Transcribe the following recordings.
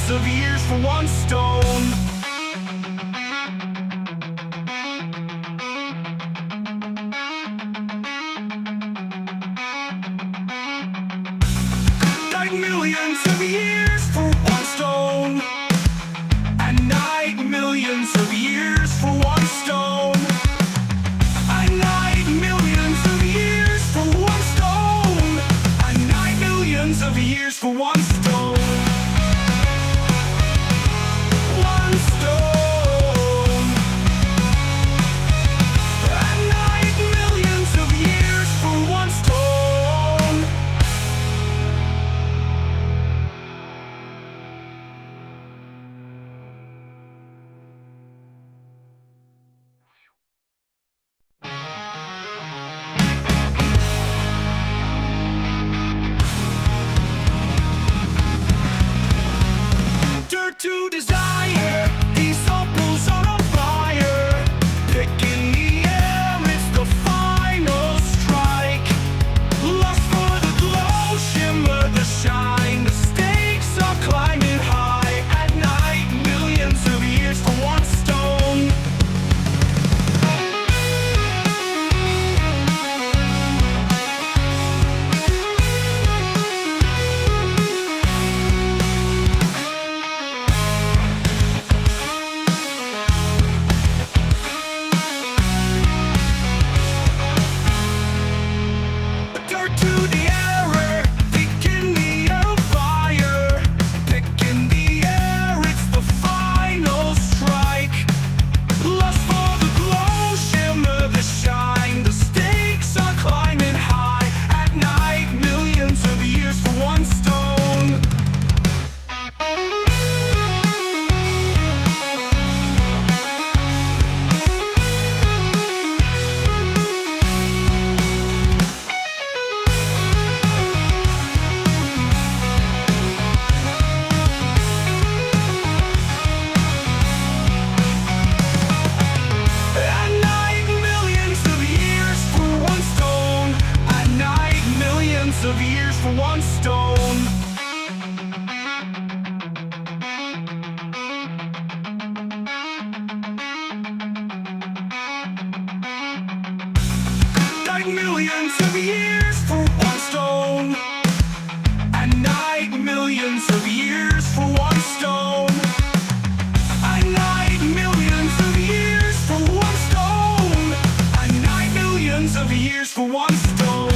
millions of years for one stone. Millions of years for one stone, and 9 millions of years for one stone, and 9 millions of years for one stone, and 9 millions of years for one stone. One stone, and 9 millions of years for one stone. To desire, these souls on a fire, picking the air, it's the final strike. Lust for the glow, shimmer the shine, the stakes are climbing high. At night, millions of years for one stone. Of years for one stone. Like millions of years for one stone, and 9 millions of years for one stone, and 9 millions of years for one stone, and 9 millions of years for one stone.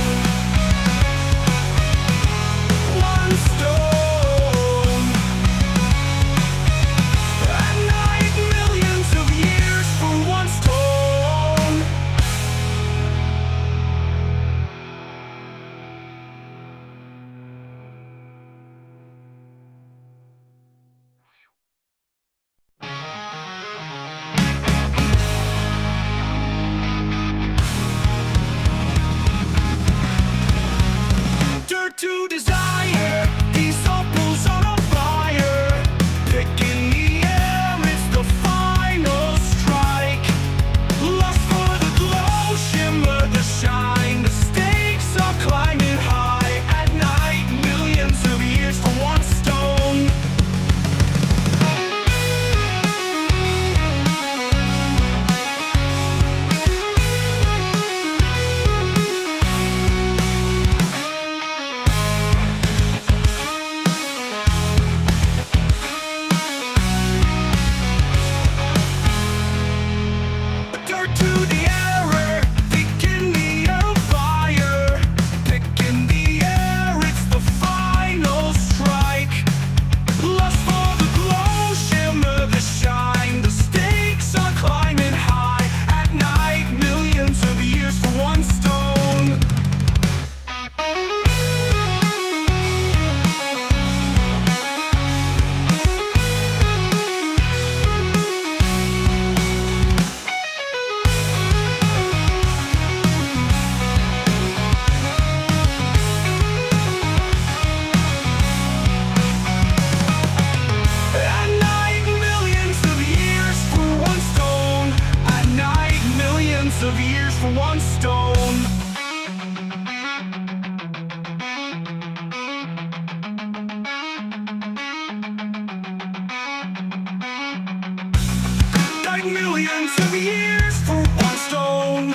millions of years for one stone.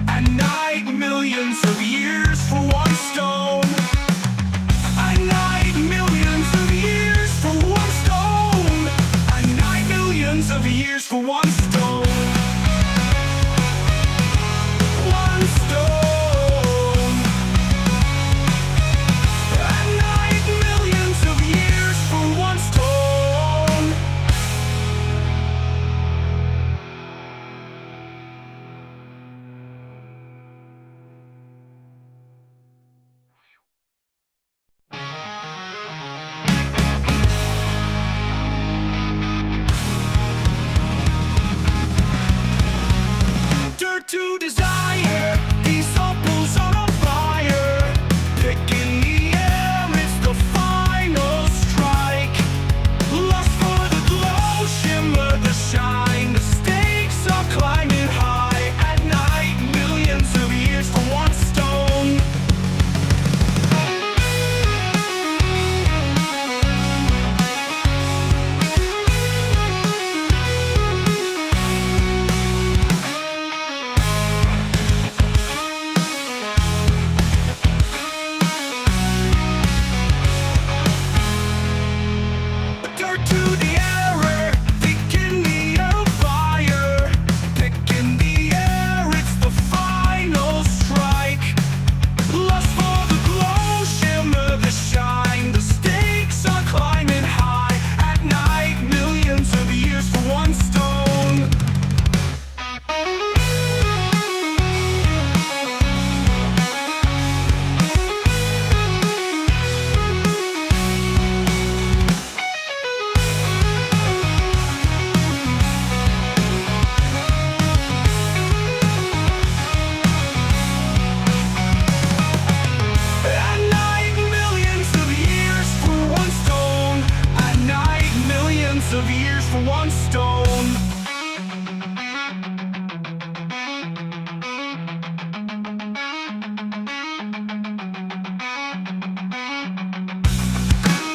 At night, millions of years for one stone. At night, millions of years for one stone. At night, millions of years for one stone. One stone. At night, millions of years for one stone. Dirt to desire, these souls on a fire. Picking the air, it's the final strike. Lust for the glow, shimmer the shine. The stakes are climbing high. At night, millions of years for one stone. Dirt to the error, picking the air of fire. Picking the air, it's the final strike. Lust for the glow, shimmer the shine. The stakes are climbing high. At night, millions of years for one stone. At night, millions of years for one stone. At night, millions of years for one stone.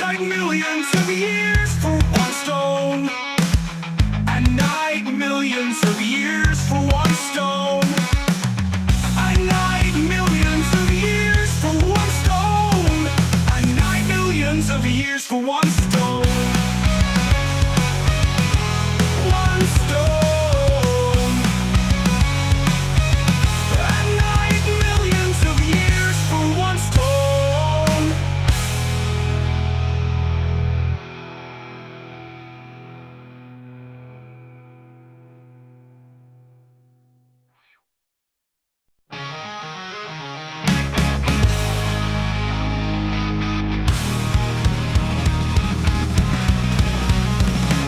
Night, millions of years for one stone. At night, millions of years for one stone. At night, millions of years for one stone. At night, millions of years for one stone. One stone. At night, millions of years for one stone.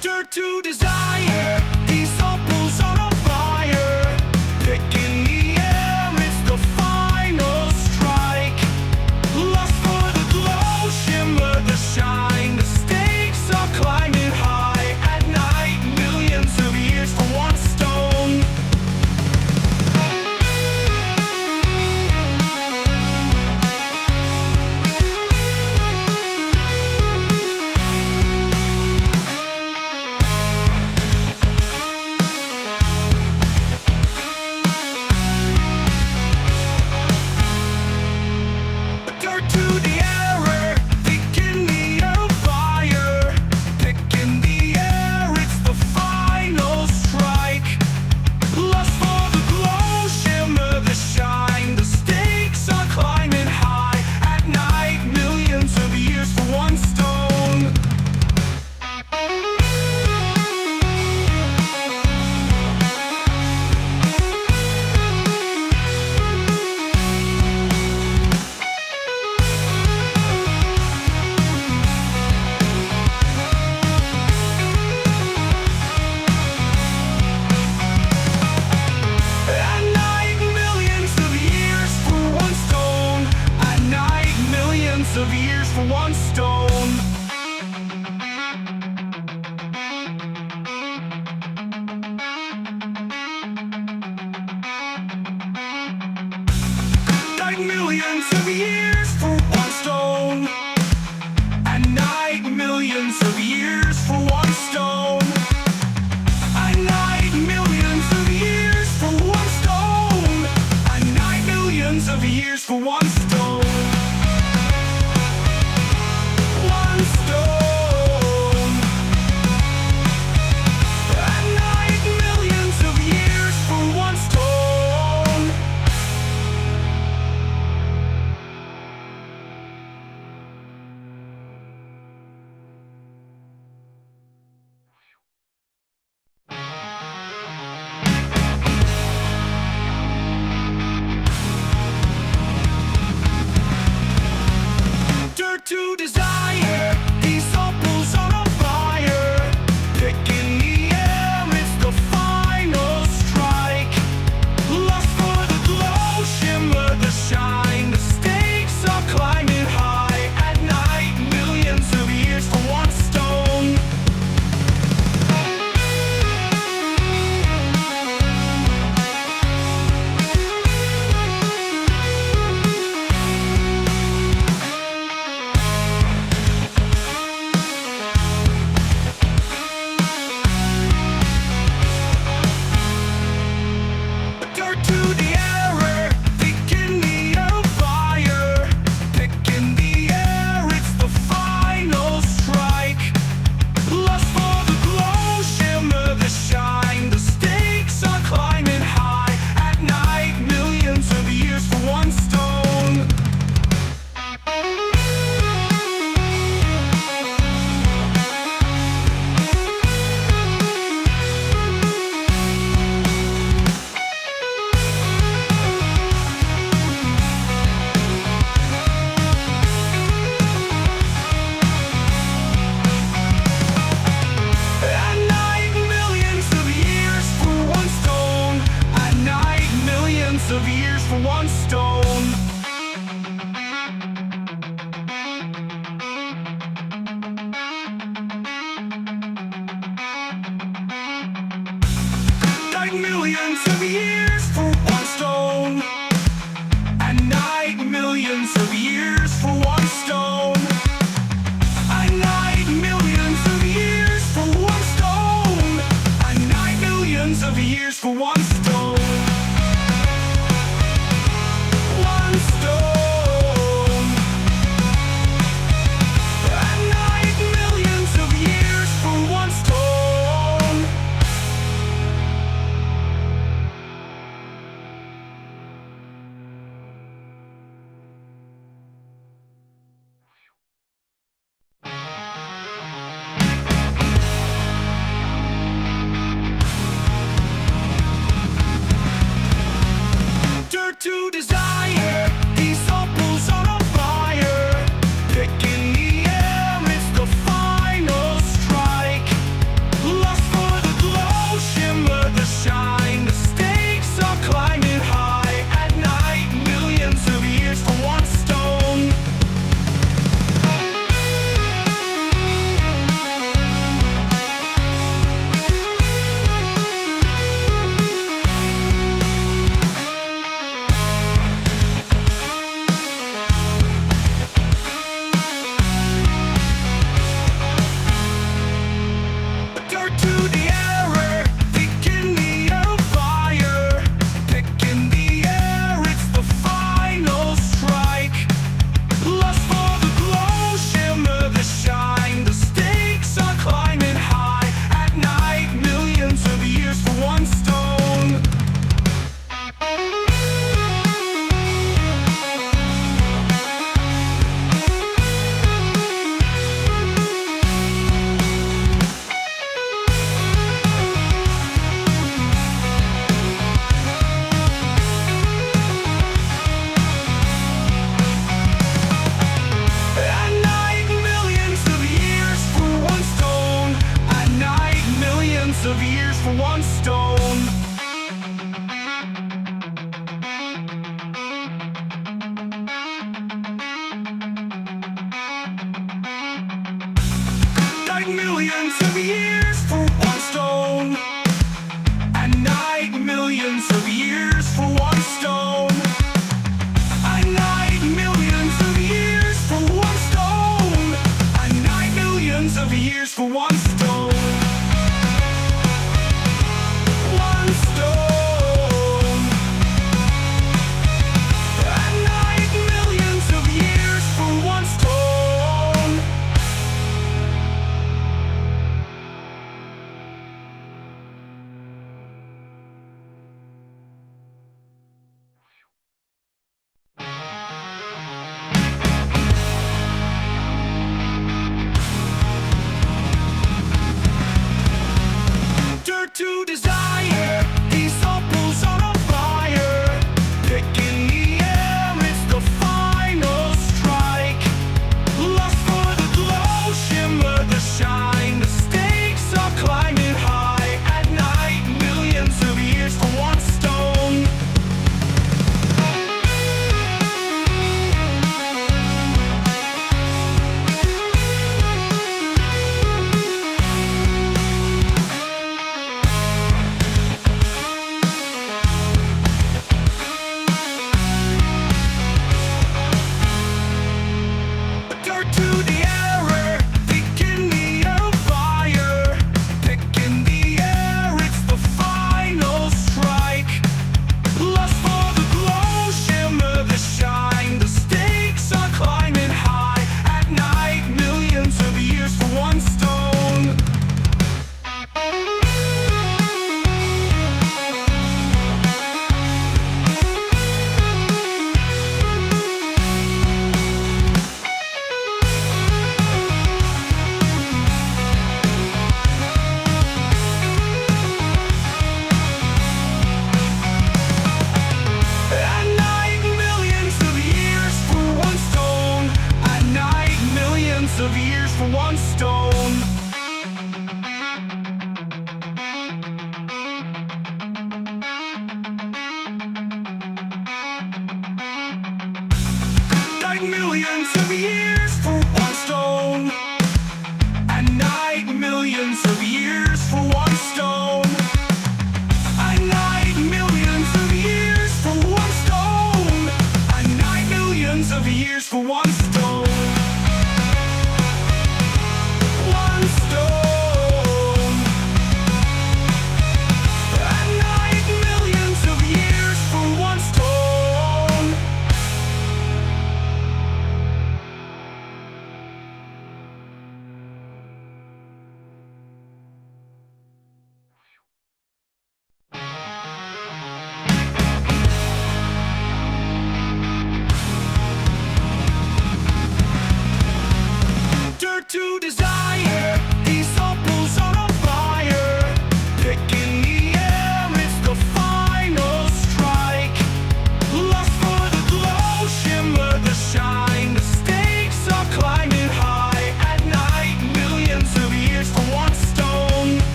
Dirt to desire, these souls on a fire. Picking the air, it's the final strike. Lust for the glow, shimmer the shine. The stakes are climbing high. At night, millions of years for one stone. Dirt to the error, picking the air of fire. Picking the air, it's the final strike. Lust for the glow, shimmer the shine. The stakes are climbing high. At night, millions of years for one stone. At night, millions of years for one stone. At night, millions of years for one stone. Night, millions of years for one stone. At night, millions of years for one stone. At night, millions of years for one stone. And 9 millions of years for one stone. And 9 millions of years for one stone. And 9 millions of years for one stone. One stone. And 9 millions of years for one stone. Dirt to desire, these opals are on fire. Picking the air, it's the final strike. Lust for the glow, shimmer the shine. The stakes are climbing high. At night, millions of years for one stone. Dirt to the error, picking the air on fire. Picking the air, it's the final strike. Lust for the glow, shimmer the shine. The stakes are climbing high. At night, millions of years for one stone. At night, millions of years for one stone. At night, millions of years for one stone. Night millions of years for one stone. And 9 millions of years for one stone. And 9 millions of years for one stone. And 9 millions of years for one stone. One stone. And 9 millions of years for one stone.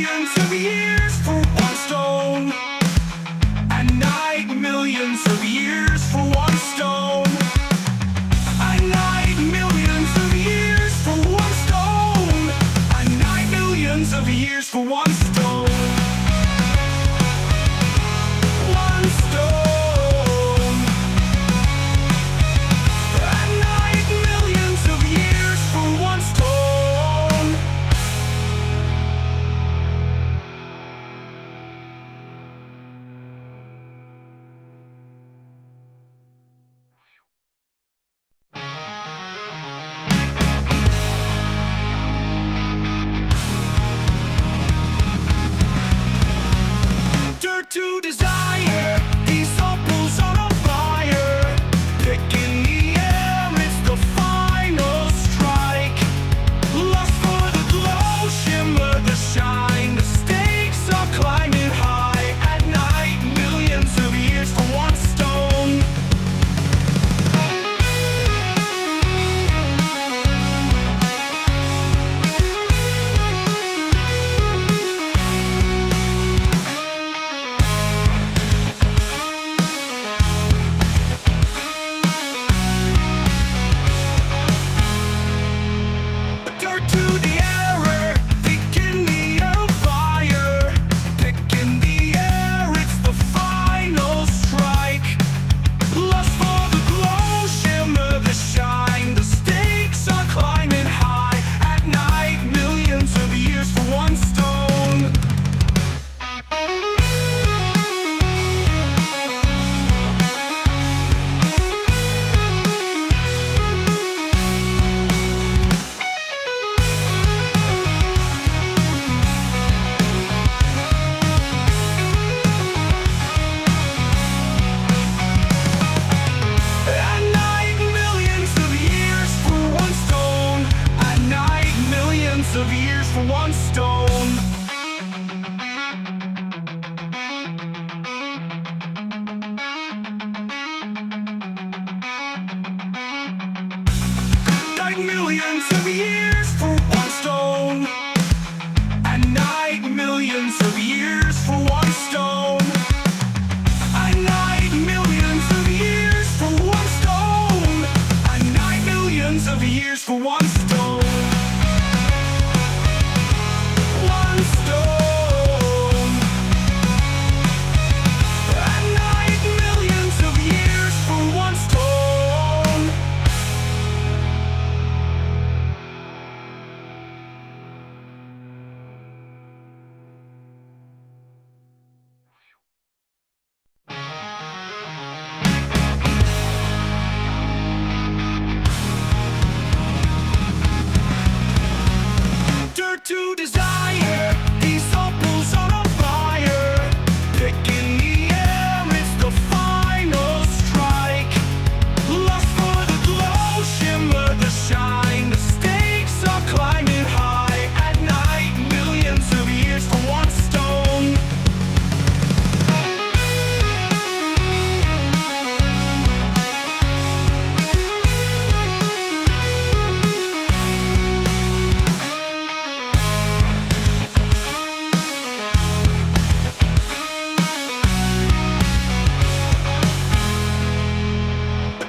millions of years for one stone. A night, millions of years for one stone. A night, millions of years for one stone. A night, millions of years for one stone. One stone. A night, millions of years for one stone. Dirt to desire, these souls on a fire. Picking the air, it's the final strike. Lust for the glow, shimmer the shine. The stakes are climbing high. At night, millions of years for one stone. Dirt to the error, picking the air fire. Picking the air, it's the final strike. Lust for the glow, shimmer the shine. The stakes are climbing high. At night, millions of years for one stone. A night, millions of years for one stone. A night, millions of years for one stone. Night, millions of years for one stone. A night, millions of years for one stone. A night, millions of years for one stone. A night, millions of years for one stone. One stone. A night, millions of years for one stone. Dirt to desire, these souls on a fire. Picking the air, it's the final strike. Lust for the glow, shimmer the shine. The stakes are climbing high. At night, millions of years for one stone.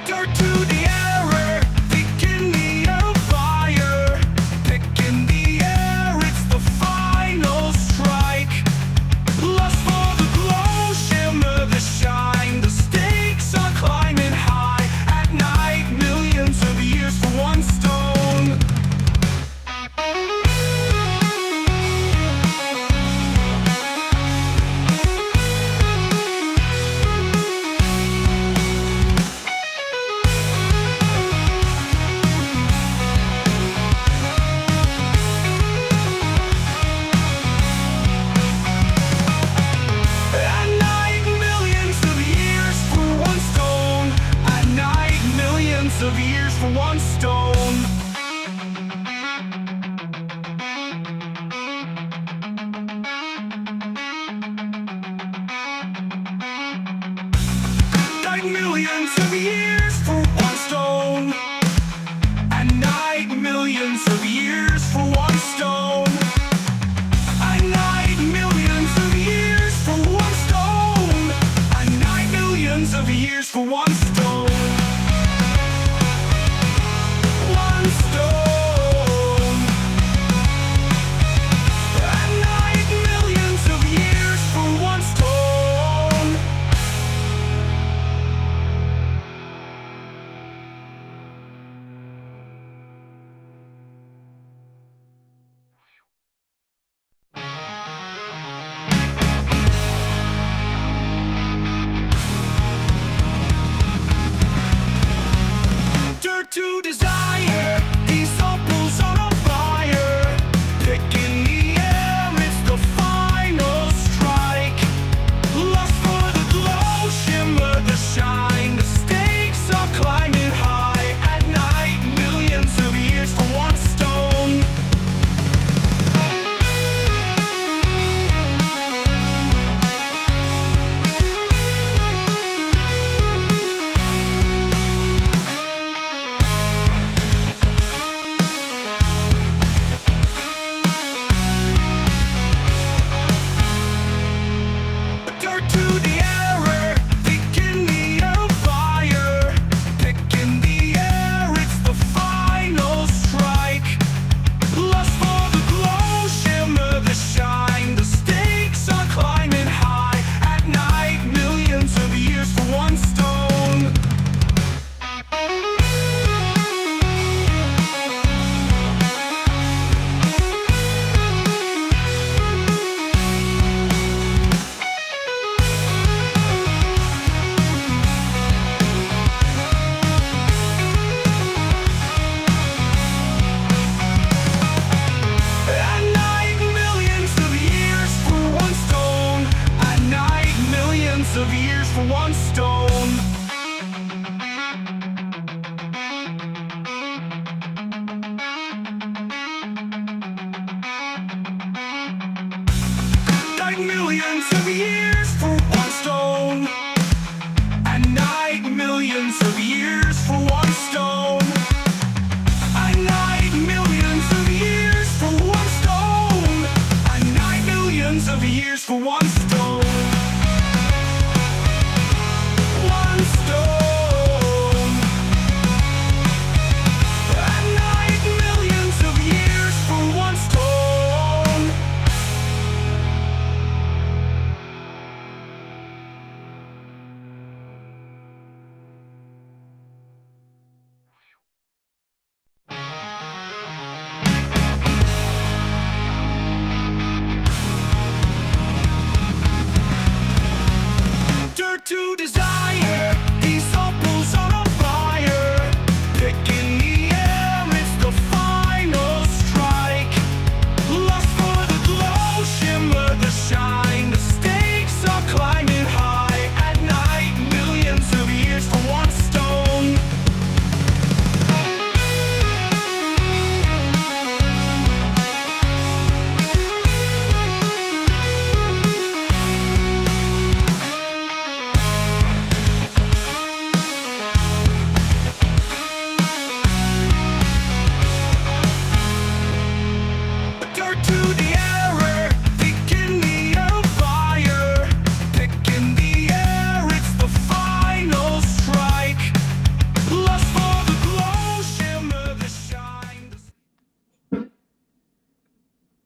Dirt to the error, picking the air fire. Picking the air, it's the final strike. Lust for the glow, shimmer the shine. The stakes are climbing high. At night, millions of years for one stone. A night, millions of years for one stone. A night, millions of years for one stone. Night, millions of years for one stone. A night, millions of years for one stone. A night,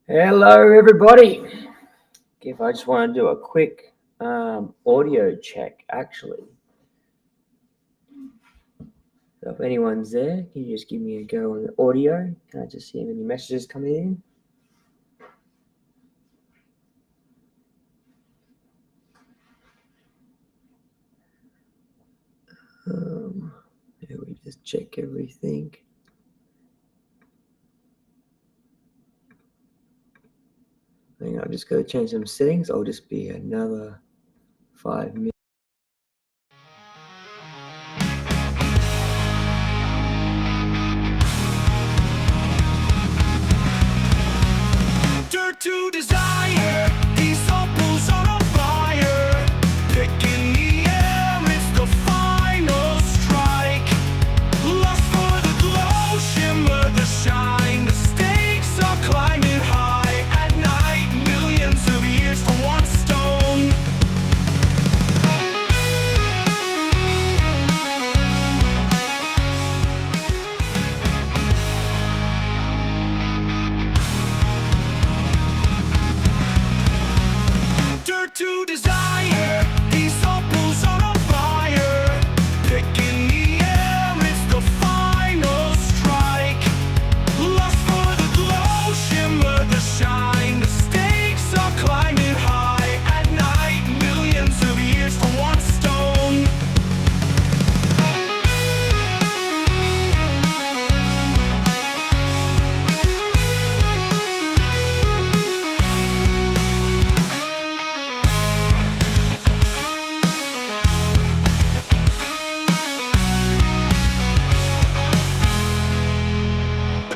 Hello, everybody. If I just want to do a quick audio check, actually. So if anyone's there, can you just give me a go on the audio? Can I just see any messages coming in? We just check everything. I think I'll just go change some settings. I'll just be another 5 minutes. Dirt to desire, these souls on fire. Picking the air, it's the final strike. Lust for the glow, shimmer the shine. The stakes are climbing high. At night, millions of years for one stone. Dirt to desire, these souls on fire. Picking the air, it's the final strike. Lust for the glow, shimmer the shine. The stakes are climbing high. At night, millions of years for one stone.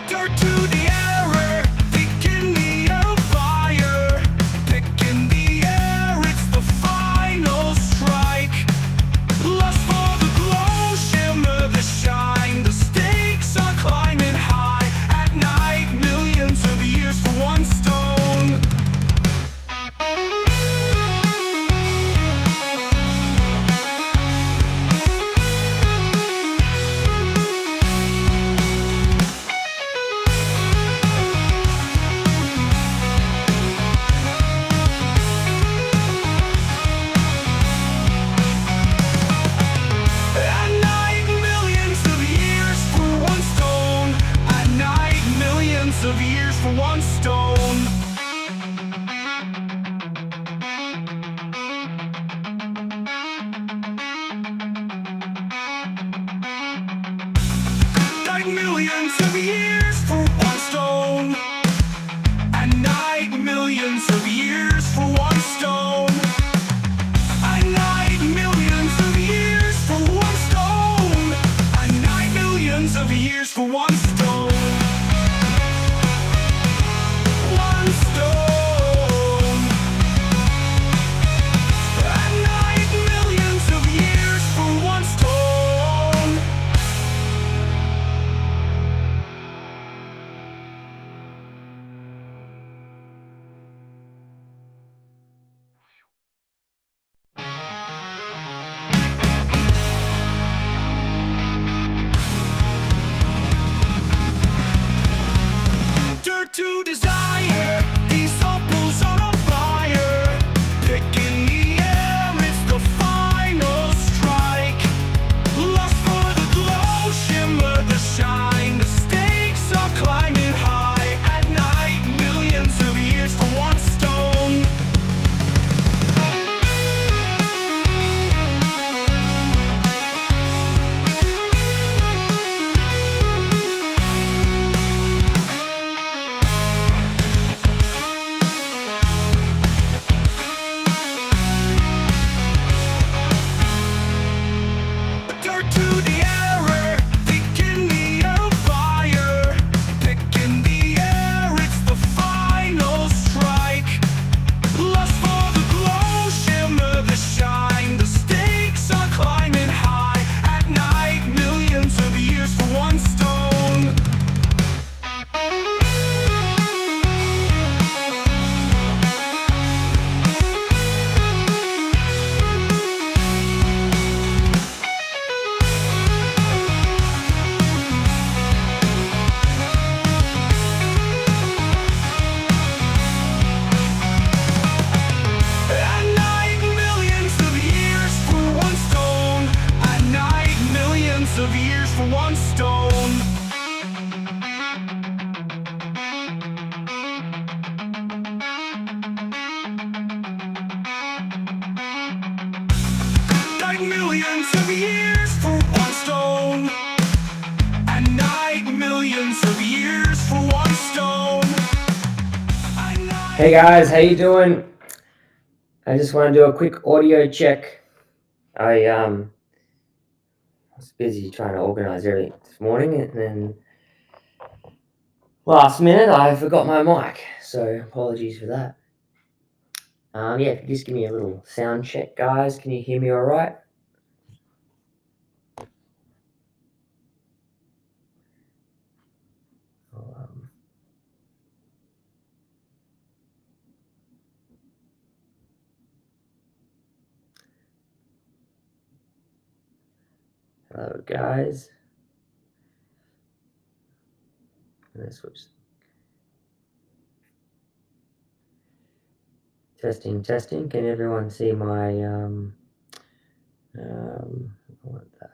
Dirt to the error, picking the air fire. Picking the air, it's the final strike. Lust for the glow, shimmer the shine. The stakes are climbing high. At night, millions of years for one stone. At night, millions of years for one stone. At night, millions of years for one stone. Night, millions of years for one stone. At night, millions of years for one stone. At night, millions of years for one stone. At night, millions of years for one stone. One stone. At night, millions of years for one stone. Hey guys, how you doing? I just want to do a quick audio check. I was busy trying to organize everything this morning, and then last minute I forgot my mic, so apologies for that. Yeah, if you just give me a little sound check, guys. Can you hear me all right? Hello, guys. Let's switch. Testing, testing. Can everyone see my I want that.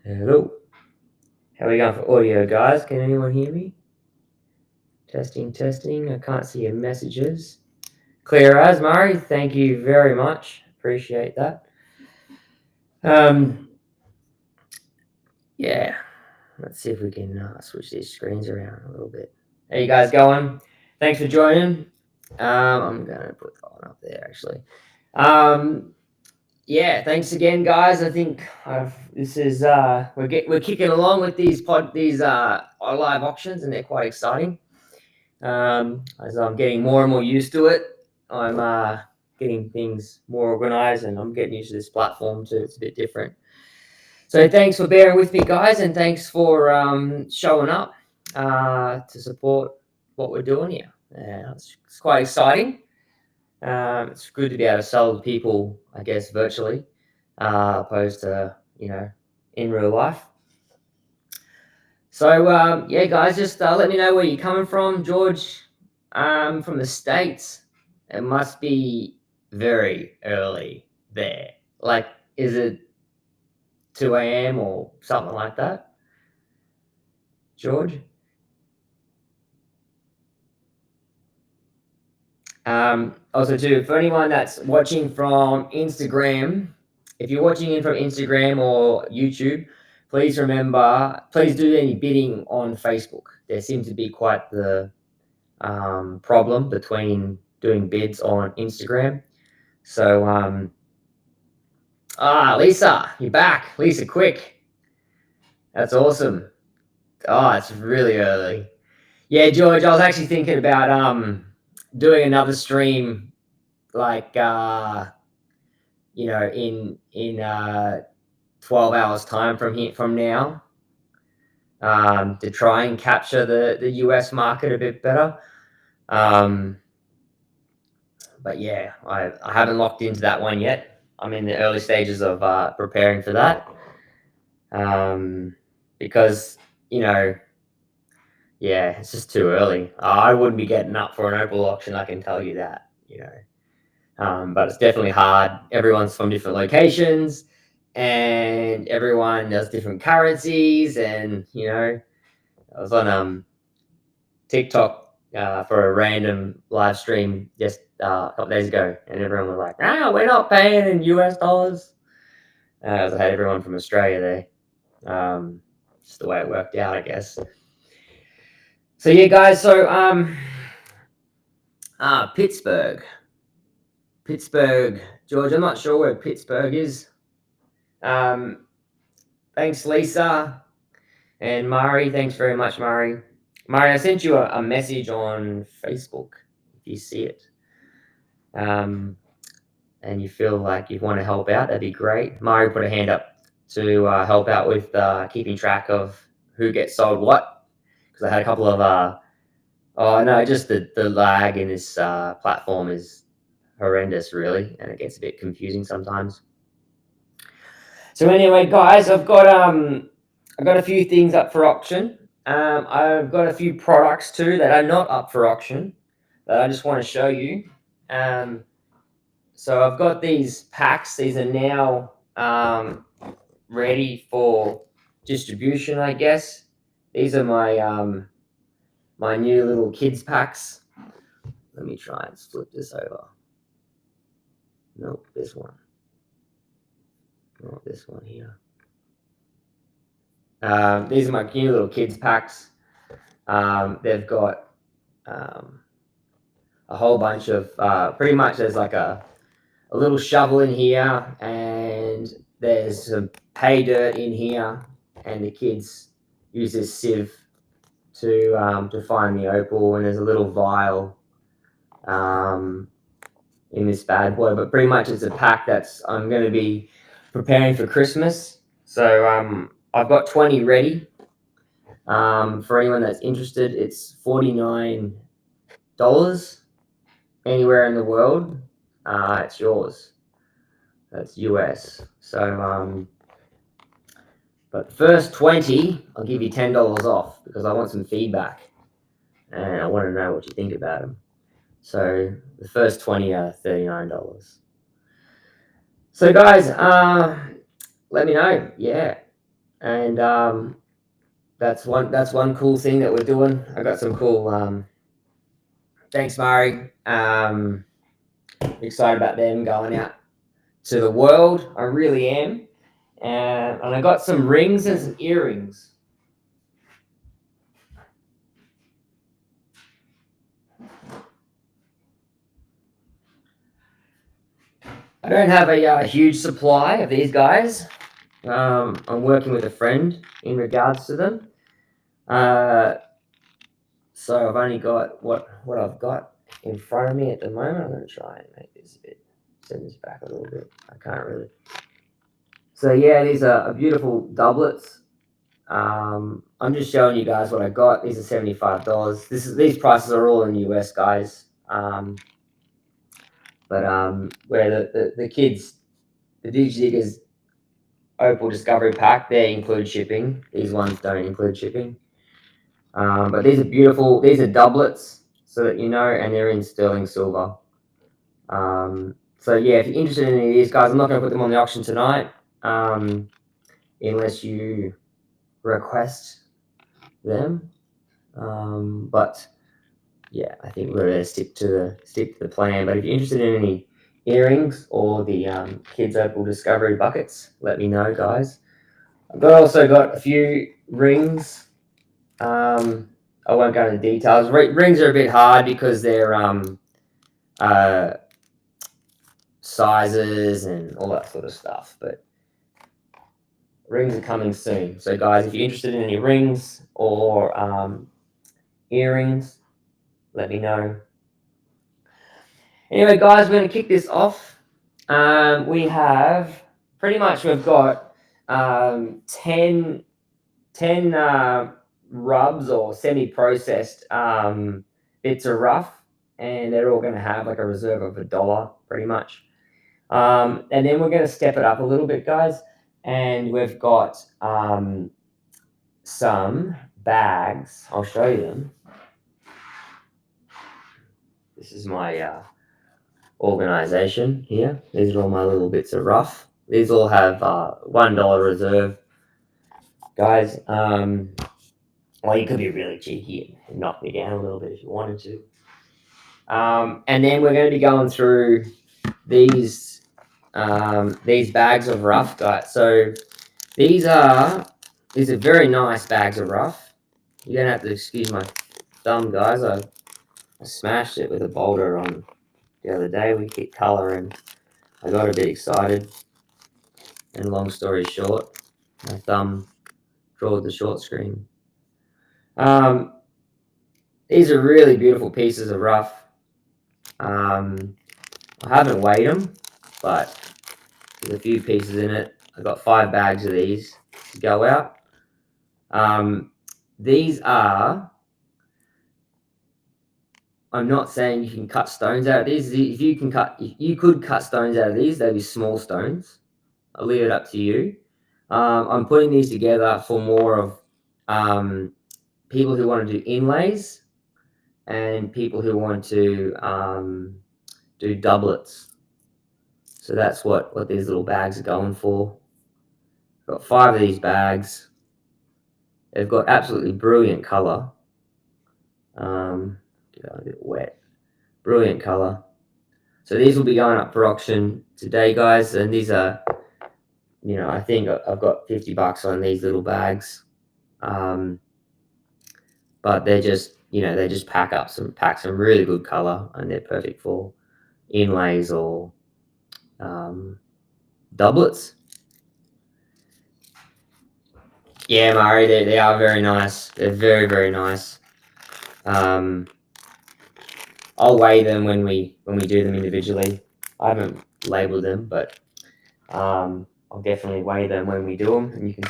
Hello. How are we going for audio, guys? Can anyone hear me? Testing, testing. I can't see your messages. Clear as, Murray. Thank you very much. Appreciate that. Yeah. Let's see if we can switch these screens around a little bit. How you guys going? Thanks for joining. I'm gonna put that one up there actually. Yeah, thanks again, guys. I think this is we're kicking along with these live auctions, and they're quite exciting. As I'm getting more and more used to it, I'm getting things more organized, and I'm getting used to this platform too. It's a bit different. So thanks for bearing with me, guys, and thanks for showing up to support what we're doing here. It's quite exciting. It's good to be able to sell to people, I guess, virtually, opposed to in real life. So yeah, guys, just let me know where you're coming from, George. From the States. It must be very early there. Like, is it 2 a.m. or something like that, George? Also, too, for anyone that's watching from Instagram, if you're watching in from Instagram or YouTube, please do any bidding on Facebook. There seems to be quite the problem between doing bids on Instagram. So, Lisa, you're back. Lisa, quick. That's awesome. Oh, it's really early. Yeah, George, I was actually thinking about doing another stream like in 12 hours time from now, to try and capture the US market a bit better. But yeah, I haven't locked into that one yet. I'm in the early stages of preparing for that. Because yeah, it's just too early. I wouldn't be getting up for an opal auction, I can tell you that. But it's definitely hard. Everyone's from different locations, and everyone does different currencies. And I was on TikTok for a random live stream just a couple days ago, and everyone was like, we're not paying in US dollars. As I had everyone from Australia there. Just the way it worked out, I guess. So yeah, guys. So Pittsburgh, George. I'm not sure where Pittsburgh is. Thanks, Lisa and Mari. Thanks very much, Mari. Mari, I sent you a message on Facebook. If you see it, and you feel like you want to help out, that'd be great. Mari put a hand up to help out with keeping track of who gets sold what, because I had a couple of oh no, just the lag in this platform is horrendous, really, and it gets a bit confusing sometimes. So anyway, guys, I've got a few things up for auction. I've got a few products too that are not up for auction that I just want to show you. So I've got these packs. These are now ready for distribution, I guess. These are my my new little kids packs. Let me try and flip this over. Nope, this one. Not this one here. These are my cute little kids packs. They've got a whole bunch of pretty much there's like a little shovel in here, and there's some pay dirt in here, and the kids use this sieve to find the opal, and there's a little vial in this bad boy. But pretty much it's a pack that's I'm going to be preparing for Christmas. So I've got 20 ready. For anyone that's interested, it's $49 anywhere in the world. It's yours. That's US. So but the first 20, I'll give you $10 off because I want some feedback and I want to know what you think about them. So the first 20 are $39. So guys, let me know. Yeah, and that's one cool thing that we're doing. I got some cool. Thanks, Mari. Excited about them going out to the world. I really am. And I got some rings and some earrings. I don't have a huge supply of these guys. I'm working with a friend in regards to them. So I've only got what I've got in front of me at the moment. I'm going to try and make this a bit, send this back a little bit. I can't really. So yeah, these are beautiful doublets. I'm just showing you guys what I got. These are $75. These prices are all in the US, guys. Where the kids, the DigiDiggers Opal Discovery Pack, they include shipping. These ones don't include shipping. But these are beautiful. These are doublets, so that you know, and they're in sterling silver. So yeah, if you're interested in any of these guys, I'm not going to put them on the auction tonight, unless you request them. But yeah, I think we're going to stick to the plan. But if you're interested in any earrings or the Kids Opal Discovery buckets, let me know, guys. I've also got a few rings. I won't go into details. Rings are a bit hard because they're sizes and all that sort of stuff. But rings are coming soon. So guys, if you're interested in any rings or earrings, let me know. Anyway, guys, we're going to kick this off. We've got 10 rubs or semi-processed bits of rough, and they're all going to have like a reserve of $1 pretty much. And then we're going to step it up a little bit, guys, and we've got some bags. I'll show you them. This is my organization here. These are all my little bits of rough. These all have $1 reserve, guys. Well, you could be really cheeky and knock me down a little bit if you wanted to. And then we're going to be going through these bags of rough, guys. So these are very nice bags of rough. You're gonna have to excuse my thumb, guys. I smashed it with a boulder on the other day. We hit color and I got a bit excited. And long story short, my thumb drawed the short screen. These are really beautiful pieces of rough. I haven't weighed them, but there's a few pieces in it. I got 5 bags of these to go out. These are. I'm not saying you can cut stones out of these. If you could cut stones out of these, they'd be small stones. I'll leave it up to you. I'm putting these together for more of people who want to do inlays and people who want to do doublets. So that's what these little bags are going for. Got 5 of these bags. They've got absolutely brilliant color. Get a bit wet. Brilliant color. So these will be going up for auction today, guys. And these are, I think I've got $50 on these little bags. But they're just, they just pack some really good color, and they're perfect for inlays or doublets. Yeah, Murray, they are very nice. They're very, very nice. I'll weigh them when we do them individually. I haven't labeled them, but I'll definitely weigh them when we do them, and you can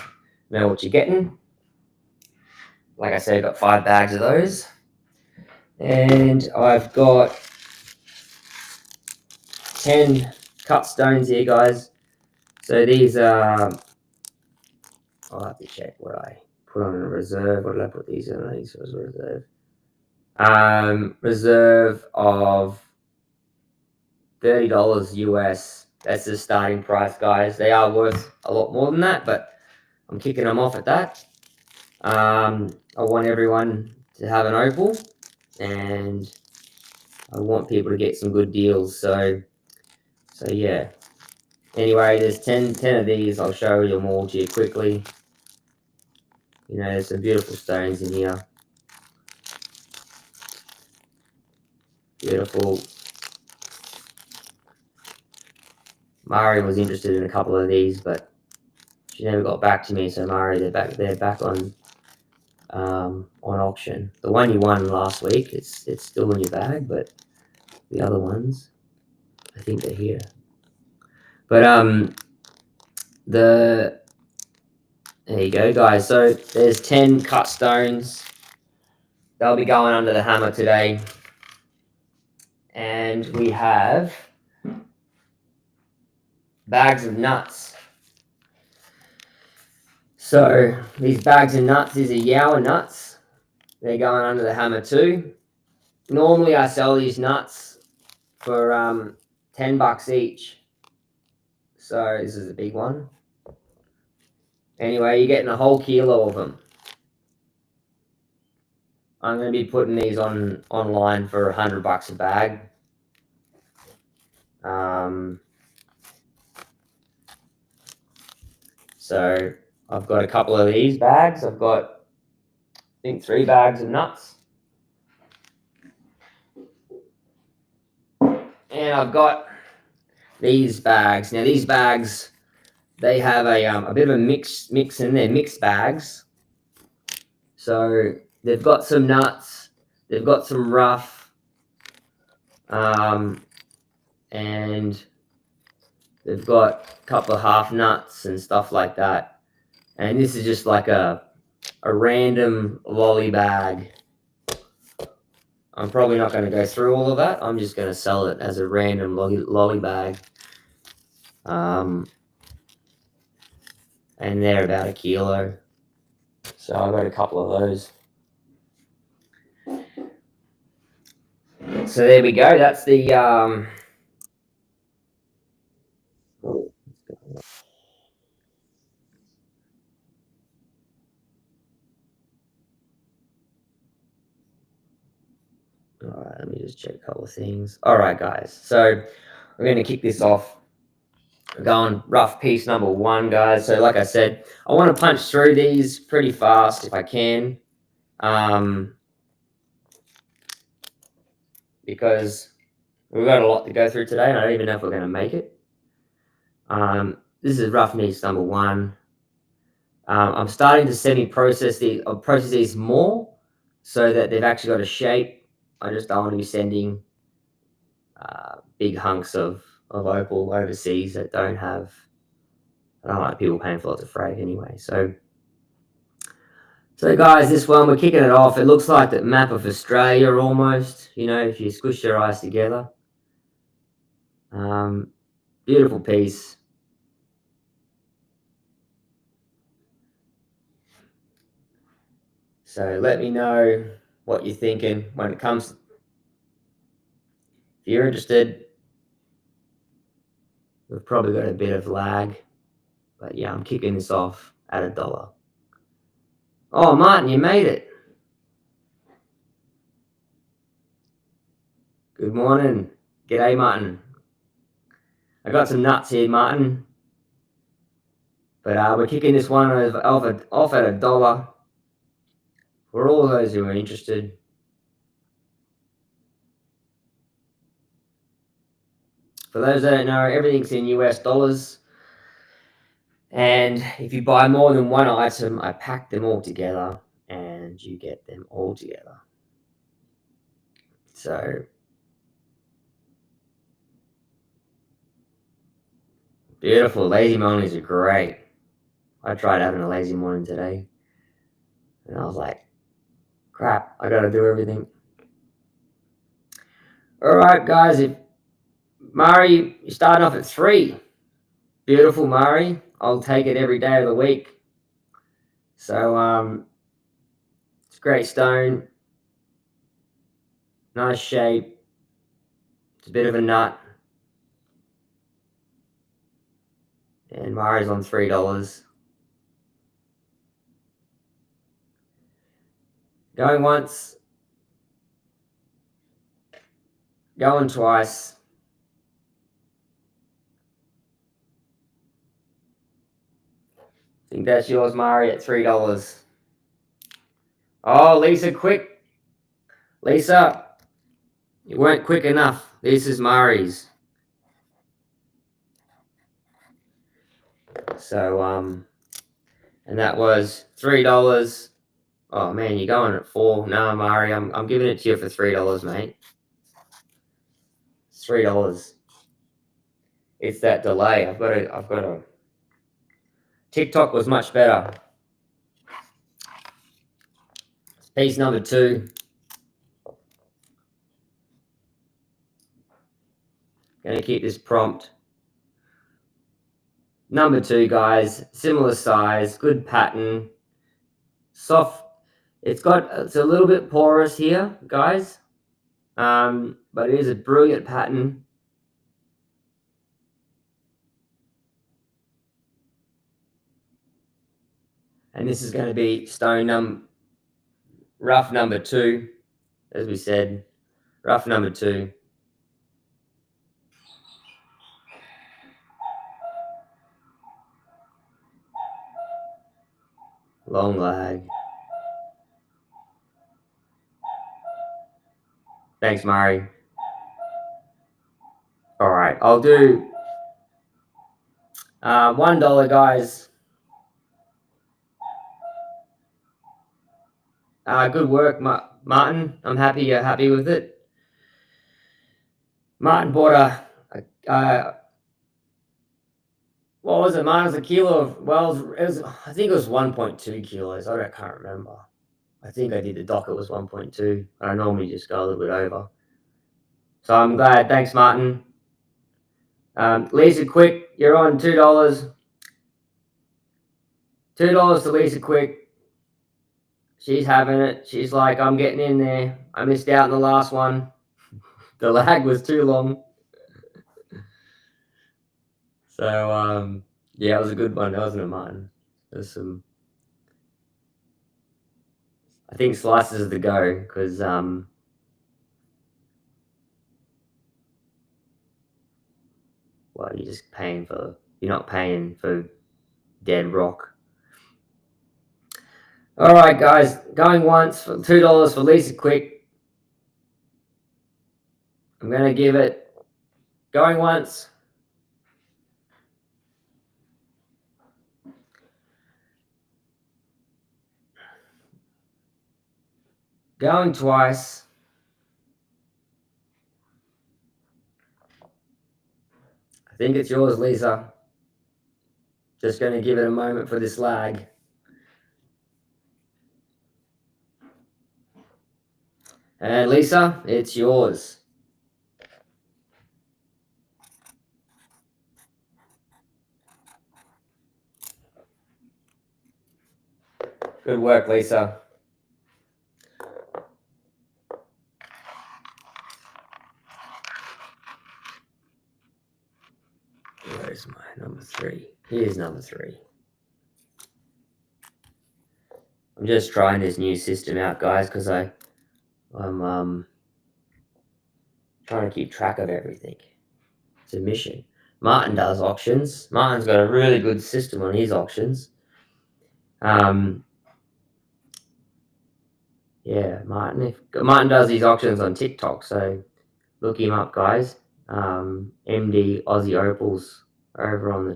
know what you're getting. Like I said, I've got 5 bags of those, and I've got 10 cut stones here, guys. So these are, I'll have to check what I put on a reserve. What did I put these on? These was a reserve. Reserve of $30 US. That's the starting price, guys. They are worth a lot more than that, but I'm kicking them off at that. I want everyone to have an opal, and I want people to get some good deals. So yeah. Anyway, there's 10 of these. I'll show them all to you quickly. There's some beautiful stones in here. Beautiful. Mari was interested in a couple of these, but she never got back to me. So Mari, they're back on auction. The one you won last week, it's still in your bag, but the other ones, I think they're here. But there you go, guys. So there's 10 cut stones. They'll be going under the hammer today. And we have bags of nuts. So these bags of nuts, these are Yower nuts. They're going under the hammer too. Normally I sell these nuts for $10 each. So this is a big one. Anyway, you're getting a whole kilo of them. I'm going to be putting these online for $100 a bag. So I've got a couple of these bags. I've got, I think, 3 bags of nuts. And I've got these bags. Now these bags, they have a bit of a mix in there, mixed bags. So they've got some nuts, they've got some rough, and they've got a couple of half nuts and stuff like that. And this is just like a random lolly bag. I'm probably not going to go through all of that. I'm just going to sell it as a random lolly bag. And they're about a kilo. So I've got a couple of those. So there we go. That's the all right, let me just check a couple of things. All right, guys. So we're going to kick this off. We're going rough piece number 1, guys. So like I said, I want to punch through these pretty fast if I can. Because we've got a lot to go through today, and I don't even know if we're going to make it. This is rough piece number 1. I'm starting to semi-process these. I'll process these more so that they've actually got a shape. I just don't want to be sending big hunks of opal overseas that don't have. I don't like people paying for lots of freight anyway. So guys, this one we're kicking it off. It looks like the map of Australia almost. If you squish your eyes together. Beautiful piece. So let me know what you're thinking when it comes. If you're interested, we've probably got a bit of lag, but yeah, I'm kicking this off at $1. Oh, Martin, you made it. Good morning. G'day, Martin. I got some nuts here, Martin. But we're kicking this one off at $1. for all those who are interested. For those that don't know, everything's in US dollars. And if you buy more than one item, I pack them all together and you get them all together. So beautiful. Lazy mornings are great. I tried having a lazy morning today. And I was like, crap, I gotta do everything. Alright, guys, if Mari, you're starting off at 3. Beautiful, Mari. I'll take it every day of the week. So, it's a great stone. Nice shape. It's a bit of a nut. And Mari's on $3. Going once. Going twice. I think that's yours, Mari, at $3. Oh, Lisa, quick. Lisa, you weren't quick enough. This is Mari's. So, and that was $3. Oh man, you're going at 4. No, Mari, I'm giving it to you for $3, mate. It's $3. It's that delay. I've got a TikTok was much better. Piece number 2. Gonna keep this prompt. Number 2, guys. Similar size, good pattern, soft. It's a little bit porous here, guys. But it is a brilliant pattern. And this is going to be stone rough number 2, as we said. Rough number 2. Long lag. Thanks, Mari. All right, I'll do $1, guys. Good work, Martin. I'm happy you're happy with it. Martin bought what was it? Mine was a kilo of, well, I think it was 1.2 kilos. I can't remember. I think I did the dock, it was 1.2. I normally just go a little bit over. So I'm glad. Thanks, Martin. Lisa Quick, you're on $2. $2 to Lisa Quick. She's having it. She's like, I'm getting in there. I missed out on the last one. The lag was too long. So, yeah, it was a good one, wasn't it, Martin? There's some, I think, slices of the go, because, well, you're not paying for dead rock. All right, guys, going once for $2 for Lisa Quick. I'm going to give it, going once. Going twice. I think it's yours, Lisa. Just going to give it a moment for this lag. And Lisa, it's yours. Good work, Lisa. Where's my number 3? Here's number 3. I'm just trying this new system out, guys, because I'm trying to keep track of everything. It's a mission. Martin does auctions. Martin's got a really good system on his auctions. Yeah, Martin. Martin does these auctions on TikTok, so look him up, guys. MD Aussie Opals over on the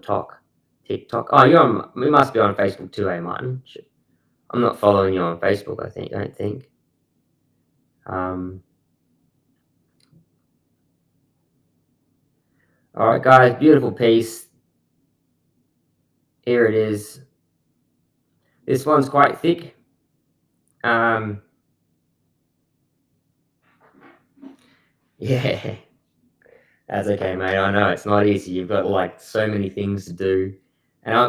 TikTok. Oh, you must be on Facebook too, Martin? I'm not following you on Facebook. I don't think. All right, guys, beautiful piece. Here it is. This one's quite thick. Yeah, that's okay, mate. I know it's not easy. You've got like so many things to do, and I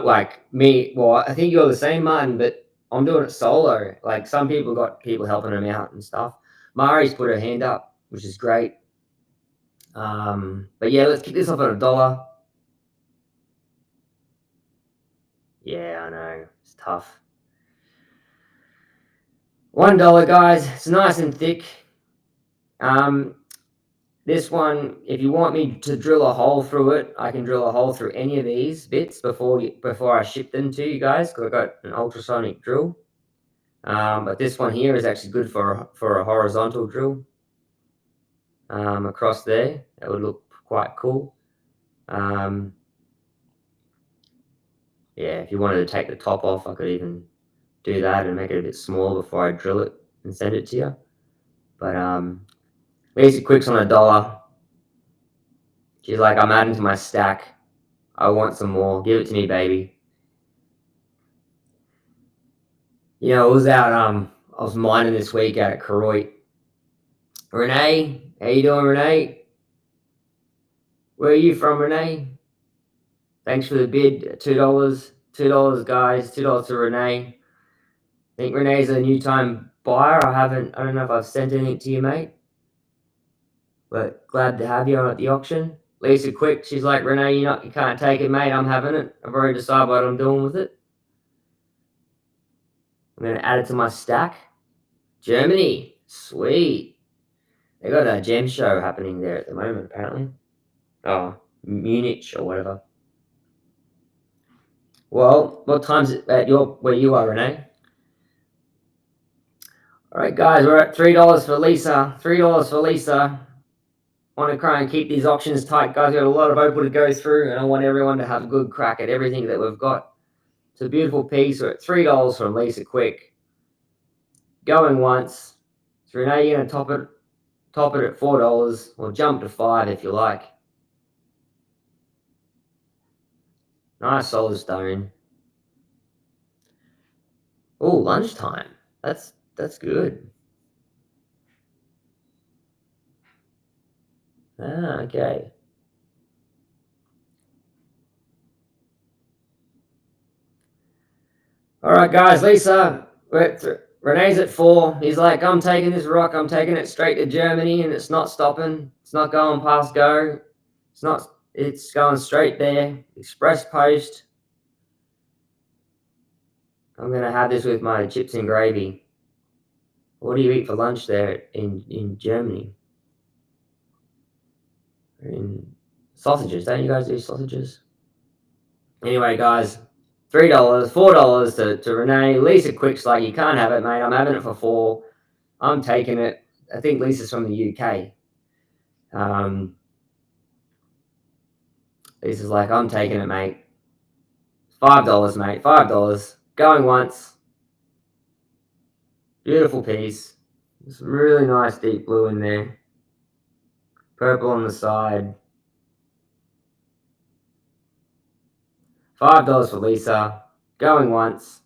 think you're the same, Martin, but I'm doing it solo. Like some people got people helping them out and stuff. Mari's put her hand up, which is great. But yeah, let's kick this off at $1. Yeah, I know it's tough. $1, guys. It's nice and thick. This one, if you want me to drill a hole through it, I can drill a hole through any of these bits before I ship them to you guys, because I've got an ultrasonic drill. But this one here is actually good for a horizontal drill. Across there, that would look quite cool. Yeah, if you wanted to take the top off, I could even do that and make it a bit smaller before I drill it and send it to you. But Lisa Quick's on $1. She's like, I'm adding to my stack. I want some more. Give it to me, baby. You know, I was mining this week out at Koroit. Renee, how you doing, Renee? Where are you from, Renee? Thanks for the bid, $2. $2, guys. $2 to Renee. I think Renee's a new time buyer. I don't know if I've sent anything to you, mate. But glad to have you on at the auction. Lisa Quick, she's like, Renee, you can't take it, mate. I'm having it. I've already decided what I'm doing with it. I'm going to add it to my stack. Germany. Sweet. They got a gem show happening there at the moment, apparently. Oh, Munich or whatever. Well, what time's it at where you are, Renee? All right, guys, we're at $3 for Lisa. $3 for Lisa. Want to try and keep these auctions tight, guys. We've got a lot of opal to go through, and I want everyone to have a good crack at everything that we've got. It's a beautiful piece. We're at $3 from Lisa Quick. Going once. So Renee, you're going to top it at $4, or jump to $5 if you like. Nice solid stone. Oh, lunchtime. That's good. Okay. All right, guys. Lisa, Renee's at 4. He's like, I'm taking this rock. I'm taking it straight to Germany, and it's not stopping. It's not going past go. It's going straight there. Express post. I'm going to have this with my chips and gravy. What do you eat for lunch there in Germany? Sausages. Don't you guys do sausages? Anyway, guys, $3, $4 to Renee. Lisa Quick's like, you can't have it, mate. I'm having it for $4. I'm taking it. I think Lisa's from the UK. Lisa's like, I'm taking it, mate. $5, mate. $5. Going once. Beautiful piece. Some really nice deep blue in there. Purple on the side. $5 for Lisa. Going once.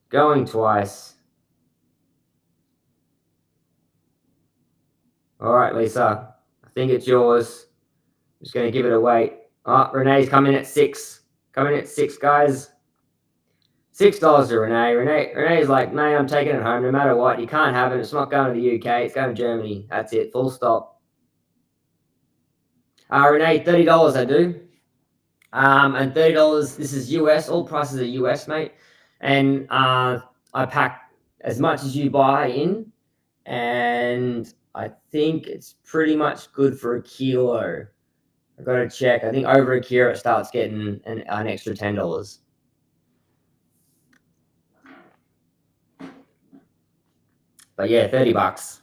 Going twice. All right, Lisa. I think it's yours. I'm just going to give it a wait. Oh, Renee's coming at 6. Coming at 6, guys. $6 to Renee. Renee's like, mate, I'm taking it home no matter what. You can't have it. It's not going to the UK. It's going to Germany. That's it. Full stop. Renee, $30 I do. And $30, this is US. All prices are US, mate. And I pack as much as you buy in. And I think it's pretty much good for a kilo. I've got to check. I think over a kilo it starts getting an extra $10. But yeah, $30.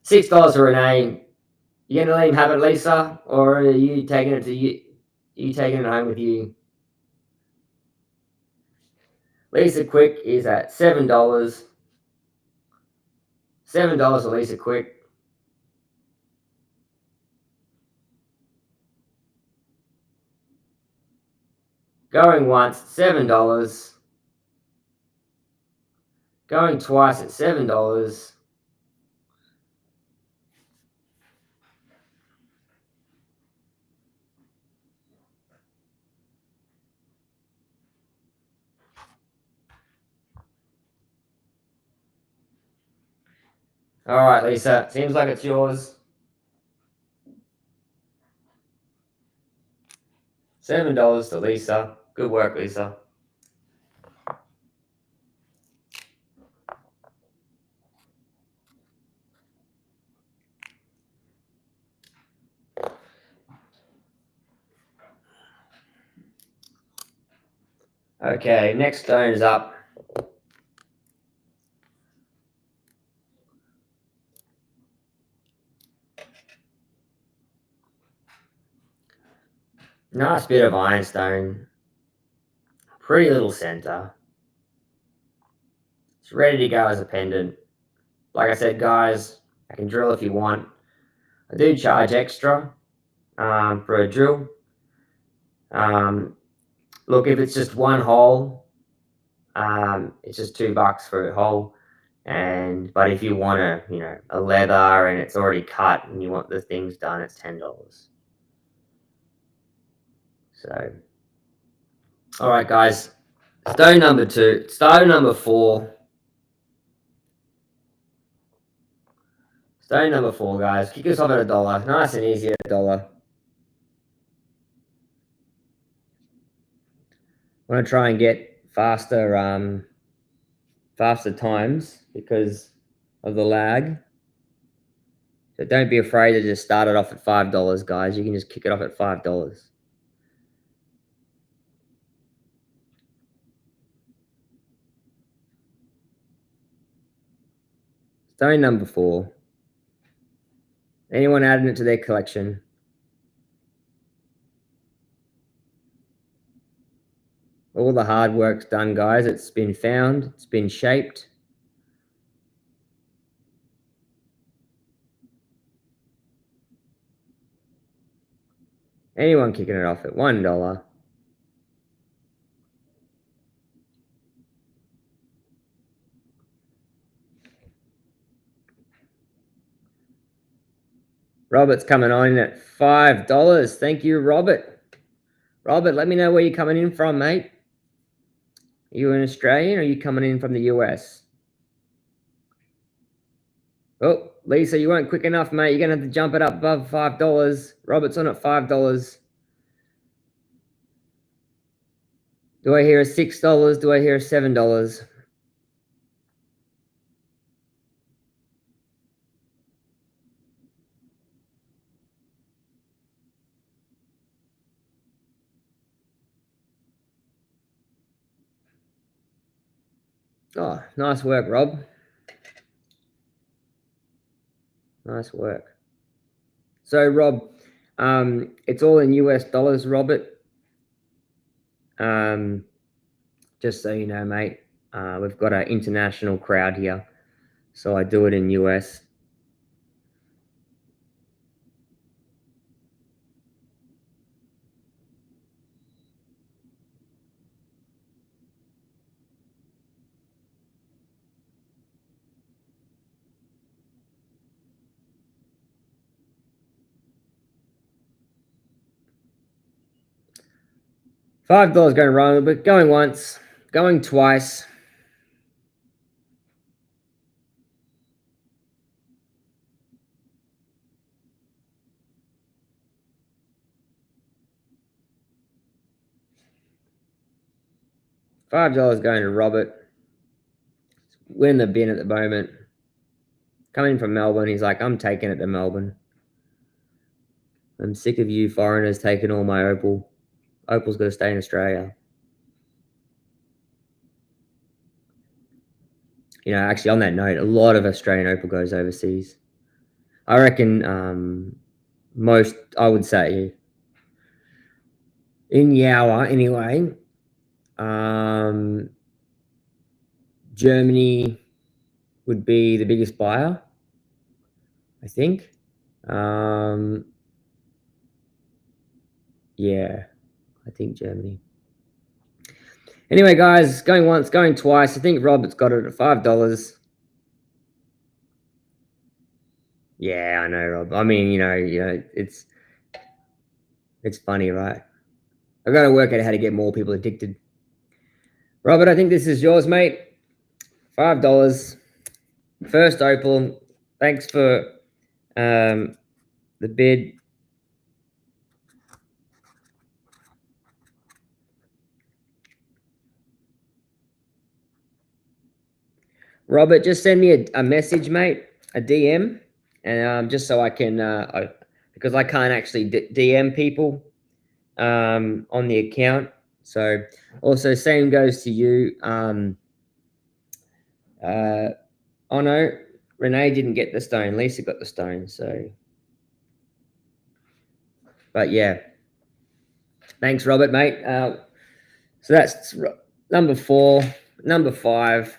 $6 for Renee. You gonna let him have it, Lisa, or are you taking it to you? You taking it home with you? Lisa Quick is at $7. $7 for Lisa Quick. Going once, $7. Going twice at $7. All right, Lisa. Seems like it's yours. $7 to Lisa. Good work, Lisa. Okay, next stone is up. Nice bit of ironstone. Pretty little center. It's ready to go as a pendant. Like I said, guys, I can drill if you want. I do charge extra for a drill. Look, if it's just one hole, it's just $2 for a hole. But if you want a leather and it's already cut and you want the things done, it's $10. So, all right, guys. Stone number 2. Stone number 4. Stone number 4, guys. Kick us off at $1. Nice and easy at $1. I want to try and get faster times because of the lag. So don't be afraid to just start it off at $5, guys. You can just kick it off at $5. Stone number 4. Anyone adding it to their collection? All the hard work's done, guys. It's been found. It's been shaped. Anyone kicking it off at $1? Robert's coming on at $5. Thank you, Robert. Robert, let me know where you're coming in from, mate. Are you an Australian or are you coming in from the US? Oh, Lisa, you weren't quick enough, mate. You're going to have to jump it up above $5. Robert's on at $5. Do I hear a $6? Do I hear a $7? Oh, nice work, Rob. Nice work. So, Rob, it's all in US dollars, Robert. Just so you know, mate, we've got an international crowd here, so I do it in US. $5 going wrong, but going once, going twice. $5 going to Robert. We're in the bin at the moment. Coming from Melbourne, he's like, I'm taking it to Melbourne. I'm sick of you foreigners taking all my opal. Opal's got to stay in Australia. you know, actually on that note, a lot of Australian opal goes overseas. I reckon most, I would say, in Yawa anyway, Germany would be the biggest buyer, I think. Yeah, I think Germany. Anyway, guys, going once, going twice. I think Robert's got it at $5. Yeah, I know, Rob. I mean, it's funny, right? I've got to work out how to get more people addicted. Robert, I think this is yours, mate. $5. First opal. Thanks for the bid. Robert, just send me a message, mate, a DM, and just so I can, because I can't actually DM people on the account. So, also, same goes to you. Oh no, Renee didn't get the stone. Lisa got the stone. So, but yeah, thanks, Robert, mate. So that's number 4. Number 5.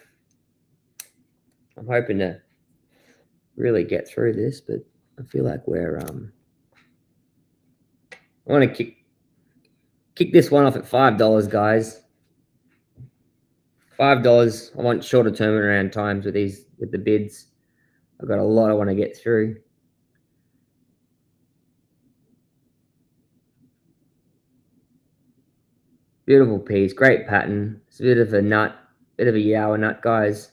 I'm hoping to really get through this, but I feel like we're I want to kick this one off at $5, guys. $5. I want shorter turnaround times with the bids. I've got a lot I want to get through. Beautiful piece, great pattern. It's a bit of a nut, bit of a Yawa nut, guys.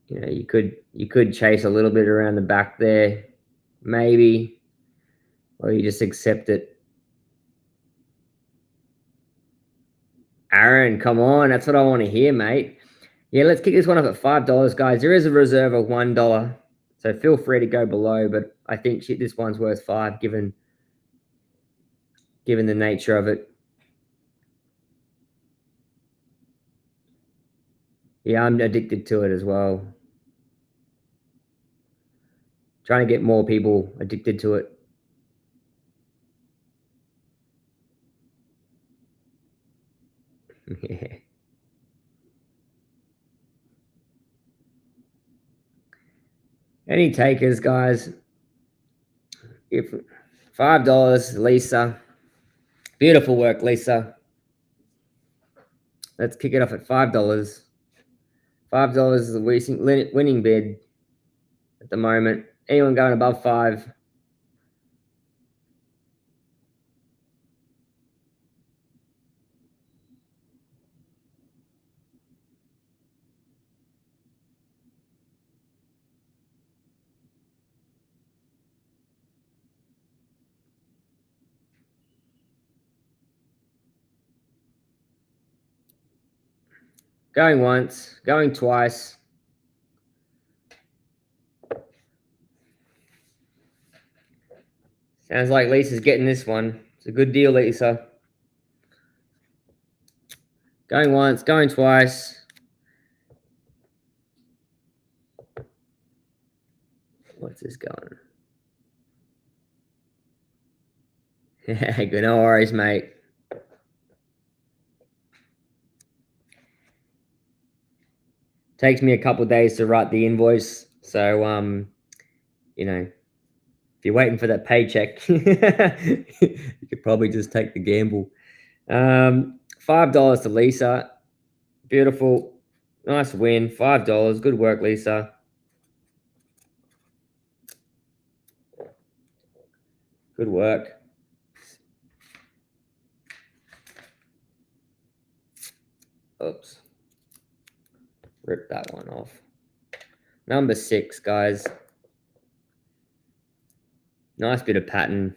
You know, you could chase a little bit around the back there, maybe, or you just accept it. Aaron, come on, that's what I want to hear, mate. Yeah, let's kick this one off at $5, guys. There is a reserve of $1, so feel free to go below. But I think shit, this one's worth 5, given the nature of it. Yeah, I'm addicted to it as well. Trying to get more people addicted to it. Yeah. Any takers, guys? If $5, Lisa. Beautiful work, Lisa. Let's kick it off at $5. $5 is the winning bid at the moment. Anyone going above 5? Going once, going twice. Sounds like Lisa's getting this one. It's a good deal, Lisa. Going once, going twice. What's this going? Yeah, good. No worries, mate. Takes me a couple of days to write the invoice. So, you know, if you're waiting for that paycheck, you could probably just take the gamble. $5 to Lisa. Beautiful. Nice win. $5. Good work, Lisa. Good work. Oops. Rip that one off. Number 6, guys. Nice bit of pattern.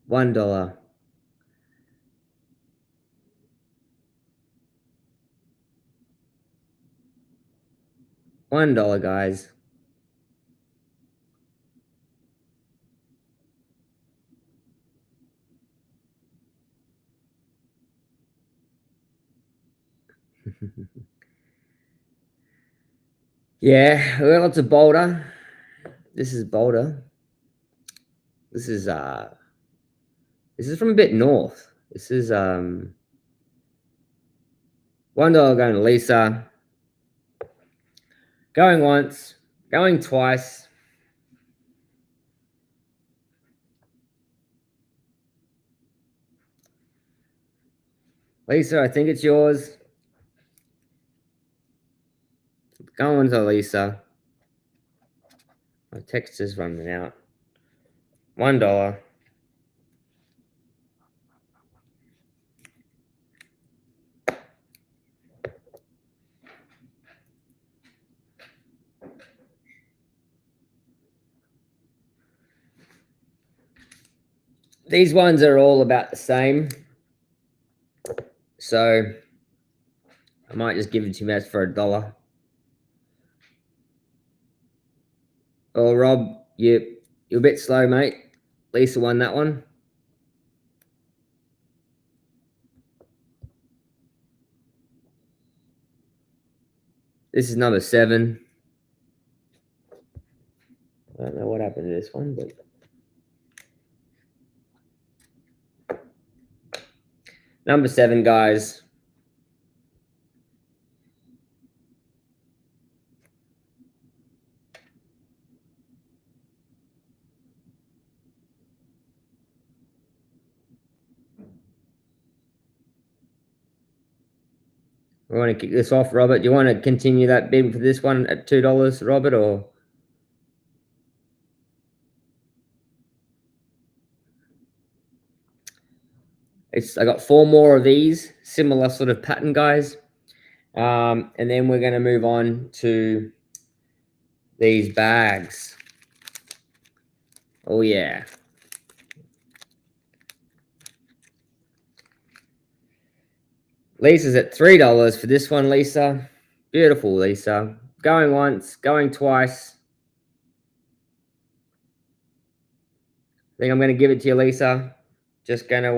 $1. $1, guys. Yeah, we got lots of Boulder. This is Boulder. This is from a bit north. This is $1 going to Lisa. Going once, going twice. Lisa, I think it's yours. Going to Lisa. My text is running out. $1. These ones are all about the same. So I might just give it to you guys for $1. Oh, Rob, you're a bit slow, mate. Lisa won that one. This is number 7. I don't know what happened to this one, but number 7, guys. We want to kick this off, Robert. Do you want to continue that bid for this one at $2, Robert, or? I got 4 more of these, similar sort of pattern, guys. And then we're going to move on to these bags. Oh, yeah. Lisa's at $3 for this one, Lisa. Beautiful, Lisa. Going once, going twice. I think I'm going to give it to you, Lisa. Just going to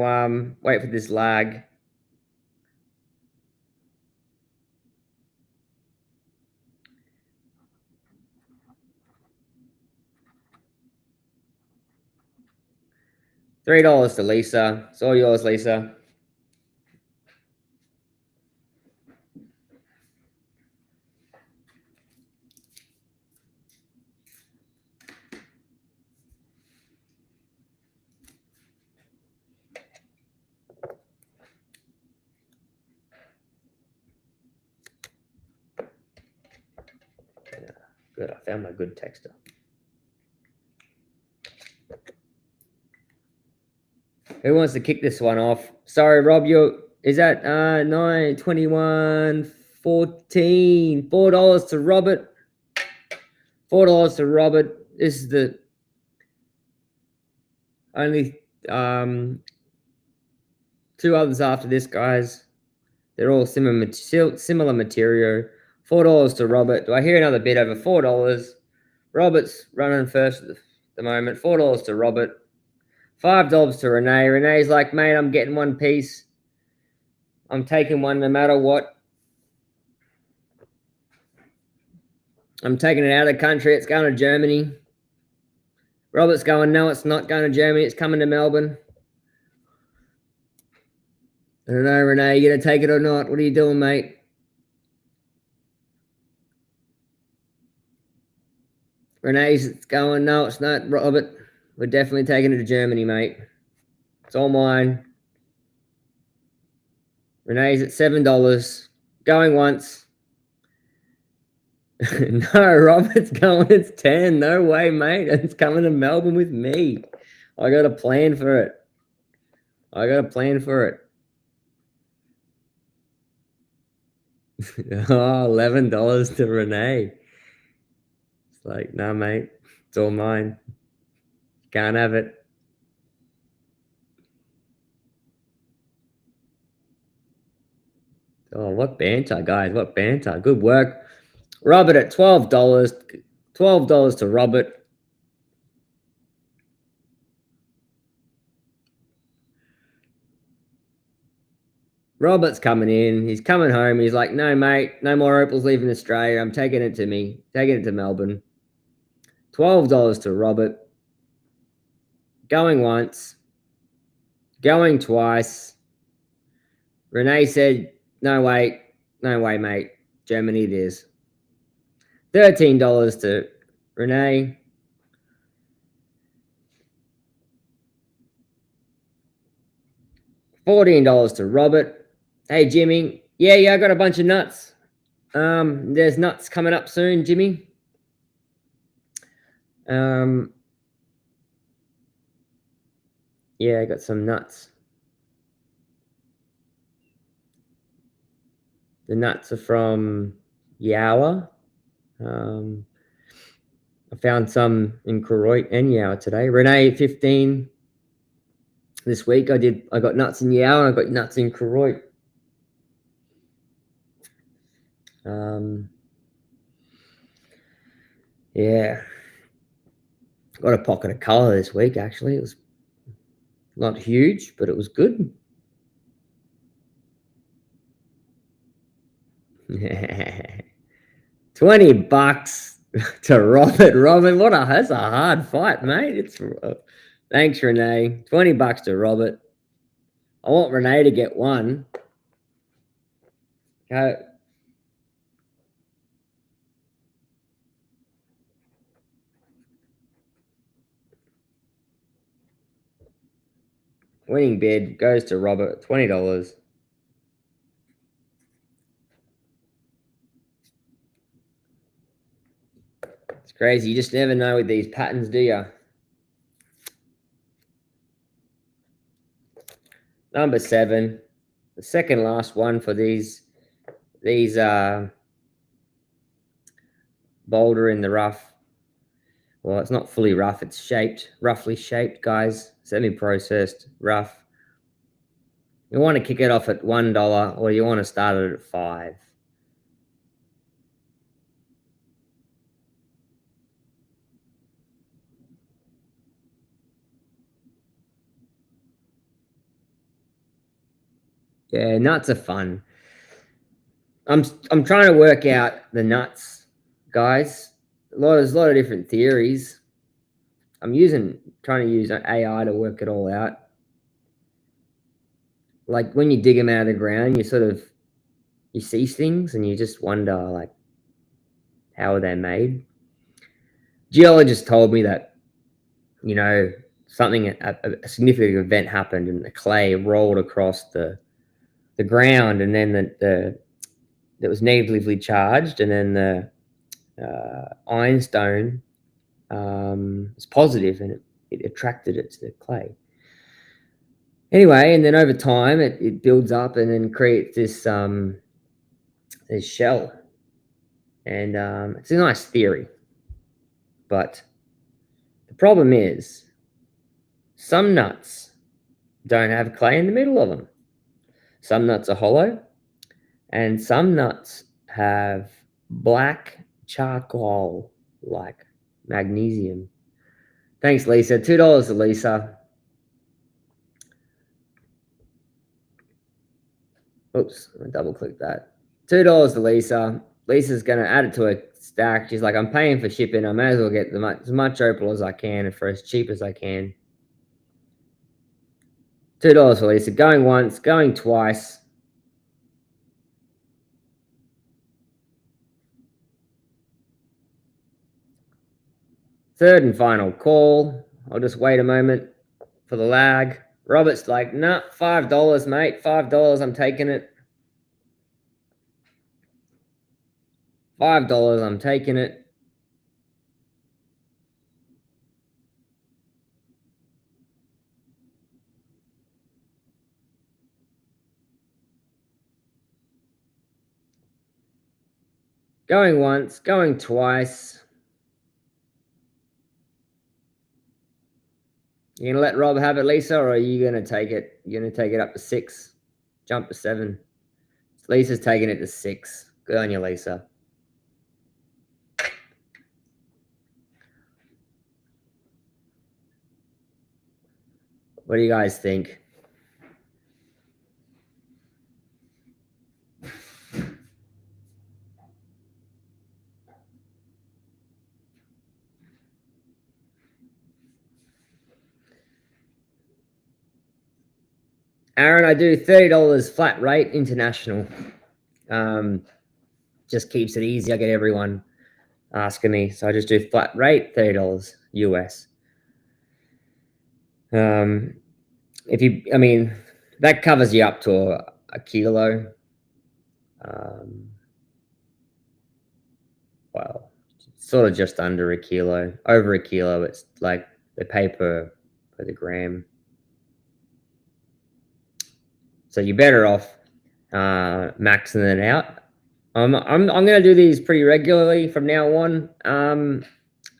wait for this lag. $3 to Lisa. It's all yours, Lisa. Good, I found my good texter. Who wants to kick this one off? Sorry, Rob, is that 9, 21, 14, $4 to Robert. $4 to Robert. This is the only 2 others after this, guys. They're all similar material. $4 to Robert. Do I hear another bid over $4? Robert's running first at the moment. $4 to Robert. $5 to Renee. Renee's like, mate, I'm getting one piece. I'm taking one no matter what. I'm taking it out of the country. It's going to Germany. Robert's going, no, it's not going to Germany. It's coming to Melbourne. I don't know, Renee, you going to take it or not? What are you doing, mate? Renee's going, no, it's not, Robert. We're definitely taking it to Germany, mate. It's all mine. Renee's at $7. Going once. No, Robert's going, it's 10. No way, mate. It's coming to Melbourne with me. I got a plan for it. Oh, $11 to Renee. It's like, no, mate. It's all mine. Can't have it. Oh, what banter, guys. What banter. Good work. Robert at $12. $12 to Robert. Robert's coming in. He's coming home. He's like, no, mate, no more opals leaving Australia. I'm taking it to me. Taking it to Melbourne. $12 to Robert. Going once. Going twice. Renee said, no, wait. No way, mate. Germany it is. $13 to Renee. $14 to Robert. Hey, Jimmy. Yeah, I got a bunch of nuts. There's nuts coming up soon, Jimmy. Yeah, I got some nuts. The nuts are from Yower. I found some in Koroit and Yower today. Renee, 15 this week. I got nuts in Yower. I got nuts in Koroit. Yeah. Got a pocket of colour this week, actually. It was not huge, but it was good. $20 to Robert. Robert, that's a hard fight, mate. Thanks, Renee. $20 to Robert. I want Renee to get one. Go. Winning bid goes to Robert. $20. It's crazy. You just never know with these patterns, do you? Number 7, the second last one for these boulder in the rough. Well, it's not fully rough. It's shaped, roughly shaped, guys. Semi-processed, rough. You want to kick it off at $1, or you want to start it at $5. Yeah, nuts are fun. I'm trying to work out the nuts, guys. There's a lot of different theories. I'm trying to use AI to work it all out. Like when you dig them out of the ground, you see things and you just wonder, like, how are they made? Geologist told me that, something, a significant event happened and the clay rolled across the ground, and then that was negatively charged, and then the ironstone was positive, and it attracted it to the clay. Anyway, and then over time it builds up and then creates this shell, and it's a nice theory, but the problem is some nuts don't have clay in the middle of them. Some nuts are hollow, and some nuts have black charcoal like magnesium. Thanks, Lisa. $2 to Lisa. Oops, I double clicked that. $2 to Lisa. Lisa's going to add it to a stack. She's like, I'm paying for shipping. I may as well get as much opal as I can for as cheap as I can. $2 for Lisa. Going once, going twice. Third and final call. I'll just wait a moment for the lag. Robert's like, nah, $5, mate. $5, I'm taking it. $5, I'm taking it. Going once, going twice. You gonna let Rob have it, Lisa, or are you gonna take it? You're gonna take it up to 6, jump to 7. Lisa's taking it to 6. Good on you, Lisa. What do you guys think? Aaron, I do $30 flat rate international. Just keeps it easy. I get everyone asking me, so I just do flat rate $30 US. If you, I mean, that covers you up to a kilo. Well, sort of just under a kilo. Over a kilo, it's like they pay per the gram. So you're better off maxing it out. I'm going to do these pretty regularly from now on,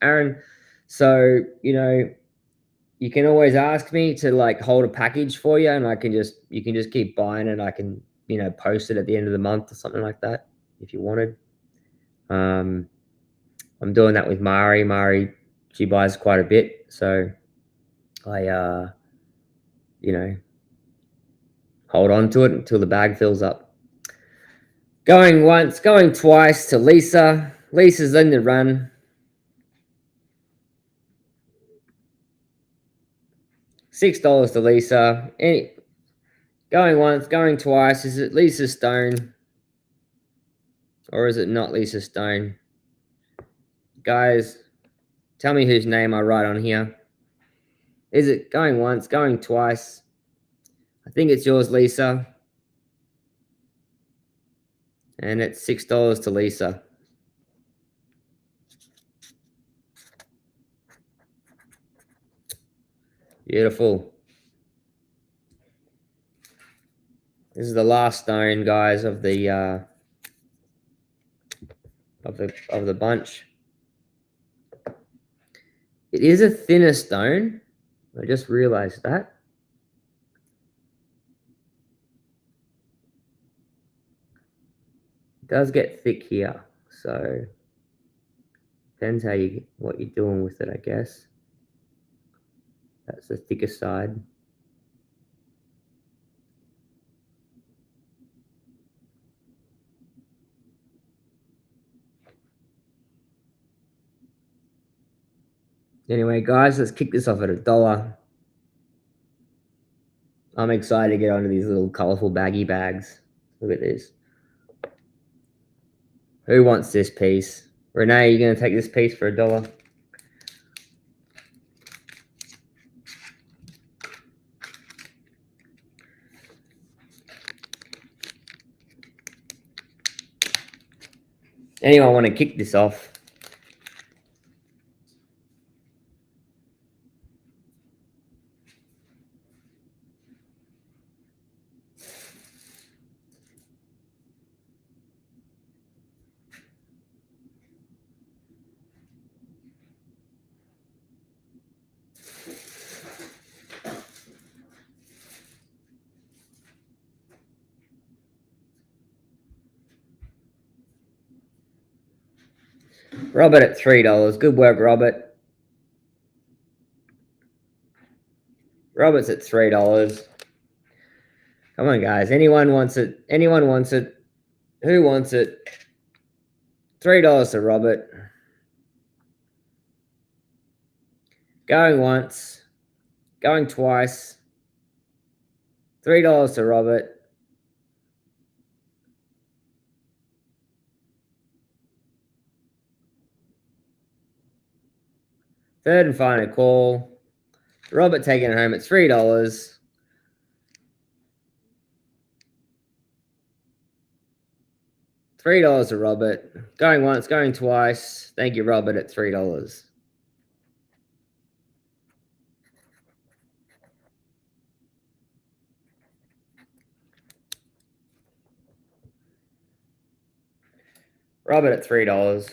Aaron. So you can always ask me to like hold a package for you, and you can just keep buying it. I can post it at the end of the month or something like that if you wanted. I'm doing that with Mari. Mari, she buys quite a bit, so I hold on to it until the bag fills up. Going once, going twice to Lisa. Lisa's in the run. $6 to Lisa. Going once, going twice. Is it Lisa Stone? Or is it not Lisa Stone? Guys, tell me whose name I write on here. Is it going once, going twice? I think it's yours, Lisa. And it's $6 to Lisa. Beautiful. This is the last stone, guys, of the bunch. It is a thinner stone. I just realized that. It does get thick here, so depends what you're doing with it, I guess. That's the thicker side. Anyway, guys, let's kick this off at $1. I'm excited to get onto these little colorful baggy bags. Look at this. Who wants this piece? Renee, you going to take this piece for $1? Anyone want to kick this off? Robert at $3. Good work, Robert. Robert's at $3. Come on, guys. Anyone wants it? Anyone wants it? Who wants it? $3 to Robert. Going once. Going twice. $3 to Robert. Third and final call. Robert taking it home at $3. $3 to Robert. Going once, going twice. Thank you, Robert, at $3. Robert at $3.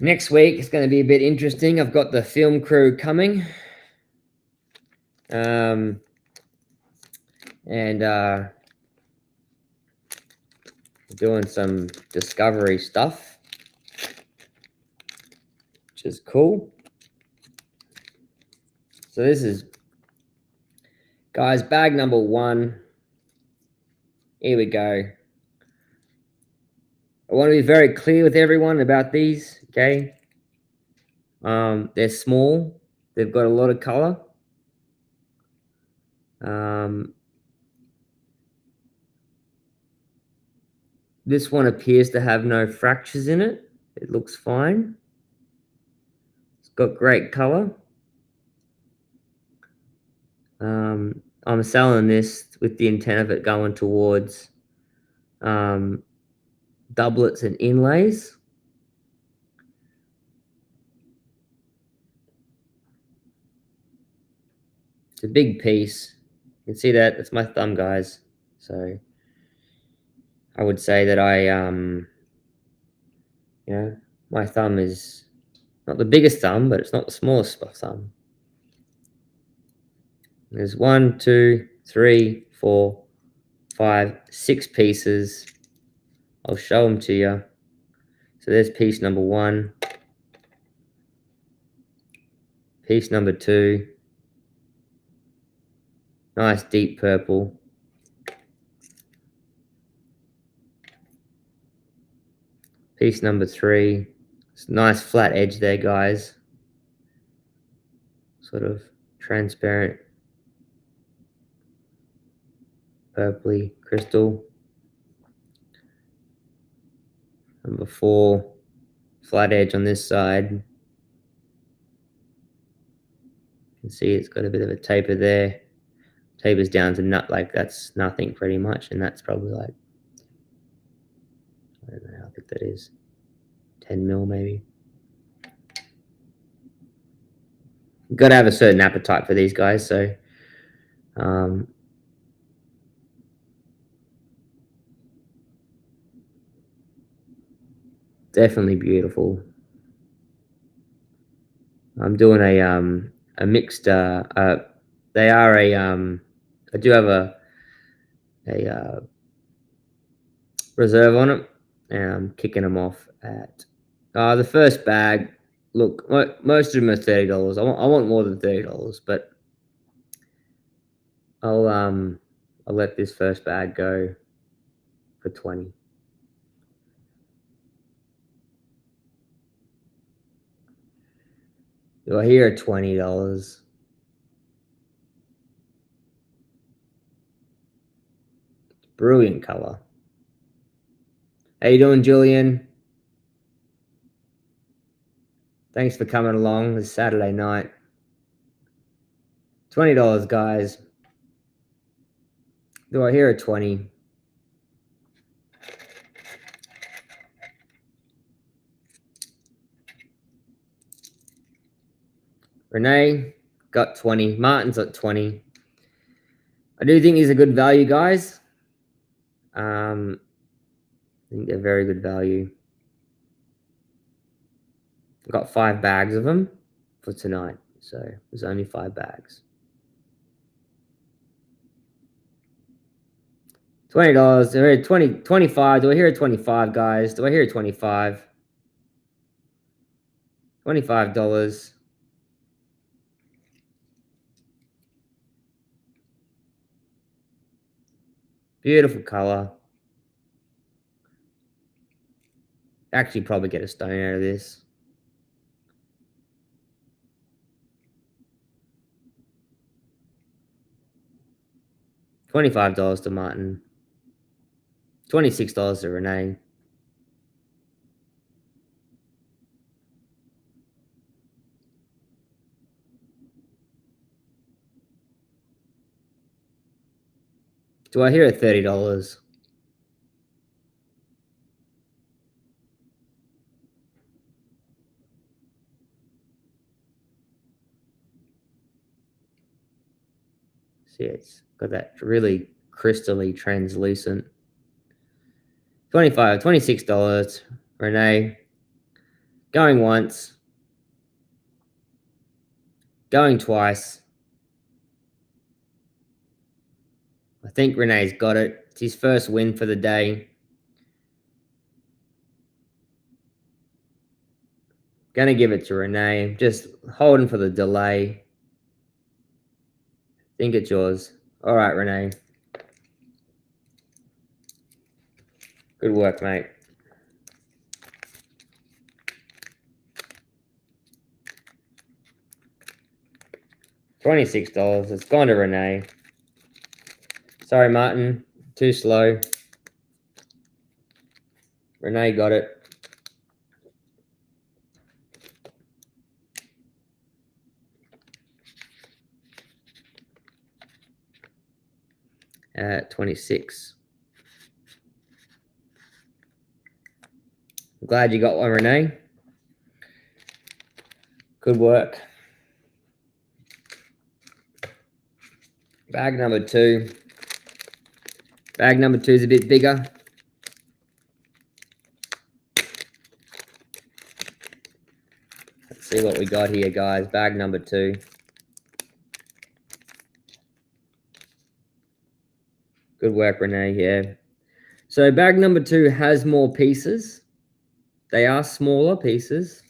Next week it's going to be a bit interesting. I've got the film crew coming. And doing some discovery stuff, which is cool. So this is, guys, bag number 1. Here we go. I want to be very clear with everyone about these, okay? They're small. They've got a lot of color. This one appears to have no fractures in it. It looks fine. It's got great color. I'm selling this with the intent of it going towards doublets and inlays. It's a big piece. You can see that. That's my thumb, guys. So I would say that my thumb is not the biggest thumb, but it's not the smallest thumb. There's 1, 2, 3, 4, 5, 6 pieces. I'll show them to you. So there's piece number 1. Piece number 2. Nice deep purple. Piece number 3. It's a nice flat edge there, guys. Sort of transparent purpley crystal. Number 4, flat edge on this side. You can see it's got a bit of a taper there. Tapers down to like that's nothing pretty much, and that's probably like, I don't know how thick that is, 10 mil maybe. You've got to have a certain appetite for these guys, so definitely beautiful. I'm doing a mixed they are I do have a reserve on it, and I'm kicking them off at the first bag. Look, most of them are $30. I want more than $30, but I'll let this first bag go for 20. Do I hear $20? Brilliant color. How you doing, Julian? Thanks for coming along this Saturday night. $20, guys. Do I hear a 20? Renee got 20. Martin's at 20. I do think these are good value, guys. I think they're very good value. I've got 5 bags of them for tonight, so there's only 5 bags. $20. Do I hear 20, 25? Do I hear a 25, guys? Do I hear a 25? $25. Beautiful color. Actually, probably get a stone out of this. $25 to Martin. $26 to Renee. Do I hear a $30? See, it's got that really crystally translucent. $26. Renee. Going once. Going twice. I think Renee's got it. It's his first win for the day. Gonna give it to Renee. Just holding for the delay. Think it's yours. All right, Renee. Good work, mate. $26. It's gone to Renee. Sorry, Martin. Too slow. Renee got it. At 26. I'm glad you got one, Renee. Good work. Bag number 2. Bag number 2 is a bit bigger. Let's see what we got here, guys. Bag number 2. Good work, Renee. Yeah. So bag number 2 has more pieces. They are smaller pieces.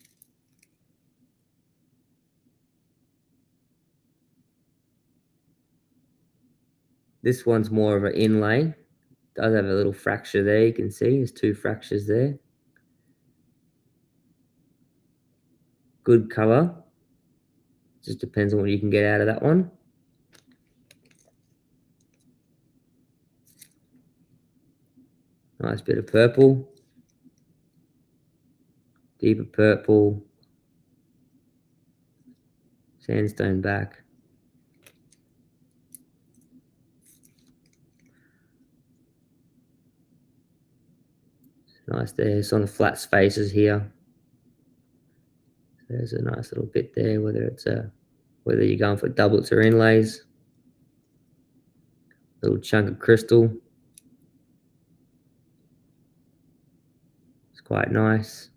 This one's more of an inlay. Does have a little fracture there. You can see there's 2 fractures there. Good color. Just depends on what you can get out of that one. Nice bit of purple. Deeper purple. Sandstone back. Nice there. It's on the flat spaces here. There's a nice little bit there, whether you're going for doublets or inlays. Little chunk of crystal. It's quite nice.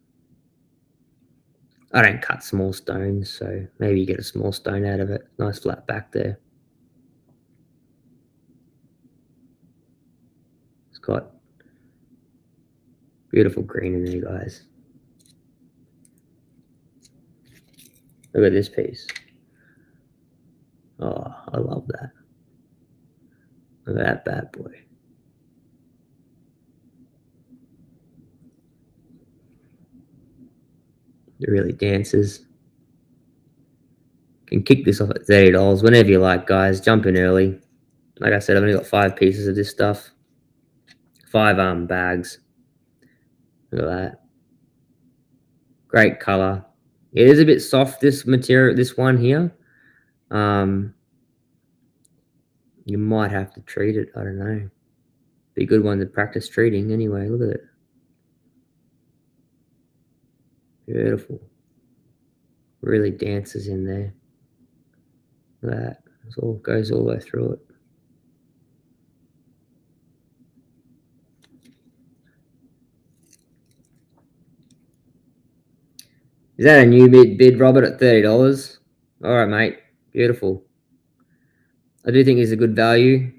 I don't cut small stones, so maybe you get a small stone out of it. Nice flat back there. It's got beautiful green in there, guys. Look at this piece. Oh, I love that. Look at that bad boy. It really dances. Can kick this off at $30 whenever you like, guys. Jump in early. Like I said, I've only got 5 pieces of this stuff. 5 bags. Look at that. Great color. It is a bit soft, this material, this one here. You might have to treat it. I don't know. Be a good one to practice treating anyway. Look at it. Beautiful. Really dances in there. Look at that. It all goes all the way through it. Is that a new bid, Robert, at $30? All right, mate. Beautiful. I do think it's a good value.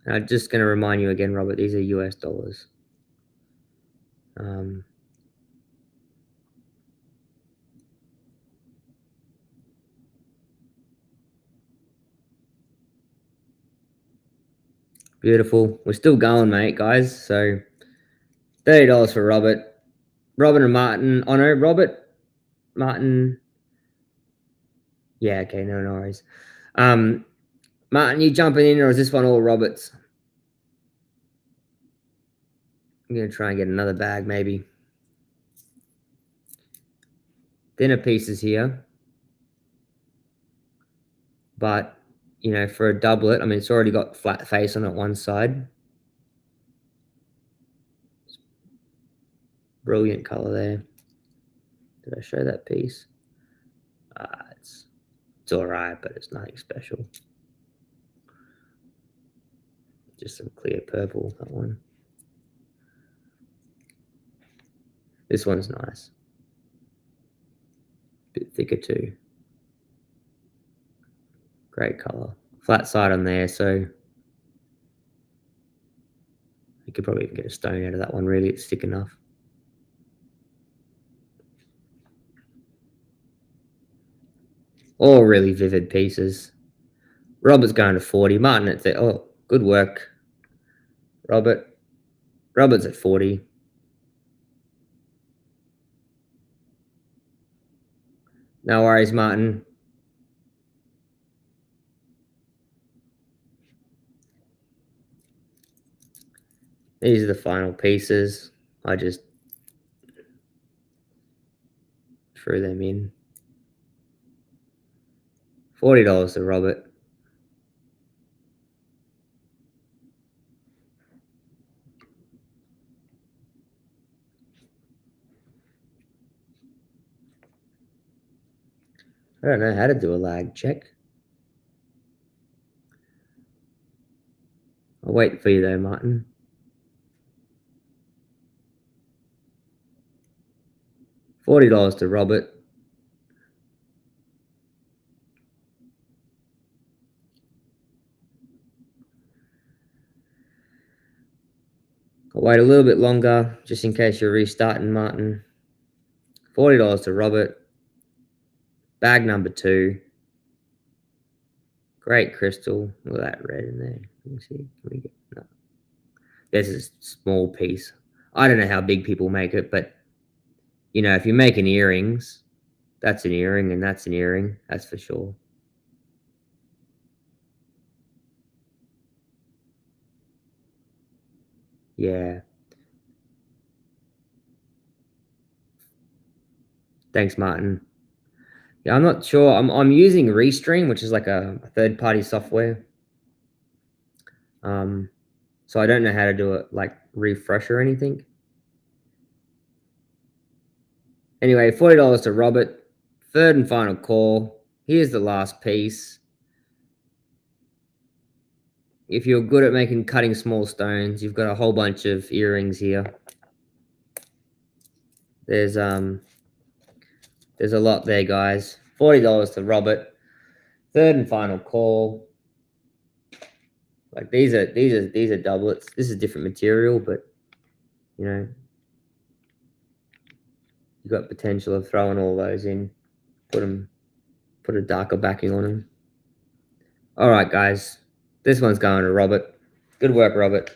And I'm just going to remind you again, Robert, these are US dollars. Beautiful. We're still going, mate, guys. So $30 for Robert. Robert and Martin. Oh, no, Robert, Martin. Yeah, okay, no worries. Martin, you jumping in, or is this one all Robert's? I'm going to try and get another bag, maybe. Thinner pieces here. But, you know, for a doublet, I mean, it's already got flat face on it one side. Brilliant color there. Did I show that piece? It's all right, but it's nothing special. Just some clear purple, that one. This one's nice. Bit thicker too. Great color. Flat side on there, so you could probably even get a stone out of that one, really. It's thick enough. All really vivid pieces. Robert's going to 40. Martin at 30. Oh, good work, Robert. Robert's at 40. No worries, Martin. These are the final pieces. I just threw them in. $40 to Robert. I don't know how to do a lag check. I'll wait for you though, Martin. $40 to Robert. I'll wait a little bit longer just in case you're restarting, Martin. $40 to Robert. Bag number 2. Great crystal. Look at that red in there. Let me see. Can we get no. There's a small piece. I don't know how big people make it, but you know, if you're making earrings, that's an earring and that's an earring. That's for sure. Yeah. Thanks, Martin. Yeah, I'm not sure. I'm using Restream, which is like a third-party software. So I don't know how to do it, like refresh or anything. Anyway, $40 to Robert. Third and final call. Here's the last piece. If you're good at cutting small stones, you've got a whole bunch of earrings here. There's a lot there, guys. $40 to Robert. Third and final call. Like these are doublets. This is different material, but you know, you've got potential of throwing all those in. Put a darker backing on them. All right, guys. This one's going to Robert. Good work, Robert.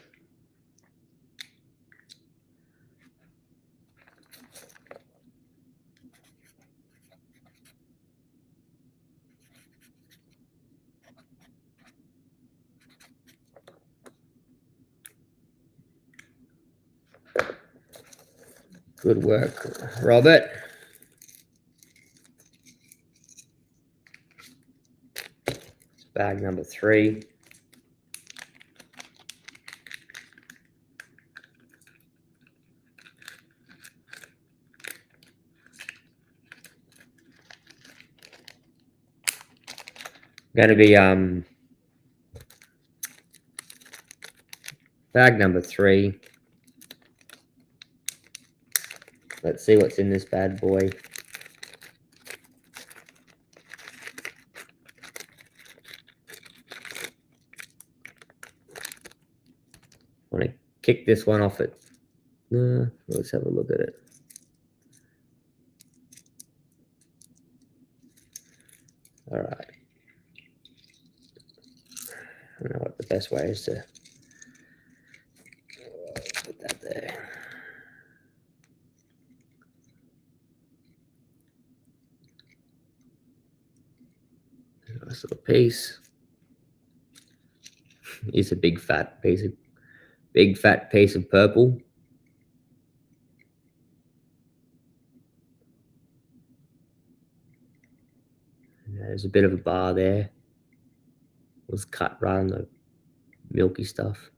Good work, Robert. Bag number 3. Going to be bag number 3. Let's see what's in this bad boy. Want to kick this one off it. Let's have a look at it. All right. I don't know what the best way is to put that there. Nice little piece. It's a big fat piece of purple. There's a bit of a bar there. It was cut right on the milky stuff.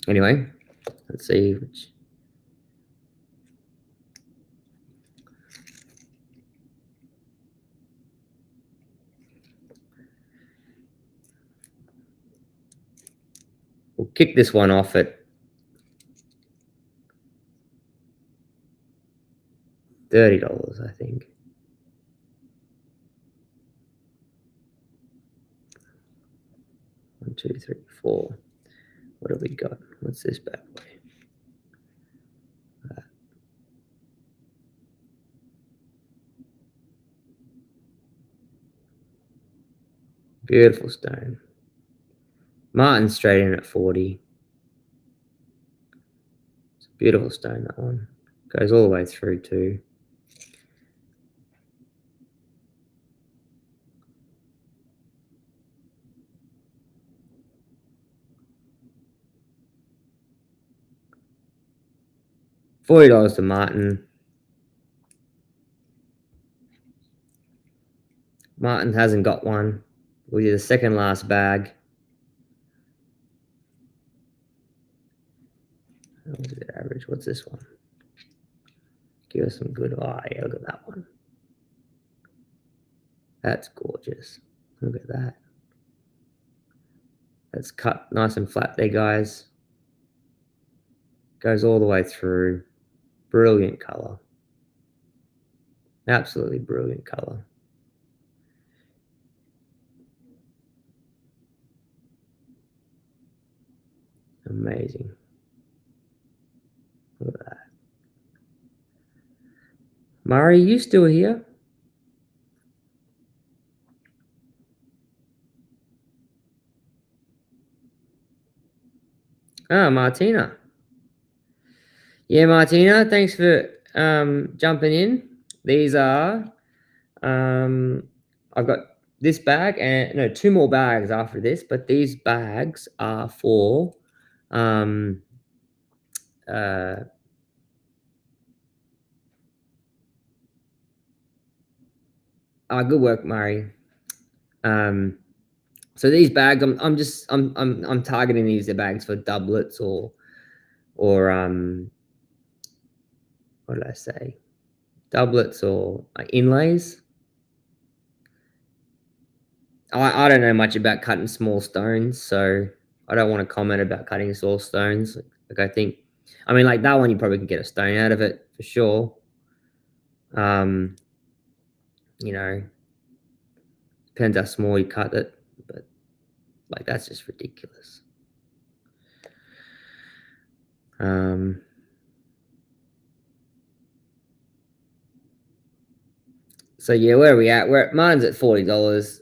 Anyway, let's see which. We'll kick this one off at $30, I think. One, two, three, 4. What have we got? What's this bad boy? Beautiful stone. Martin straight in at 40. It's a beautiful stone, that one. Goes all the way through too. $40 to Martin. Martin hasn't got one. We'll do the second last bag. What is it average? What's this one? Give us some good eye. Look at that one. That's gorgeous. Look at that. That's cut nice and flat there, guys. Goes all the way through. Brilliant color. Absolutely brilliant color. Amazing. Look at that. Murray, you still here? Ah, Martina. Yeah, Martina, thanks for jumping in. These are, I've got this bag and no, 2 more bags after this, but these bags are for good work, Murray. So these bags, I'm targeting these bags for doublets or what did I say? Doublets or inlays. I don't know much about cutting small stones, so I don't want to comment about cutting small stones. Like I mean, like that one, you probably can get a stone out of it for sure. You know, depends how small you cut it, but like that's just ridiculous. So yeah, where are we at? Mine's at $40.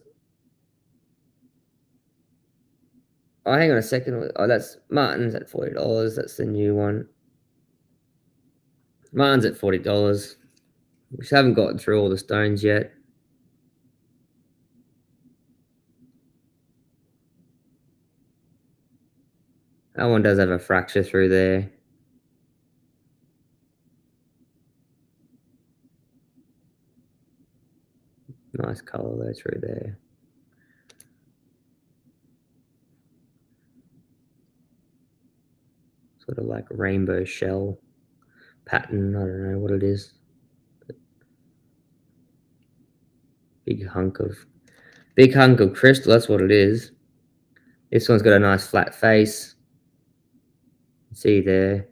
Oh, hang on a second. Oh, that's Martin's at $40. That's the new one. Mine's at $40. We just haven't gotten through all the stones yet. That one does have a fracture through there. Nice color though through there. Sort of like rainbow shell pattern. I don't know what it is. Big hunk of crystal. That's what it is. This one's got a nice flat face. See there.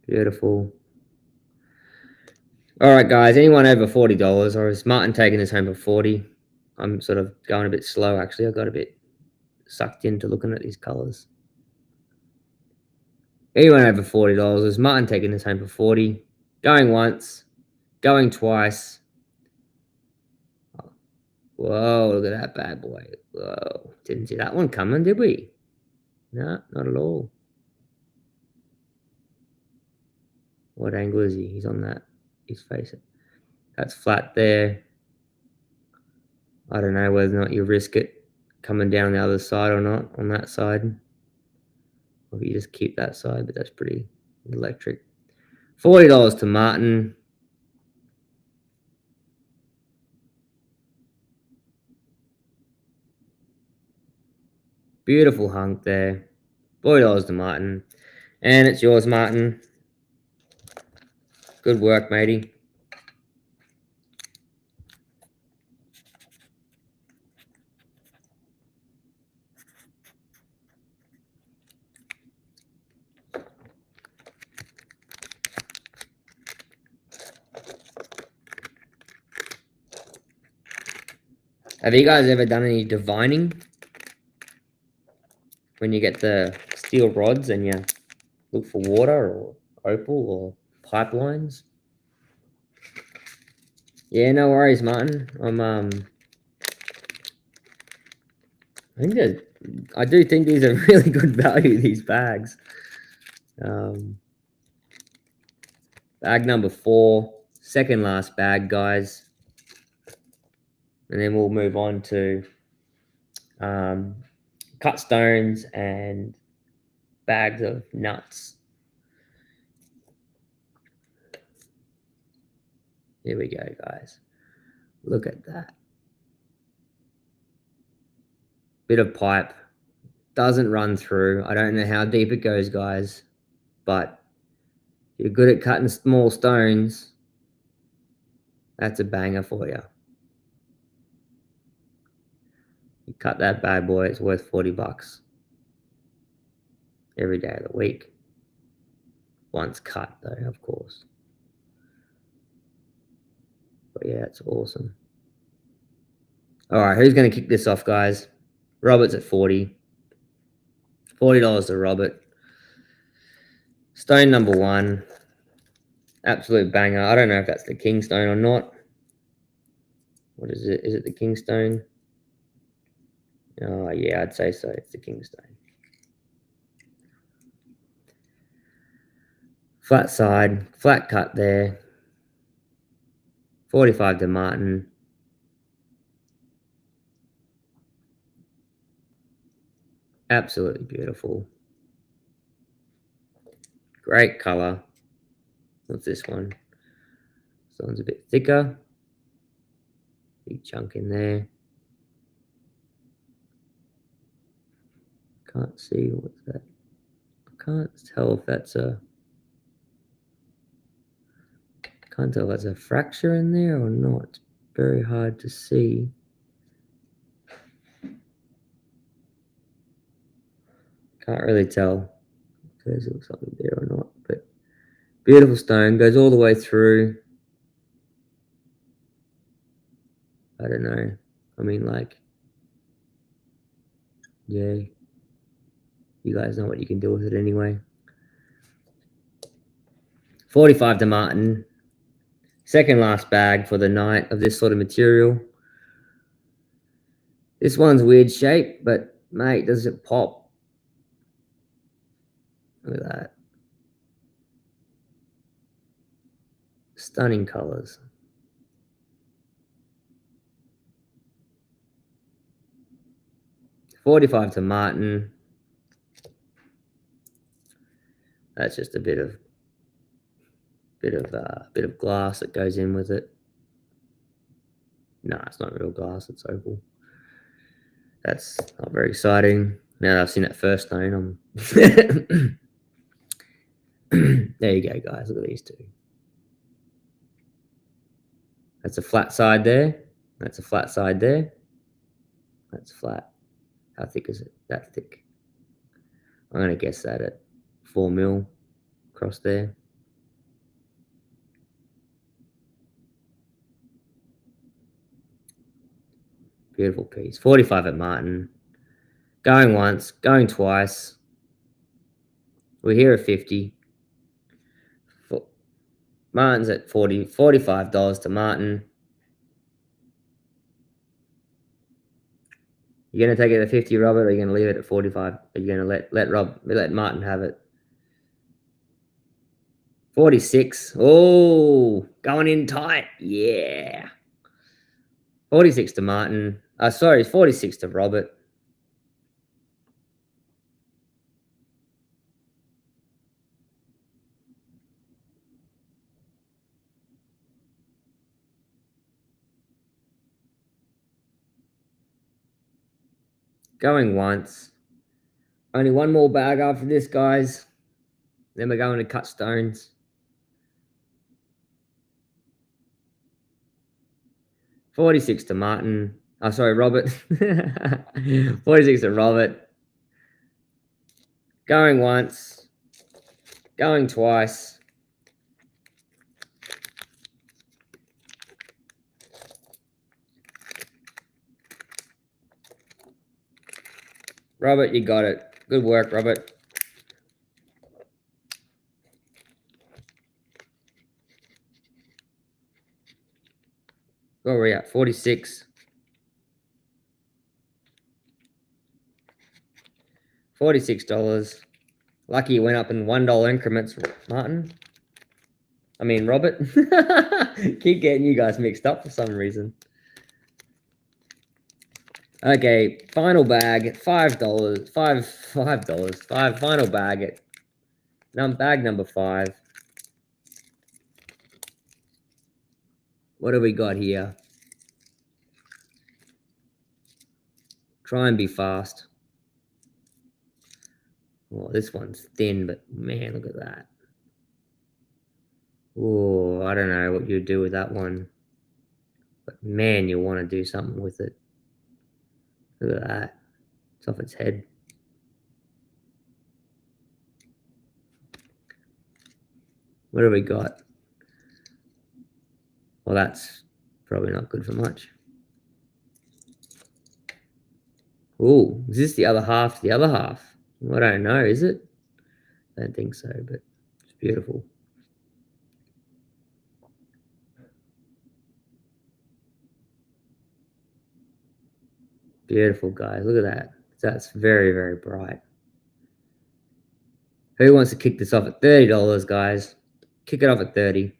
Beautiful. All right, guys. Anyone over $40, or is Martin taking this home for 40? I'm sort of going a bit slow, actually. I got a bit sucked into looking at these colors. Anyone over $40, is Martin taking this home for 40? Going once, going twice. Whoa, look at that bad boy. Whoa, didn't see that one coming, did we? No, not at all. What angle is he? He's on that. He's facing. That's flat there. I don't know whether or not you risk it coming down the other side or not on that side. Or if you just keep that side, but that's pretty electric. $40 to Martin. Beautiful hunk there. $40 to Martin. And it's yours, Martin. Good work, matey. Have you guys ever done any divining? When you get the steel rods and you look for water or opal or pipelines? Yeah, no worries, Martin. I do think these are really good value, these bags. Bag number 4, second last bag, guys. And then we'll move on to cut stones and bags of nuts. Here we go, guys. Look at that. Bit of pipe. Doesn't run through. I don't know how deep it goes, guys. But if you're good at cutting small stones, that's a banger for you. You cut that bad boy, it's worth 40 bucks. Every day of the week. Once cut, though, of course. But yeah, it's awesome. All right, who's going to kick this off, guys? Robert's at 40. $40 to Robert. Stone number 1. Absolute banger. I don't know if that's the king stone or not. What is it? Is it the king stone? Oh, yeah, I'd say so. It's the king stone. Flat side, flat cut there. 45 to Martin. Absolutely beautiful. Great color. What's this one? This one's a bit thicker. Big chunk in there. Can't see what's that. I can't tell if that's a. Can't tell if that's a fracture in there or not. Very hard to see. Can't really tell if there's something there or not. But beautiful stone, goes all the way through. I don't know. I mean, like, yeah. You guys know what you can do with it anyway. 45 to Martin. Second last bag for the night of this sort of material. This one's weird shape, but mate, does it pop? Look at that. Stunning colors. $45 to Martin. That's just a bit of glass that goes in with it. No, it's not real glass, it's opal. That's not very exciting. Now that I've seen that first stone, there you go, guys. Look at these two. That's a flat side there. That's a flat side there. That's flat. How thick is it? That thick. I'm going to guess that at 4 mil across there. Beautiful piece. 45 at Martin. Going once, going twice. We're here at 50. Martin's at $45 to Martin. You're going to take it at 50, Robert, or are you going to leave it at 45? Are you going to let Martin have it? 46. Oh, going in tight. Yeah. 46 to Martin. Sorry, 46 to Robert. Going once. Only one more bag after this, guys. Then we're going to cut stones. 46 to Martin. Oh, sorry, Robert. 46 to Robert. Going once. Going twice. Robert, you got it. Good work, Robert. Where are we at? 46. $46. Lucky it went up in $1 increments, Martin. I mean, Robert. Keep getting you guys mixed up for some reason. Okay, final bag, $5. Five final bag at bag number 5. What do we got here? Try and be fast. Oh, this one's thin, but man, look at that. Oh, I don't know what you'd do with that one. But man, you want to do something with it. Look at that. It's off its head. What do we got? Well, that's probably not good for much. Oh, is this the other half? The other half? I don't know, is it? I don't think so, but it's beautiful. Beautiful, guys. Look at that. That's very, very bright. Who wants to kick this off at $30, guys? Kick it off at 30.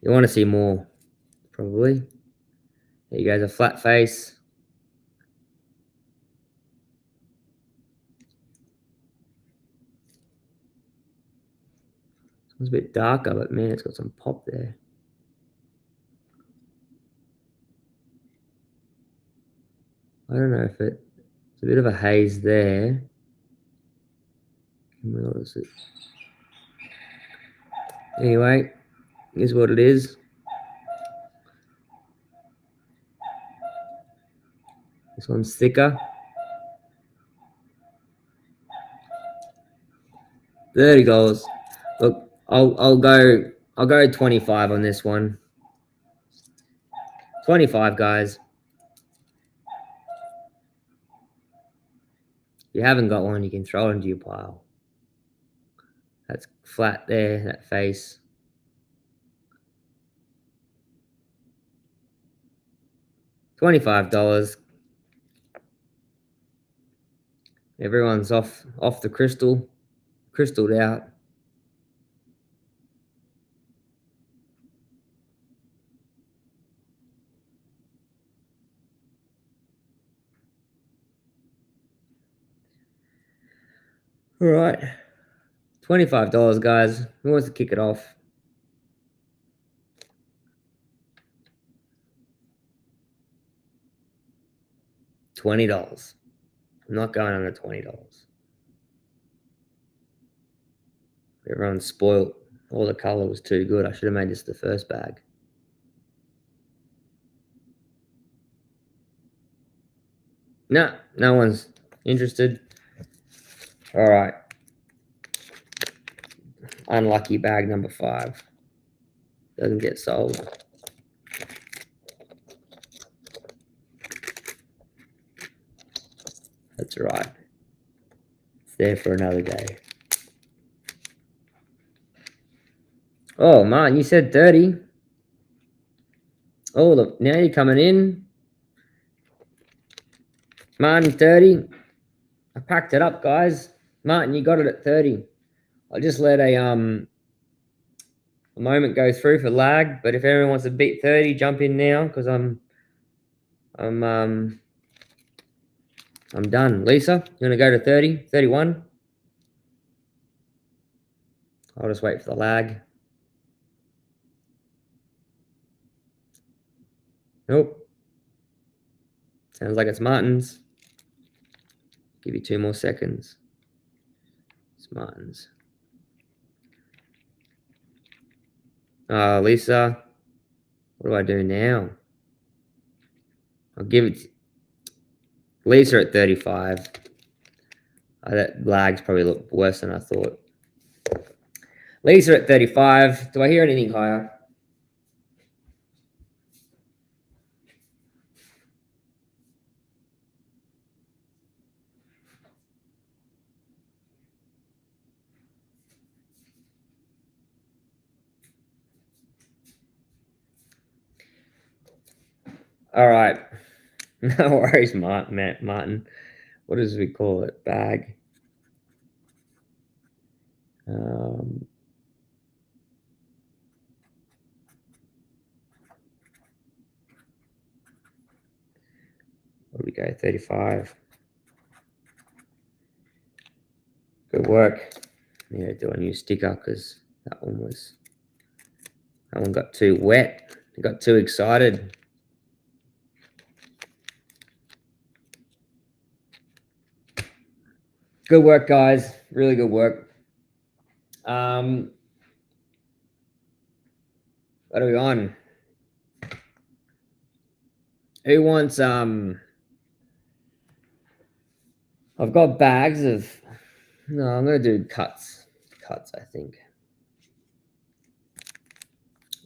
You want to see more, probably. There you go, a flat face. It's a bit darker, but man, it's got some pop there. I don't know if it's a bit of a haze there. What is it? Anyway, here's what it is. This one's thicker. $30. Look, I'll go 25 on this one. 25, guys. If you haven't got one, you can throw it into your pile. That's flat there, that face. $25. Everyone's off the crystalled out. All right. $25, guys. Who wants to kick it off? $20. I'm not going under $20. Everyone's spoiled. All the color was too good. I should have made this the first bag. No one's interested. All right. Unlucky bag number 5. Doesn't get sold. That's right. It's there for another day. Oh, man, you said 30. Oh, look, now you're coming in. Martin, 30. I packed it up, guys. Martin, you got it at 30. I'll just let a moment go through for lag, but if everyone wants to beat 30, jump in now because I'm done. Lisa, you want to go to 30, 31? I'll just wait for the lag. Nope. Sounds like it's Martin's. Give you 2 more seconds. It's Martin's. Lisa, what do I do now? I'll give it to Lisa at 35. That lag's probably look worse than I thought. Lisa at 35. Do I hear anything higher? All right. No worries, Martin. What does we call it? Bag. Um, what do we go? 35. Good work. Yeah, do a new sticker because that one got too wet. I got too excited. Good work, guys. Really good work. What are we on? Who wants I've got bags of no, I'm gonna do cuts. Cuts, I think.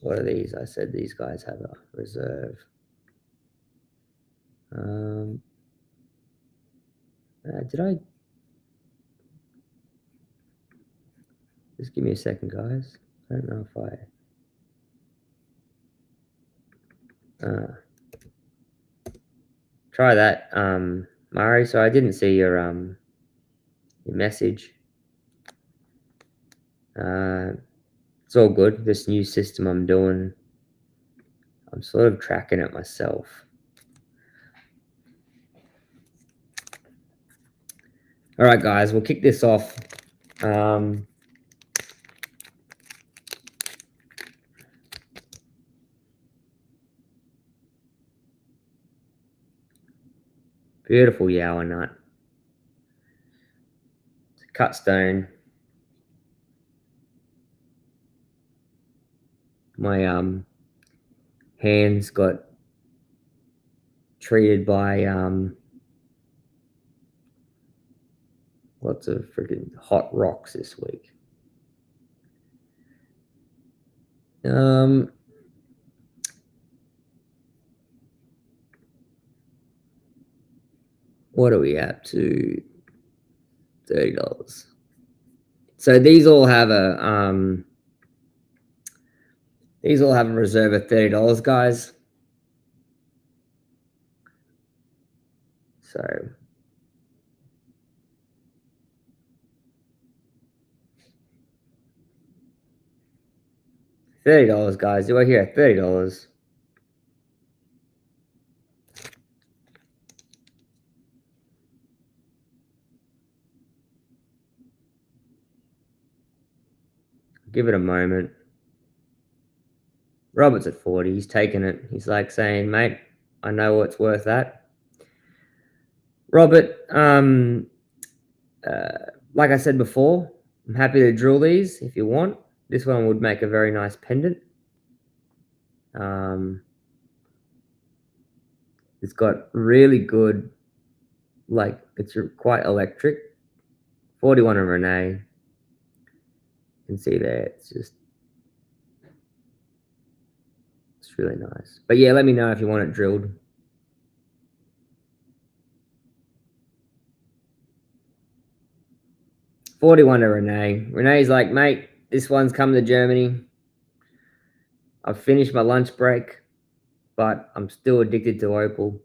What are these? I said these guys have a reserve. Did I just give me a second, guys? I don't know if I try that, Mari. So I didn't see your message. It's all good. This new system I'm doing, I'm sort of tracking it myself. All right, guys, we'll kick this off. Beautiful Yower nut. It's a cut stone. My hands got treated by lots of freaking hot rocks this week. What are we up to? $30. So these all have a reserve of $30, guys. So $30, guys. Do I hear $30? Give it a moment. Robert's at 40. He's taking it. He's like saying, mate, I know what's worth that. Robert, like I said before, I'm happy to drill these if you want. This one would make a very nice pendant. It's got really good, like, it's quite electric. 41 of Renee. You can see there, it's really nice. But yeah, let me know if you want it drilled. $41 to Renee. Renee's like, mate, this one's coming to Germany. I've finished my lunch break, but I'm still addicted to opal.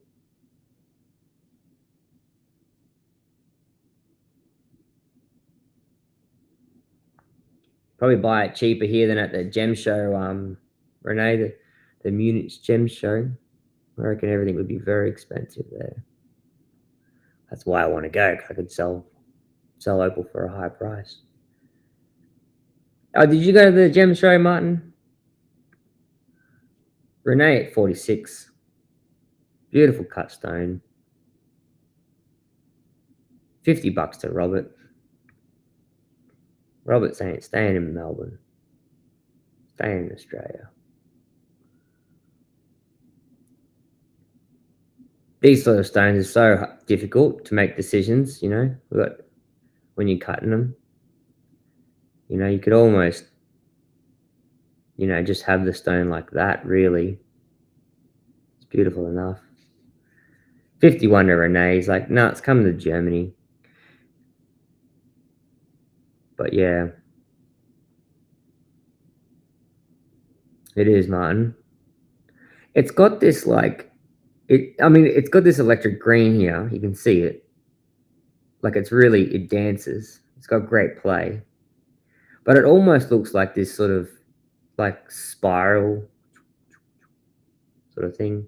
Probably buy it cheaper here than at the gem show, Renee, the Munich gem show. I reckon everything would be very expensive there. That's why I want to go. I could sell opal for a high price. Oh, did you go to the gem show, Martin? Renee at 46. Beautiful cut stone. $50 to Robert. Robert's saying staying in Melbourne. Staying in Australia. These sort of stones are so difficult to make decisions, you know, when you're cutting them. You know, you could almost, you know, just have the stone like that, really. It's beautiful enough. 51 to Renee. He's like, no, it's coming to Germany. But yeah. It is, Martin. It's got this, like, I mean, it's got this electric green here. You can see it. Like it dances. It's got great play. But it almost looks like this sort of like spiral sort of thing.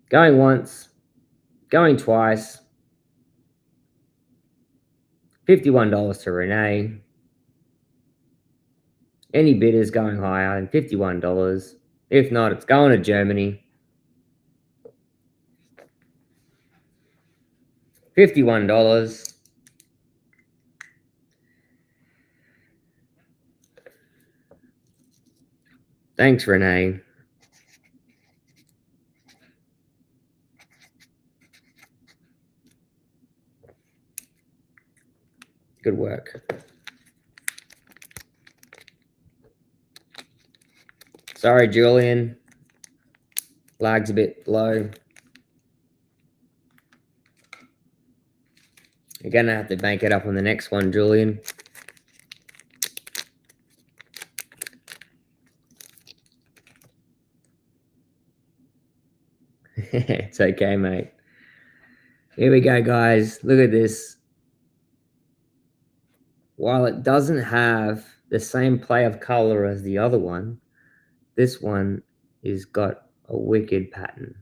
Going once, going twice. $51 to Renee. Any bidders going higher than $51. If not, it's going to Germany. $51. Thanks, Renee. Good work. Sorry, Julian. Lag's a bit low. You're going to have to bank it up on the next one, Julian. It's okay, mate. Here we go, guys. Look at this. While it doesn't have the same play of color as the other one, this one is got a wicked pattern.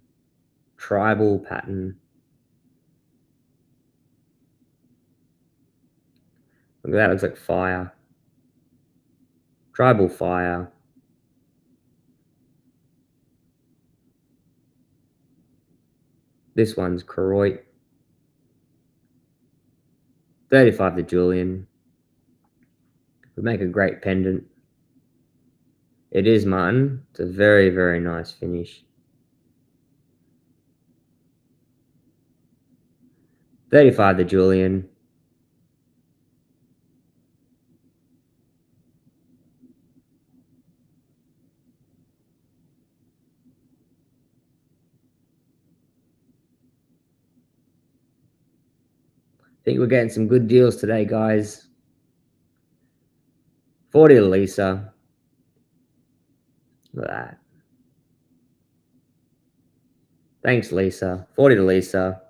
Tribal pattern. Look at that, looks like fire. Tribal fire. This one's Koroit. 35 to Julian. Would make a great pendant. It is Martin. It's a very, very nice finish. 35 to Julian. I think we're getting some good deals today, guys. 40 to Lisa. Look at that. Thanks, Lisa. 40 to Lisa.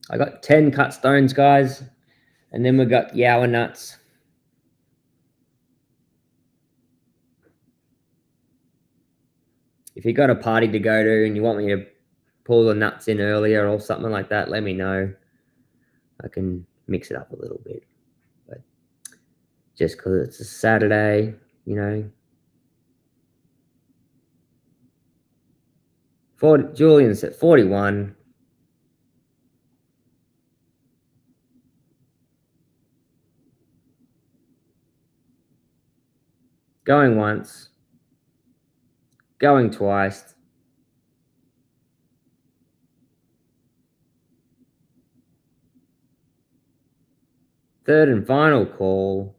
I got 10 cut stones, guys. And then we got Yower nuts. If you got a party to go to and you want me to pull the nuts in earlier or something like that, let me know. I can mix it up a little bit. But just because it's a Saturday, you know. Julian's at 41. Going once. Going twice. Third and final call.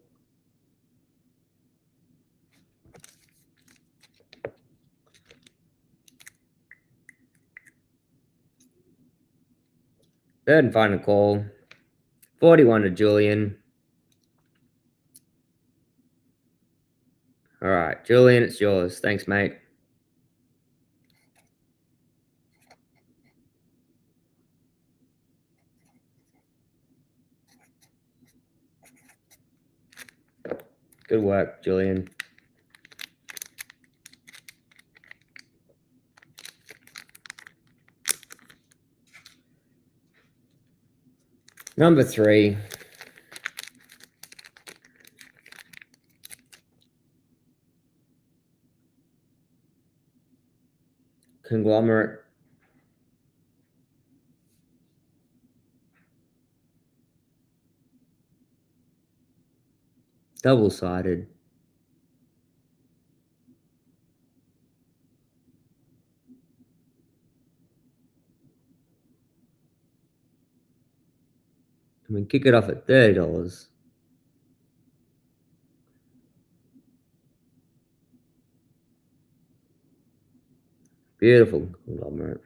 Third and final call. 41 to Julian. All right, Julian, it's yours. Thanks, mate. Good work, Julian. Number 3. Conglomerate. Double-sided. And we kick it off at $30. Beautiful conglomerate.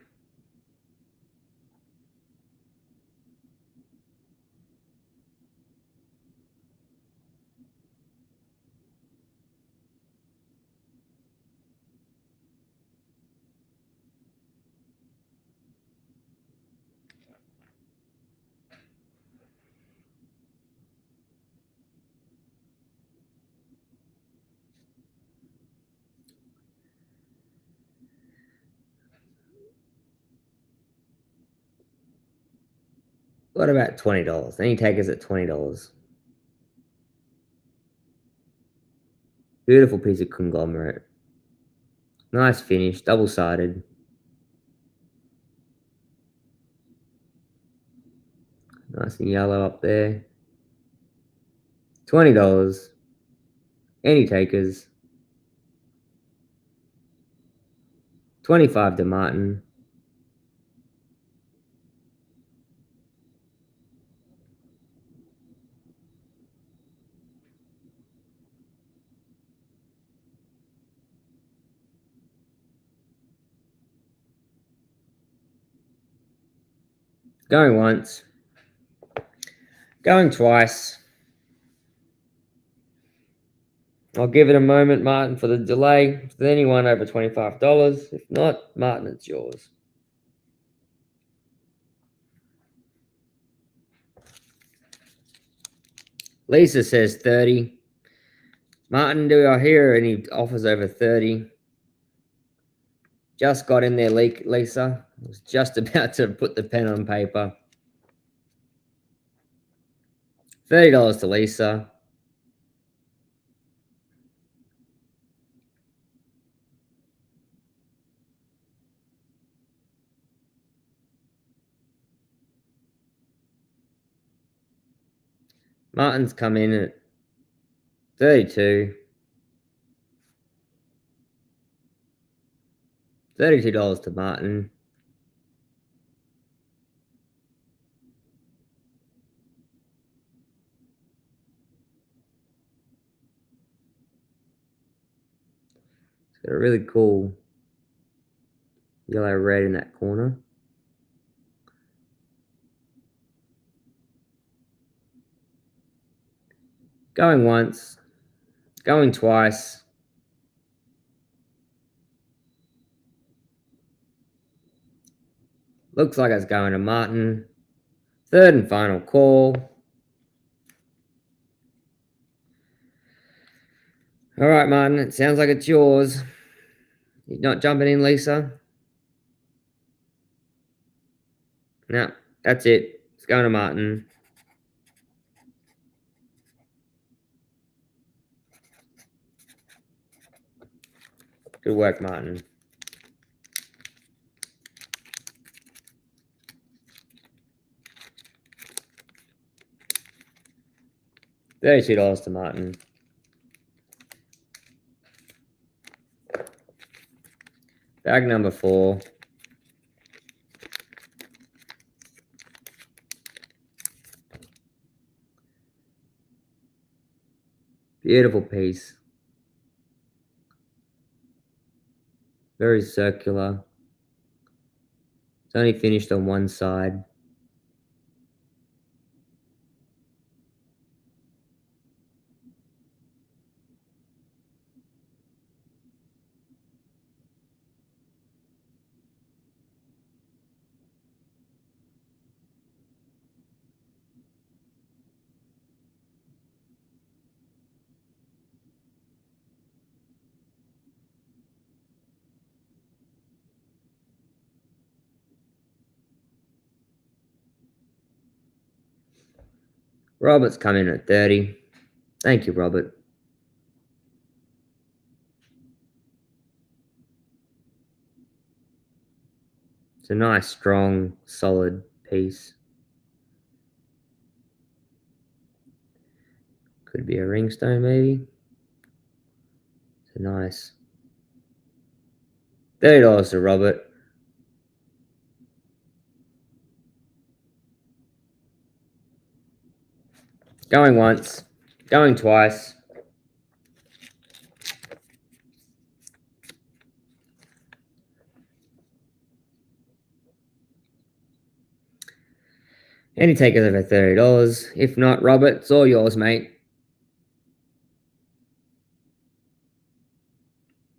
What about $20? Any takers at $20? Beautiful piece of conglomerate. Nice finish, double-sided. Nice and yellow up there. $20. Any takers? 25 to Martin. Going once. Going twice. I'll give it a moment, Martin, for the delay. If there's anyone over $25. If not, Martin, it's yours. Lisa says 30. Martin, do I hear any offers over 30? Just got in there, Lisa. I was just about to put the pen on paper. $30 to Lisa. Martin's come in at 32. $32 to Martin. It's got a really cool yellow red in that corner. Going once. Going twice. Looks like it's going to Martin. Third and final call. All right, Martin, it sounds like it's yours. You're not jumping in, Lisa? No, that's it. It's going to Martin. Good work, Martin. $32 to Martin. Bag number 4. Beautiful piece. Very circular. It's only finished on one side. Robert's come in at 30. Thank you, Robert. It's a nice, strong, solid piece. Could be a ringstone, maybe. It's a nice. $30 to Robert. Going once. Going twice. Any takers over $30. If not, Robert, it's all yours, mate.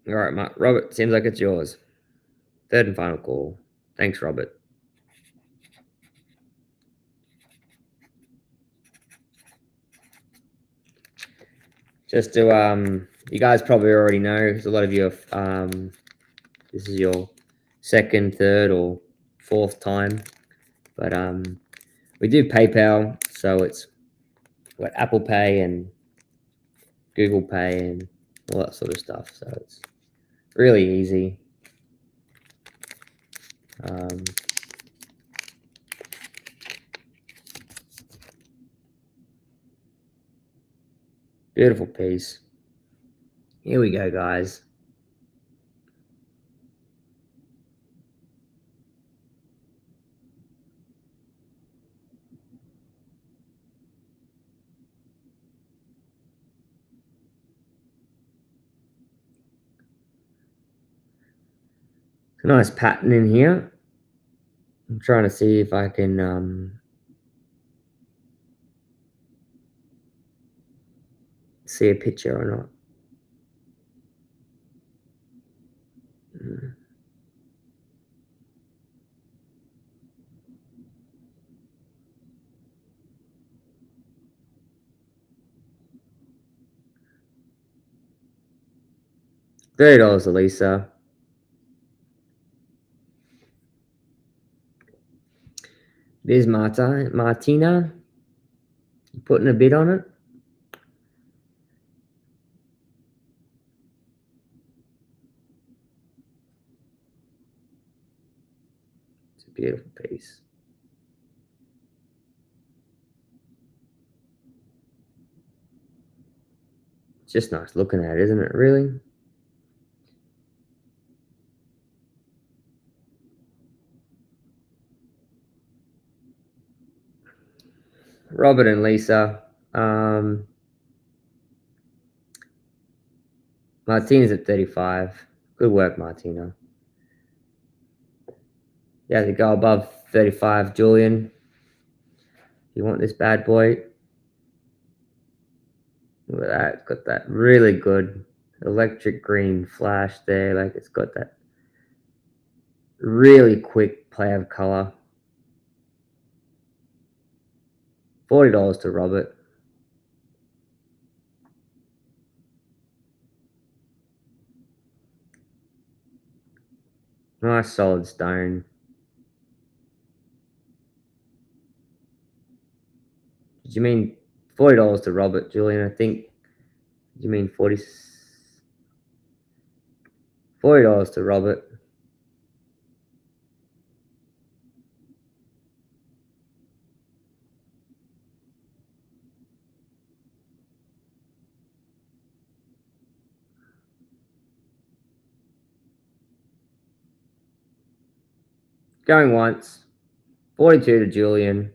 All right, Mark. Robert, seems like it's yours. Third and final call. Thanks, Robert. Just to, you guys probably already know, because a lot of you have, this is your second, third, or fourth time. But We do PayPal, so it's got Apple Pay and Google Pay and all that sort of stuff. So it's really easy. Beautiful piece. Here we go, guys. Nice pattern in here. I'm trying to see if I can see a picture or not. $30, Elisa. There's Martina. You putting a bid on it? It's a beautiful piece. It's just nice looking at, isn't it, really? Robert and Lisa. Martina's at 35. Good work, Martina. Yeah, to go above 35, Julian. You want this bad boy? Look at that. It's got that really good electric green flash there. Like it's got that really quick play of color. $40 to Robert. Nice solid stone. Did you mean $40 to Robert, Julian? I think. Did you mean $40 to Robert? Going once. 42 to Julian.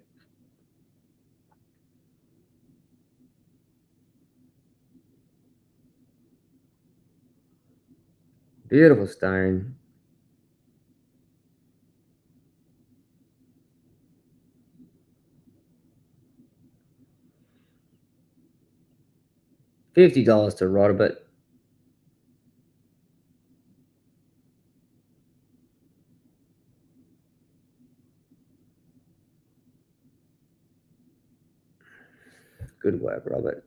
Beautiful stone. $50 to Robert. Good work, Robert.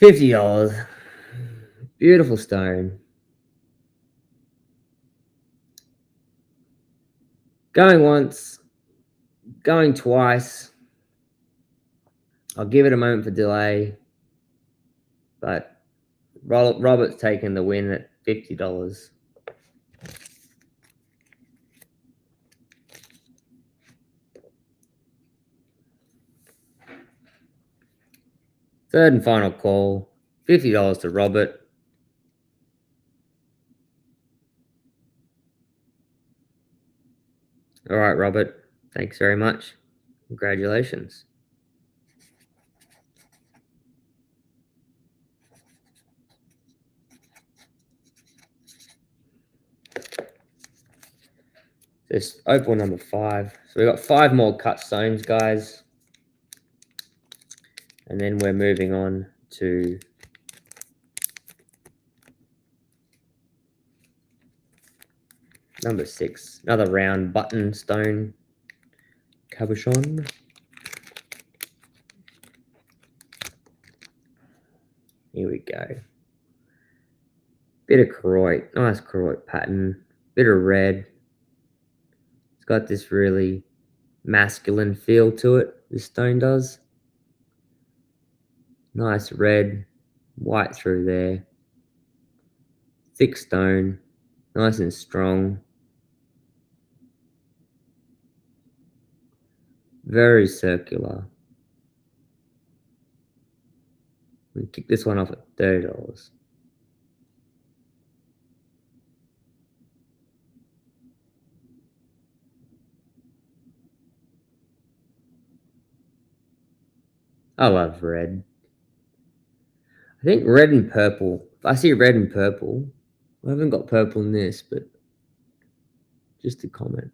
$50. Beautiful stone. Going once. Going twice. I'll give it a moment for delay. But Robert's taking the win at $50. Third and final call. $50 to Robert. All right, Robert. Thanks very much. Congratulations. This opal number 5. So we got 5 more cut stones, guys. And then we're moving on to number 6. Another round button stone cabochon. Here we go. Bit of Koroit. Nice Koroit pattern. Bit of red. It's got this really masculine feel to it, this stone does. Nice red, white through there. Thick stone, nice and strong. Very circular. We kick this one off at $30. I love red. I think red and purple. If I see red and purple, I haven't got purple in this, but just a comment.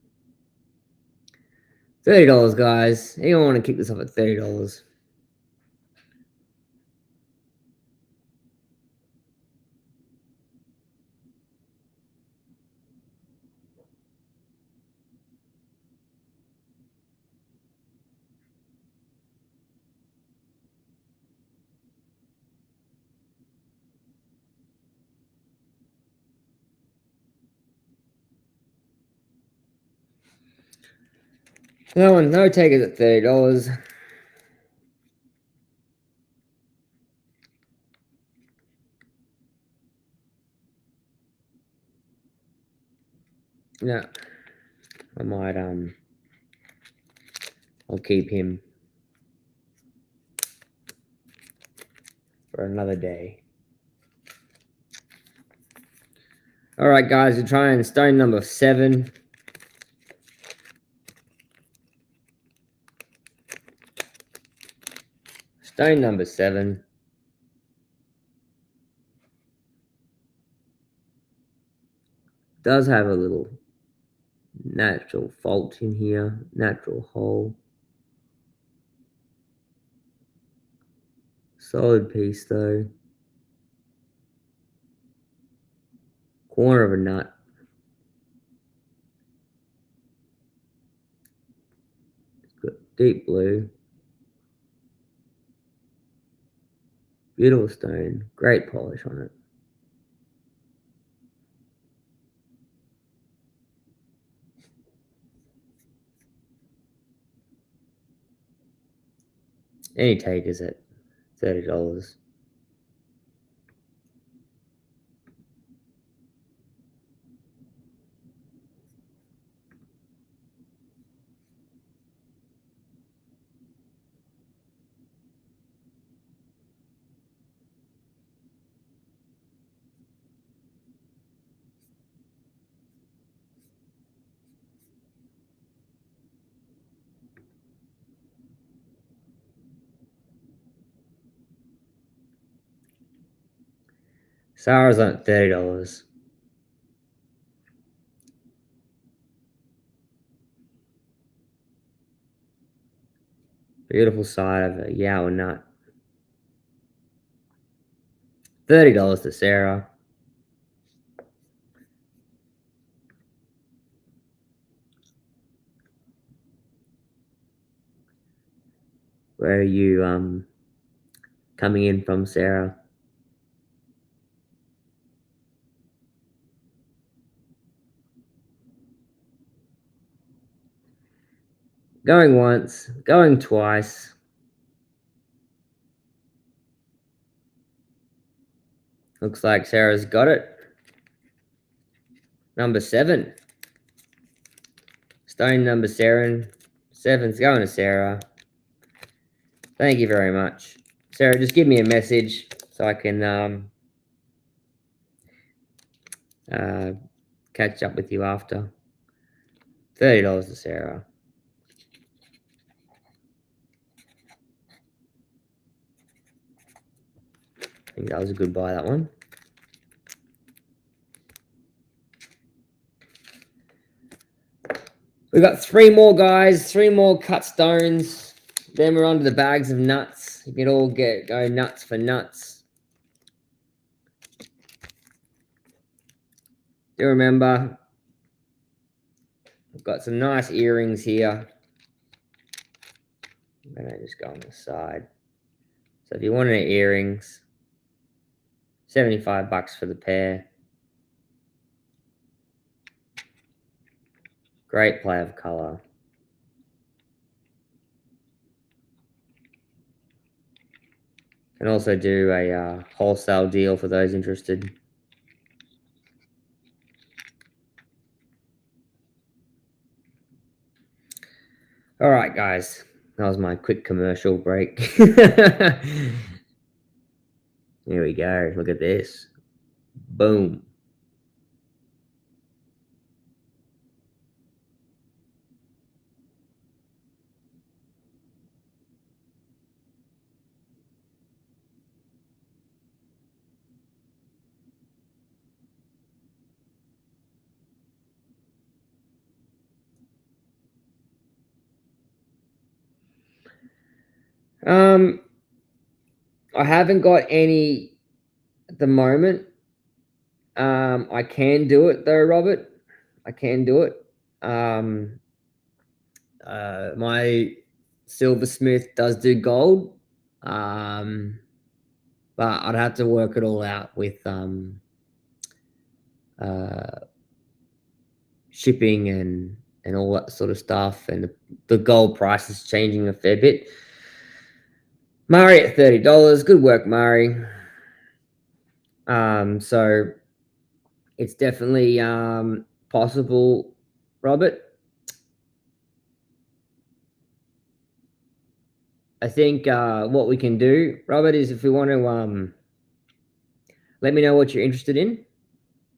$30, guys. Anyone want to kick this off at $30? No takers at $30. Yeah. I might I'll keep him for another day. Alright guys, we're trying stone number 7. Stone number 7. Does have a little natural fault in here, natural hole. Solid piece though. Corner of a nut. It's got deep blue. Beautiful stone. Great polish on it. Any takers at $30. Sarah's on at $30. Beautiful side of a Yowa nut. $30 to Sarah. Where are you coming in from, Sarah? Going once, going twice. Looks like Sarah's got it. Number 7. Stone number 7. 7's going to Sarah. Thank you very much. Sarah, just give me a message so I can catch up with you after. $30 to Sarah. I think that was a good buy, that one. We've got 3 more, guys. 3 more cut stones. Then we're on to the bags of nuts. You can all go nuts for nuts. Do remember, I've got some nice earrings here. I'm going to just go on the side. So if you want any earrings, $75 for the pair. Great play of color. Can also do a wholesale deal for those interested. All right, guys. That was my quick commercial break. Here we go. Look at this. Boom. I haven't got any at the moment. I can do it though, Robert. I can do it. My silversmith does do gold, but I'd have to work it all out with shipping and all that sort of stuff, and the gold price is changing a fair bit. Murray at $30. Good work, Murray. So it's definitely possible, Robert. I think what we can do, Robert, is if we want to let me know what you're interested in.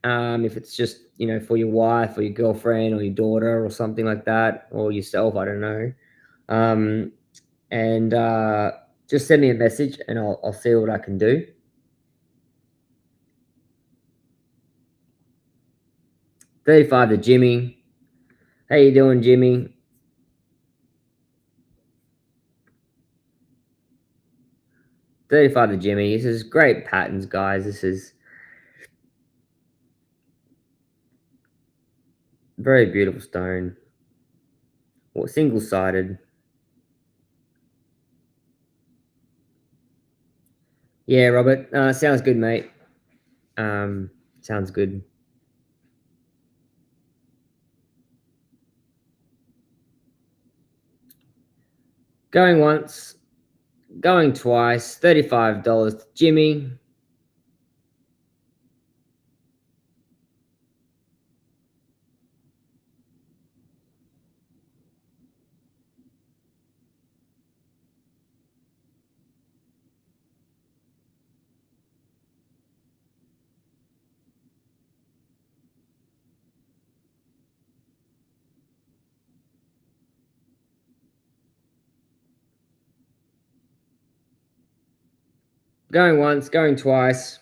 If it's just, for your wife or your girlfriend or your daughter or something like that, or yourself, I don't know. And just send me a message and I'll see what I can do. $35 to Jimmy. How you doing, Jimmy? $35 to Jimmy. This is great patterns, guys. This is very beautiful stone. Well, single-sided. Yeah, Robert. Sounds good, mate. Sounds good. Going once, going twice. $35 to Jimmy. Going once, going twice.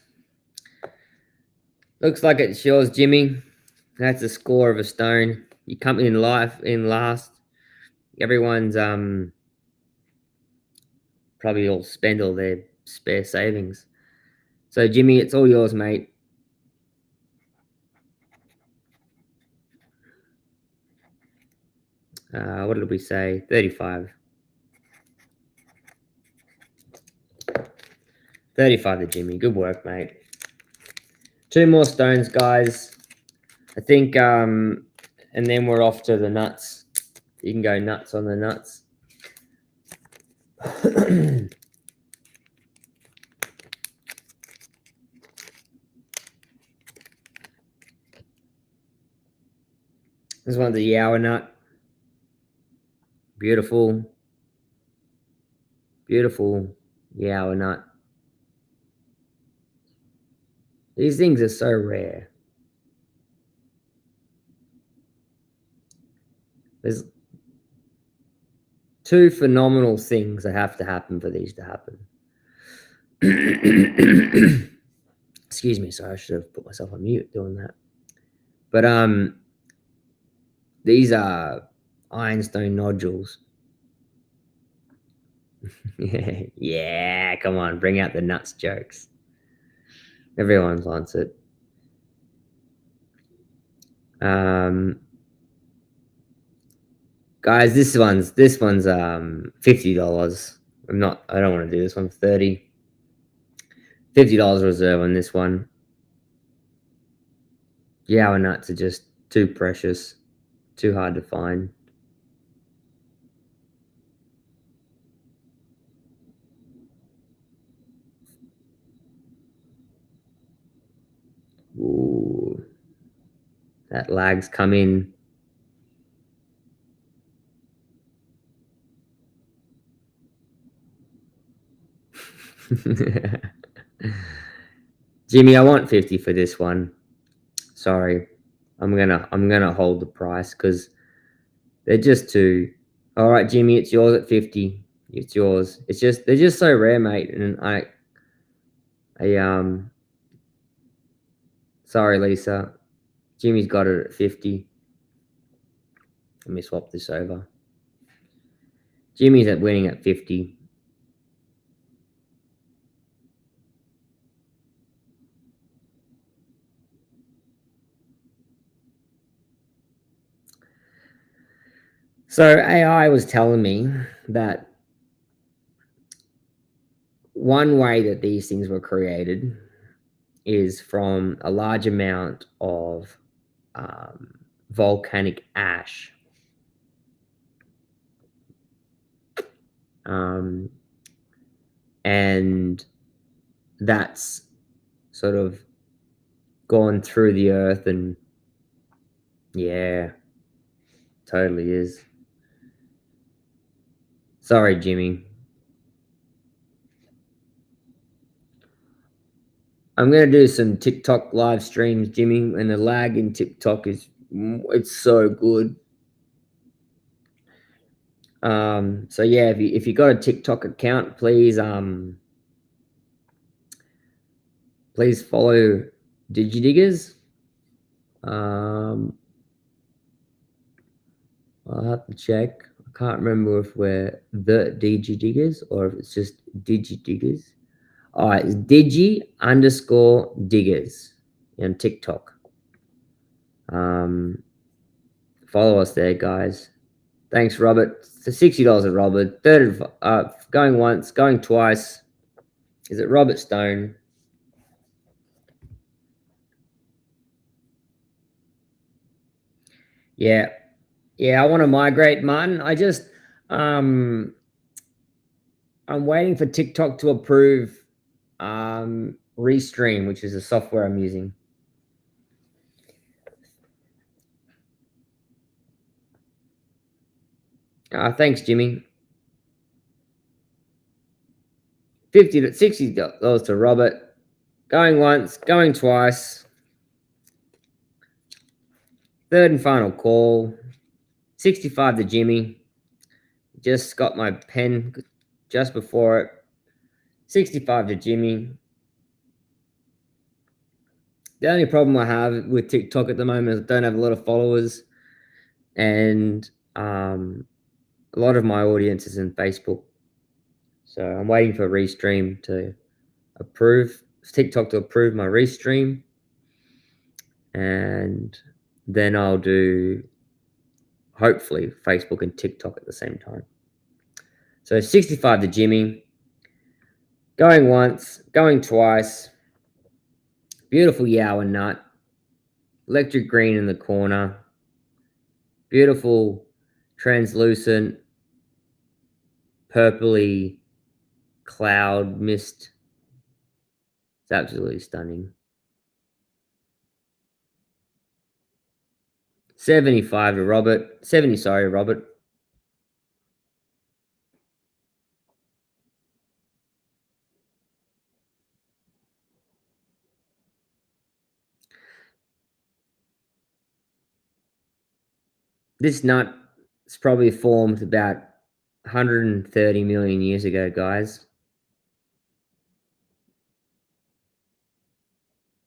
Looks like it's yours, Jimmy. That's the score of a stone. You come in last. Everyone's probably all spend all their spare savings. So Jimmy, it's all yours, mate. What did we say? 35. 35 to Jimmy. Good work, mate. 2 more stones, guys. I think, and then we're off to the nuts. You can go nuts on the nuts. This one's a Yower nut. Beautiful. Beautiful Yower nut. These things are so rare. There's 2 phenomenal things that have to happen for these to happen. Excuse me, sorry, I should have put myself on mute doing that. But these are ironstone nodules. Yeah, come on, bring out the nuts jokes. Everyone wants it. Guys, this one's $50. I don't want to do this one for 30. $50 reserve on this one. Yower nuts are just too precious, too hard to find. that lag's come in. Jimmy, I want 50 for this one. Sorry. I'm gonna hold the price because they're just too. All right, Jimmy, it's yours at 50. It's yours. It's just they're just so rare, mate. And I sorry, Lisa. Jimmy's got it at 50. Let me swap this over. Jimmy's at winning at 50. So AI was telling me that one way that these things were created is from a large amount of volcanic ash. And that's sort of gone through the earth, and yeah, totally is. Sorry, Jimmy. I'm gonna do some TikTok live streams, Jimmy, and the lag in TikTok is it's so good. So yeah, if you got a TikTok account, please please follow DigiDiggers. I'll have to check. I can't remember if we're the DigiDiggers or if it's just DigiDiggers. All right, it's Digi_Diggers on TikTok. Follow us there, guys. Thanks, Robert. For $60 at Robert. Third, going once, going twice. Is it Robert Stone? Yeah, I want to migrate, Martin. I'm waiting for TikTok to approve Restream, which is the software I'm using. Thanks, Jimmy. $50 to $60 to Robert. Going once, going twice. Third and final call. 65 to Jimmy. Just got my pen just before it. 65 to Jimmy. The only problem I have with TikTok at the moment is I don't have a lot of followers, and a lot of my audience is in Facebook. So I'm waiting for Restream to approve, TikTok to approve my Restream, and then I'll do hopefully Facebook and TikTok at the same time. So 65 to Jimmy. Going once, going twice. Beautiful Yowie nut. Electric green in the corner. Beautiful translucent purpley cloud mist. It's absolutely stunning. 75 to Robert. 70, sorry, Robert. This nut is probably formed about 130 million years ago, guys.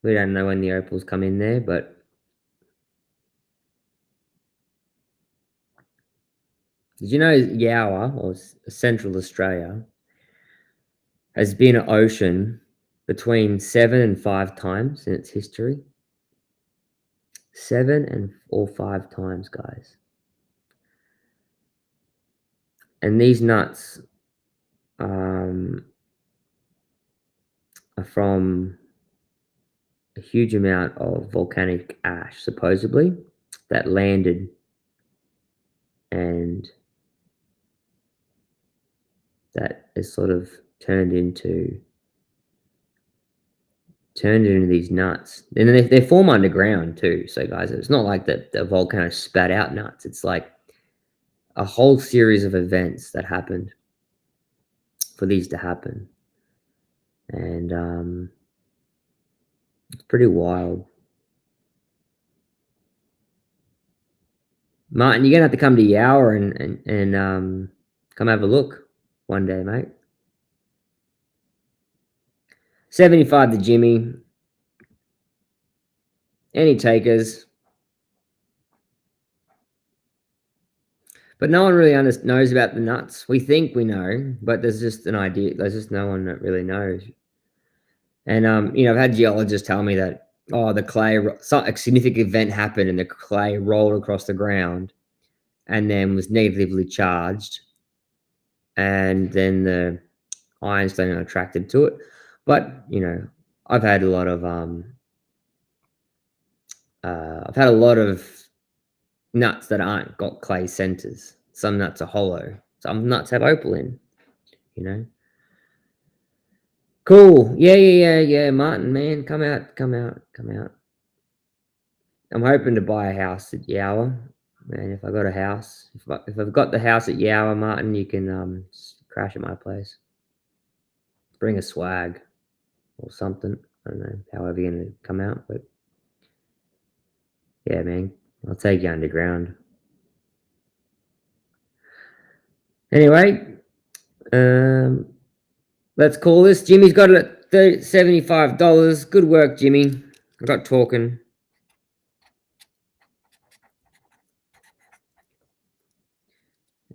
We don't know when the opals come in there, but did you know Yowie, or Central Australia, has been an ocean between 7 and 5 times in its history? 7 or 5 times, guys. And these nuts are from a huge amount of volcanic ash, supposedly, that landed and that is sort of turned into turned it into these nuts. And then they form underground too. So guys, it's not like the volcano spat out nuts. It's like a whole series of events that happened for these to happen. And it's pretty wild. Martin, you're gonna have to come to Yower and come have a look one day, mate. 75 to Jimmy. Any takers? But no one really knows about the nuts. We think we know, but there's just an idea. There's just no one that really knows. And I've had geologists tell me that the clay, a significant event happened and the clay rolled across the ground, and then was negatively charged, and then the ironstone are attracted to it. But I've had a lot of nuts that aren't got clay centers. Some nuts are hollow. Some nuts have opaline. Cool. Yeah. Martin, man, come out. I'm hoping to buy a house at Yower. Man, if I got a house, if I've got the house at Yower, Martin, you can crash at my place. Bring a swag or something. I don't know, however you're gonna come out, but yeah, man, I'll take you underground. Anyway, let's call this. Jimmy's got it at $75. Good work, Jimmy. I got talking.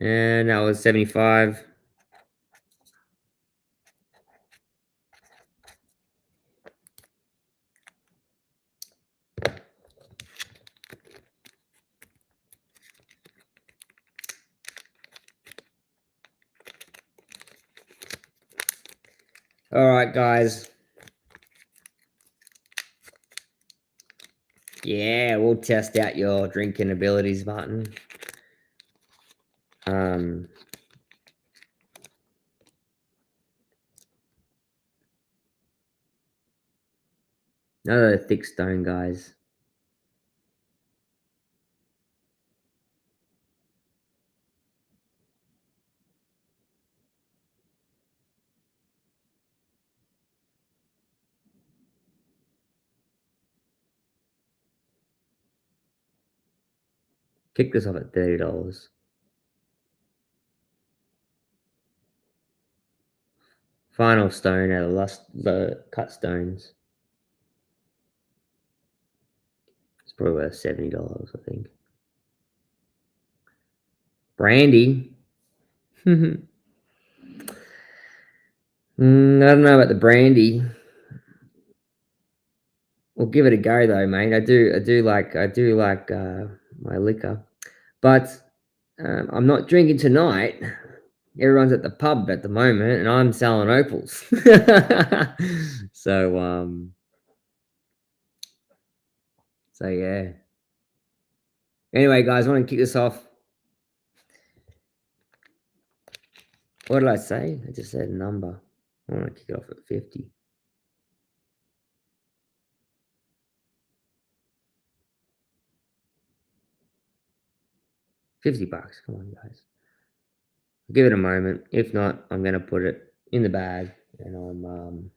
And that was 75. All right, guys. Yeah, we'll test out your drinking abilities, Martin. Another thick stone, guys. Kick this off at $30. Final stone out of the cut stones. It's probably worth $70, I think. Brandy. I don't know about the brandy. We'll give it a go though, mate. I do like my liquor, but I'm not drinking tonight. Everyone's at the pub at the moment, and I'm selling opals. So yeah. Anyway, guys, I want to kick this off. What did I say? I just said a number. I want to kick it off at 50. $50. Come on, guys. I'll give it a moment. If not, I'm going to put it in the bag and I'm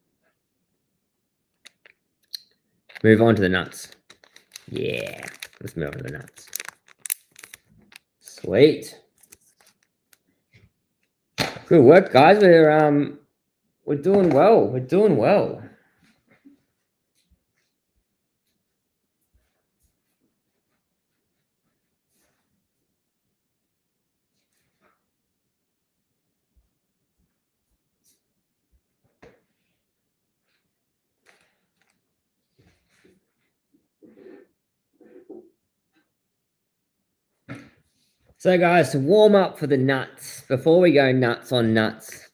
move on to the nuts. Yeah, let's move on to the nuts. Sweet. Good work, guys. We're doing well. We're doing well. So, guys, to warm up for the nuts, before we go nuts on nuts,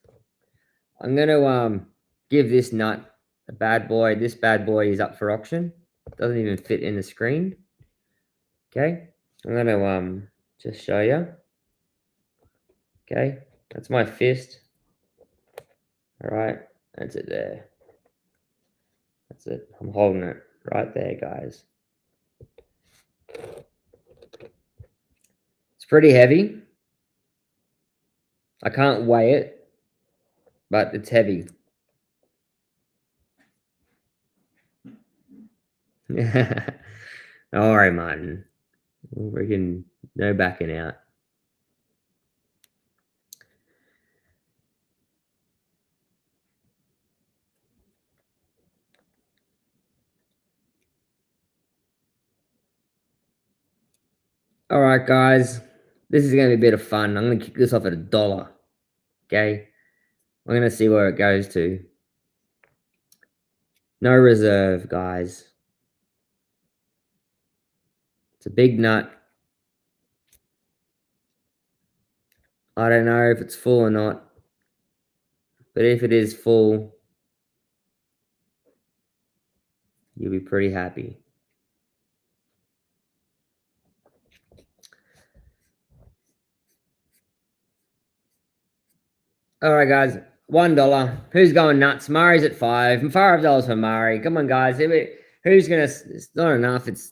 I'm gonna give this nut a bad boy. This bad boy is up for auction. Doesn't even fit in the screen. Okay, I'm gonna just show you. Okay, that's my fist. All right, that's it there. That's it. I'm holding it right there, guys. It's pretty heavy. I can't weigh it, but it's heavy. All right, Martin. We can no backing out. All right, guys. This is going to be a bit of fun. I'm going to kick this off at $1. Okay. I'm going to see where it goes to. No reserve, guys. It's a big nut. I don't know if it's full or not. But if it is full, you'll be pretty happy. All right, guys. $1. Who's going nuts? Murray's at $5. $5 for Murray. Come on, guys. Who's gonna? It's not enough. It's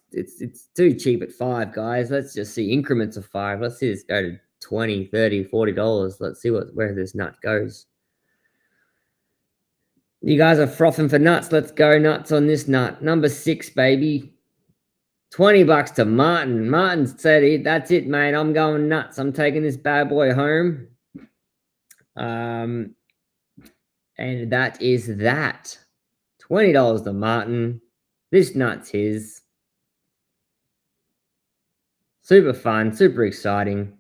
too cheap at $5, guys. Let's just see increments of $5. Let's see this go to $20, $30, $40. Let's see where this nut goes. You guys are frothing for nuts. Let's go nuts on this nut. Number 6, baby. $20 to Martin. Martin said, "That's it, mate. I'm going nuts. I'm taking this bad boy home." And that is that. $20 to Martin. This nut's his. Super fun, super exciting.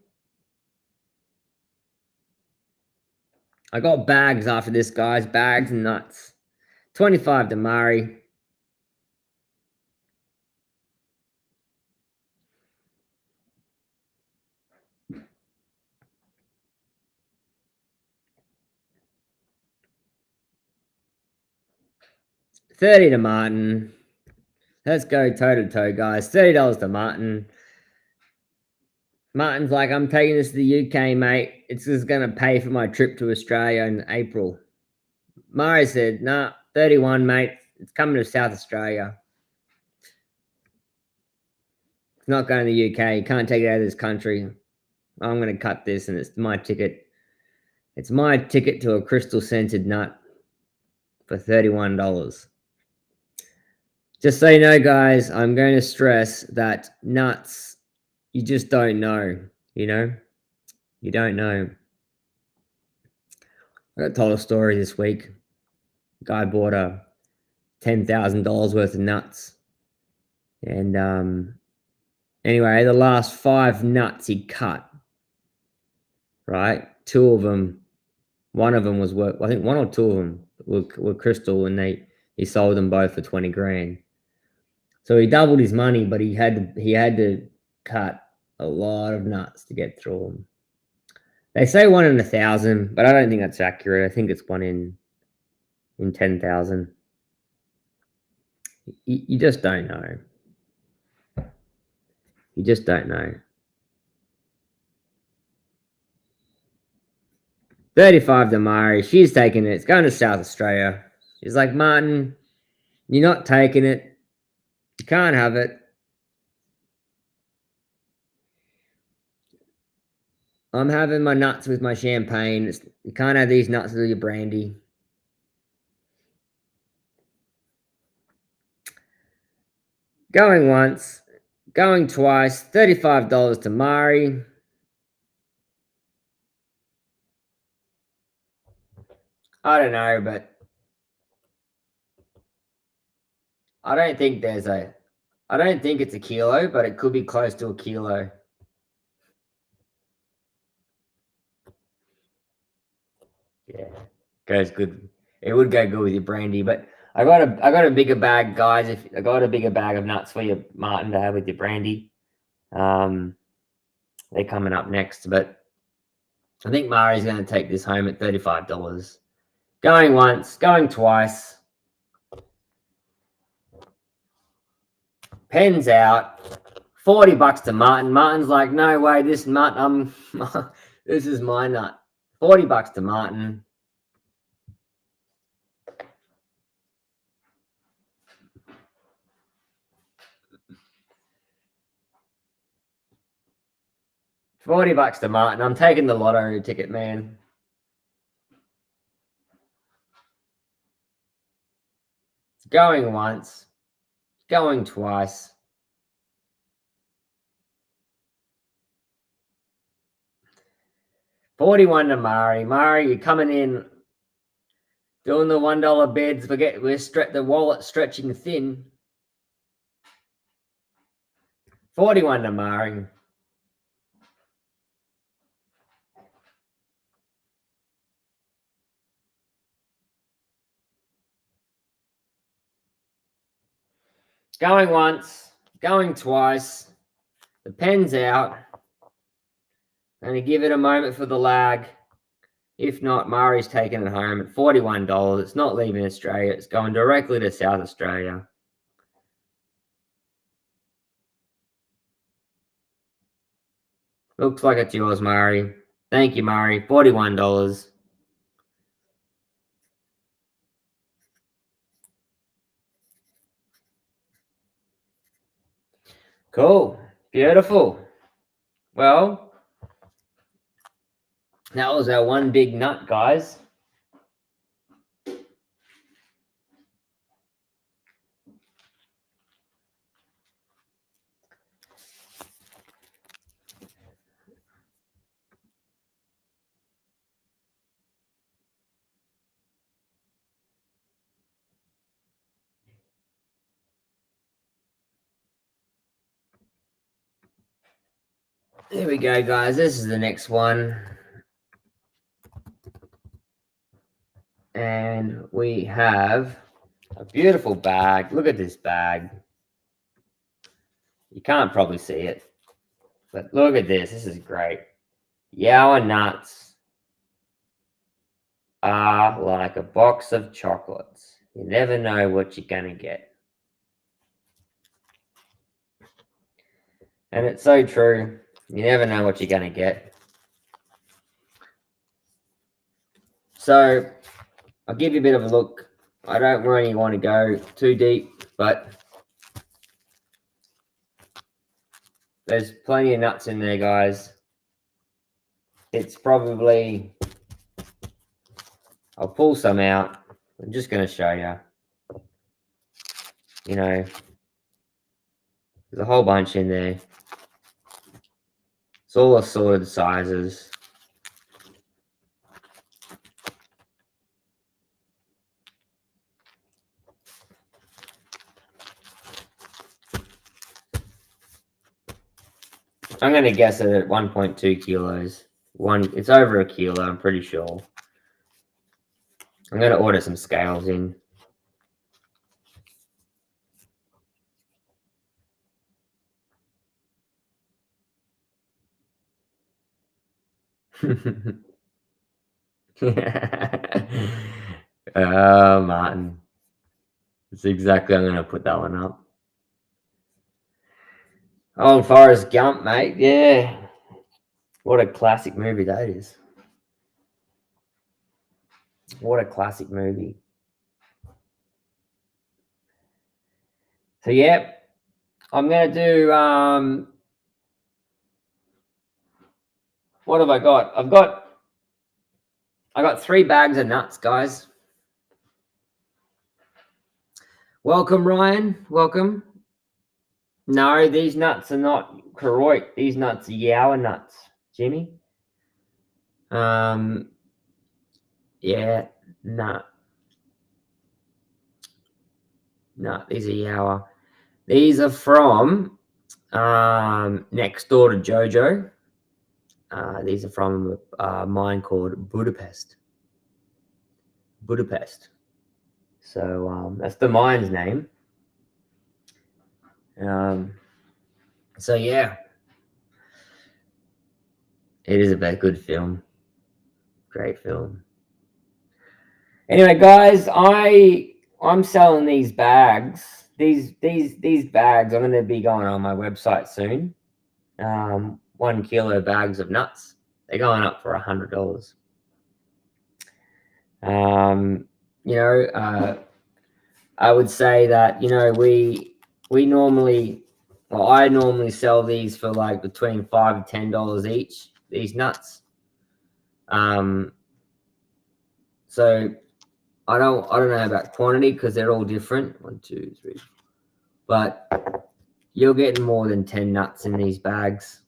I got bags after this, guys. Bags and nuts. 25 to Murray. $30 to Martin. Let's go toe to toe, guys. $30 to Martin. Martin's like, "I'm taking this to the UK, mate. It's just going to pay for my trip to Australia in April." Murray said, "Nah, 31, mate. It's coming to South Australia. It's not going to the UK. You can't take it out of this country. I'm going to cut this, and it's my ticket. It's my ticket to a crystal-scented nut for $31. Just so you know, guys, I'm going to stress that nuts, you just don't know, you know? You don't know. I got told a story this week. A guy bought a $10,000 worth of nuts. And anyway, the last 5 nuts he cut, right? 2 of them, one of them was worth, I think 1 or 2 of them were crystal, and he sold them both for 20 grand. So he doubled his money, but he had to cut a lot of nuts to get through them. They say 1 in 1,000, but I don't think that's accurate. I think it's 1 in 10,000. You just don't know. You just don't know. 35 to Murray. She's taking it. It's going to South Australia. She's like, "Martin, you're not taking it. You can't have it. I'm having my nuts with my champagne. You can't have these nuts with your brandy." Going once, going twice, $35 to Murray. I don't know, but I don't think it's a kilo, but it could be close to a kilo. Yeah, goes good. It would go good with your brandy, but I got a bigger bag, guys. If I got a bigger bag of nuts for you, Martin, to have with your brandy. They're coming up next, but I think Murray's going to take this home at $35. Going once, going twice. Pens out. $40 to Martin. Martin's like, "No way, this nut, this is my nut." $40 to Martin. $40 to Martin. I'm taking the lotto ticket, man. It's going once, going twice. $41 to Mari. Mari, you're coming in, doing the $1 bids. We're the wallet stretching thin. 41 to Mari. Going once, going twice. The pen's out. I'm going to give it a moment for the lag. If not, Mari's taking it home at $41. It's not leaving Australia. It's going directly to South Australia. Looks like it's yours, Mari. Thank you, Mari. $41. Cool. Beautiful. Well, that was our one big nut, guys. There we go, guys. This is the next one. And we have a beautiful bag. Look at this bag. You can't probably see it, but look at this. This is great. Yaowa nuts are like a box of chocolates. You never know what you're going to get. And it's so true. You never know what you're going to get. So I'll give you a bit of a look. I don't really want to go too deep, but there's plenty of nuts in there, guys. It's probably... I'll pull some out. I'm just going to show you. You know, there's a whole bunch in there. It's all assorted sizes. I'm going to guess it at 1.2 kilos. It's over a kilo, I'm pretty sure. I'm going to order some scales in. Oh, Martin. That's exactly, I'm going to put that one up. Oh, Forrest Gump, mate. Yeah. What a classic movie that is. What a classic movie. So, yeah. I'm going to do... what have I got? I got 3 bags of nuts, guys. Welcome, Ryan. Welcome. No, these nuts are not Koroit. These nuts are Yaowa nuts, Jimmy. Yeah, no. No, these are Yaowa. These are from next door to Jojo. These are from a mine called Budapest. Budapest. So that's the mine's name. So yeah, it is a very good film. Great film. Anyway, guys, I'm selling these bags. These bags. I'm going to be going on my website soon. 1 kilo bags of nuts. They're going up for $100. You know, I would say that, you know, we normally Well, I normally sell these for like between $5 to $10 each. These nuts. So I don't know about quantity because they're all different. 1, 2, 3, but you're getting more than 10 nuts in these bags.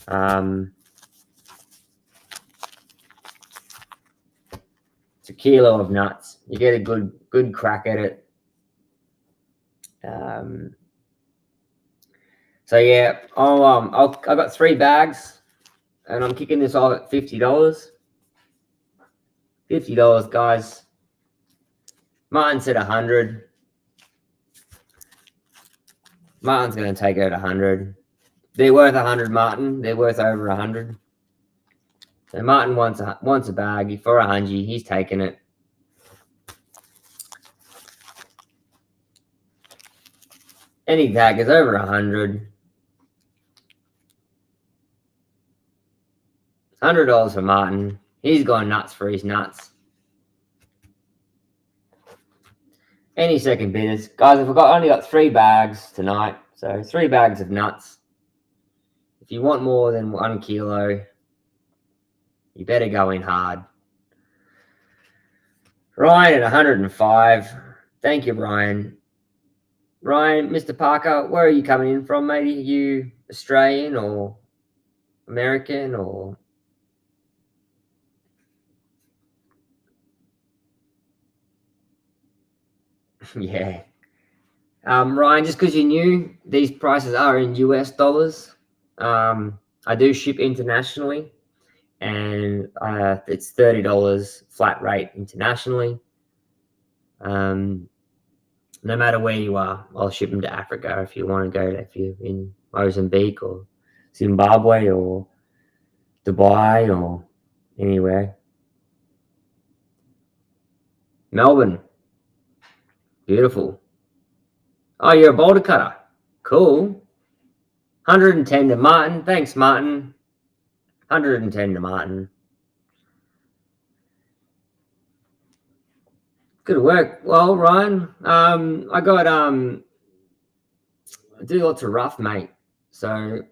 It's a kilo of nuts. You get a good crack at it. So yeah, I got 3 bags, and I'm kicking this off at $50. $50, guys. Martin said 100. Martin's going to take it at 100. They're worth 100, Martin. They're worth over 100. So Martin wants a bag for 100. He's taking it. Any tag is over 100. $100 for Martin. He's gone nuts for his nuts. Any second bidders, guys. I've only got 3 bags tonight, so 3 bags of nuts. If you want more than 1 kilo, you better go in hard. Ryan at 105. Thank you, Ryan. Ryan, Mr. Parker, where are you coming in from, matey? Are you Australian or American or? Yeah. Ryan, just because you're new, these prices are in US dollars. I do ship internationally, and it's $30 flat rate internationally. No matter where you are, I'll ship them to Africa if you want to go. If you're in Mozambique or Zimbabwe or Dubai or anywhere. Melbourne. Beautiful. Oh, you're a boulder cutter. Cool. 110 to Martin. Thanks, Martin. 110 to Martin. Good work. Well, Ryan, I got I do lots of rough, mate. So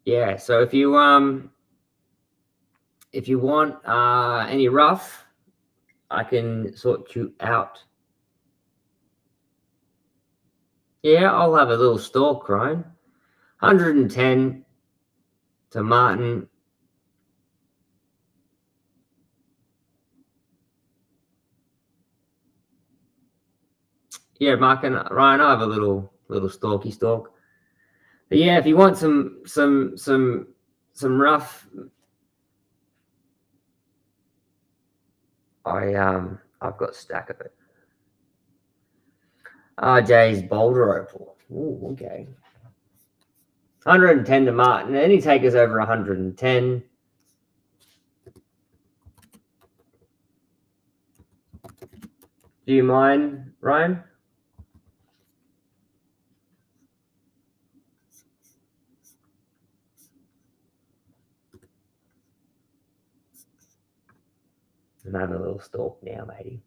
yeah, so if you want any rough, I can sort you out. Yeah, I'll have a little stalk, Ryan. 110 to Martin. Yeah, Mark and Ryan, I have a little stalky stalk. But yeah, if you want some rough, I've got a stack of it. RJ's Boulder Opal. Ooh, okay. 110 to Martin. Any takers over 110. Do you mind, Ryan? I'm having a little stalk now, matey.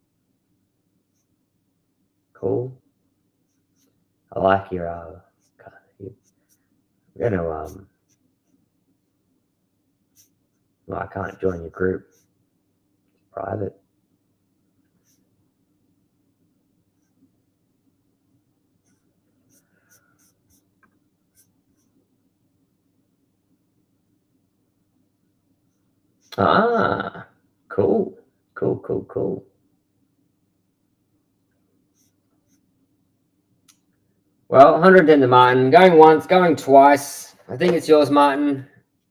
Cool. I like your we're gonna well, I can't join your group. It's private. Ah, cool. Cool. Well, 110 to Martin. Going once, going twice. I think it's yours, Martin.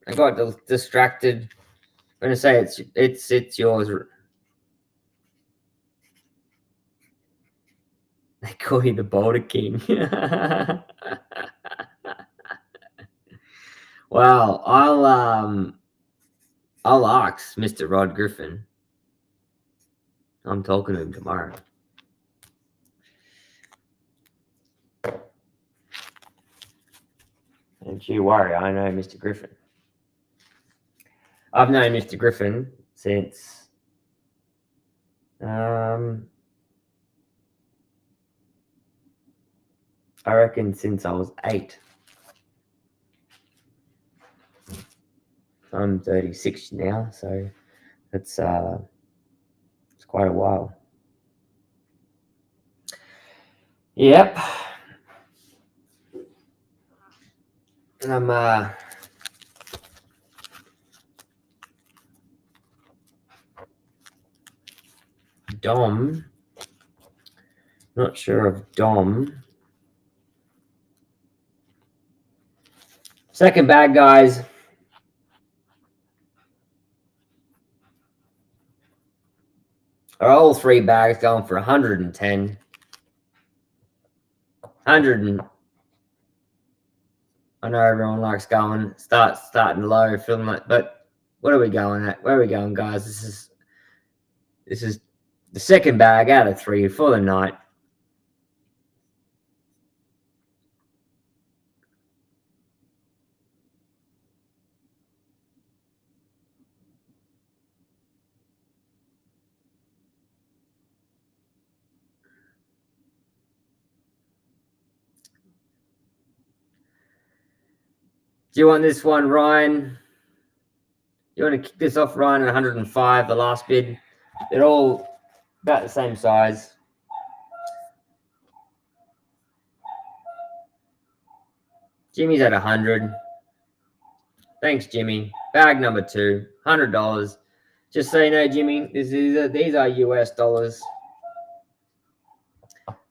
I got distracted. I'm gonna say it's yours. They call you the Boulder King. Well, I'll ask Mr. Rod Griffin. I'm talking to him tomorrow. Don't you worry, I know Mr. Griffin. I've known Mr. Griffin since I reckon since I was 8. I'm 36 now, so it's quite a while. Yep. I'm Dom. Not sure of Dom. Second bag, guys. Are all 3 bags going for 110? 100. I know everyone likes going starting low, feeling like, but what are we going at? Where are we going, guys? This is the second bag out of 3 for the night. Do you want this one, Ryan? You want to kick this off, Ryan, at 105, the last bid? They're all about the same size. Jimmy's at 100. Thanks, Jimmy. Bag number 2, $100. Just so you know, Jimmy, these are US dollars.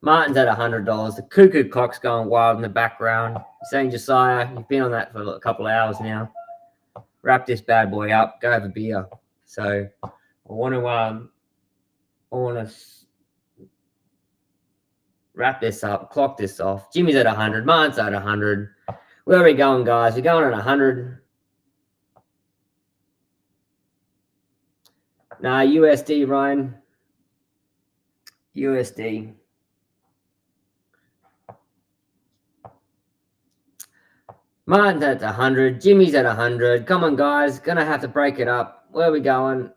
Martin's at $100. The cuckoo clock's going wild in the background. Saying, Josiah, you've been on that for a couple of hours now. Wrap this bad boy up. Go have a beer. So I want to wrap this up. Clock this off. Jimmy's at 100. Martin's at 100. Where are we going, guys? We're going at 100. Nah, USD, Ryan. USD. Martin's at 100. Jimmy's at 100. Come on, guys. Gonna have to break it up. Where are we going?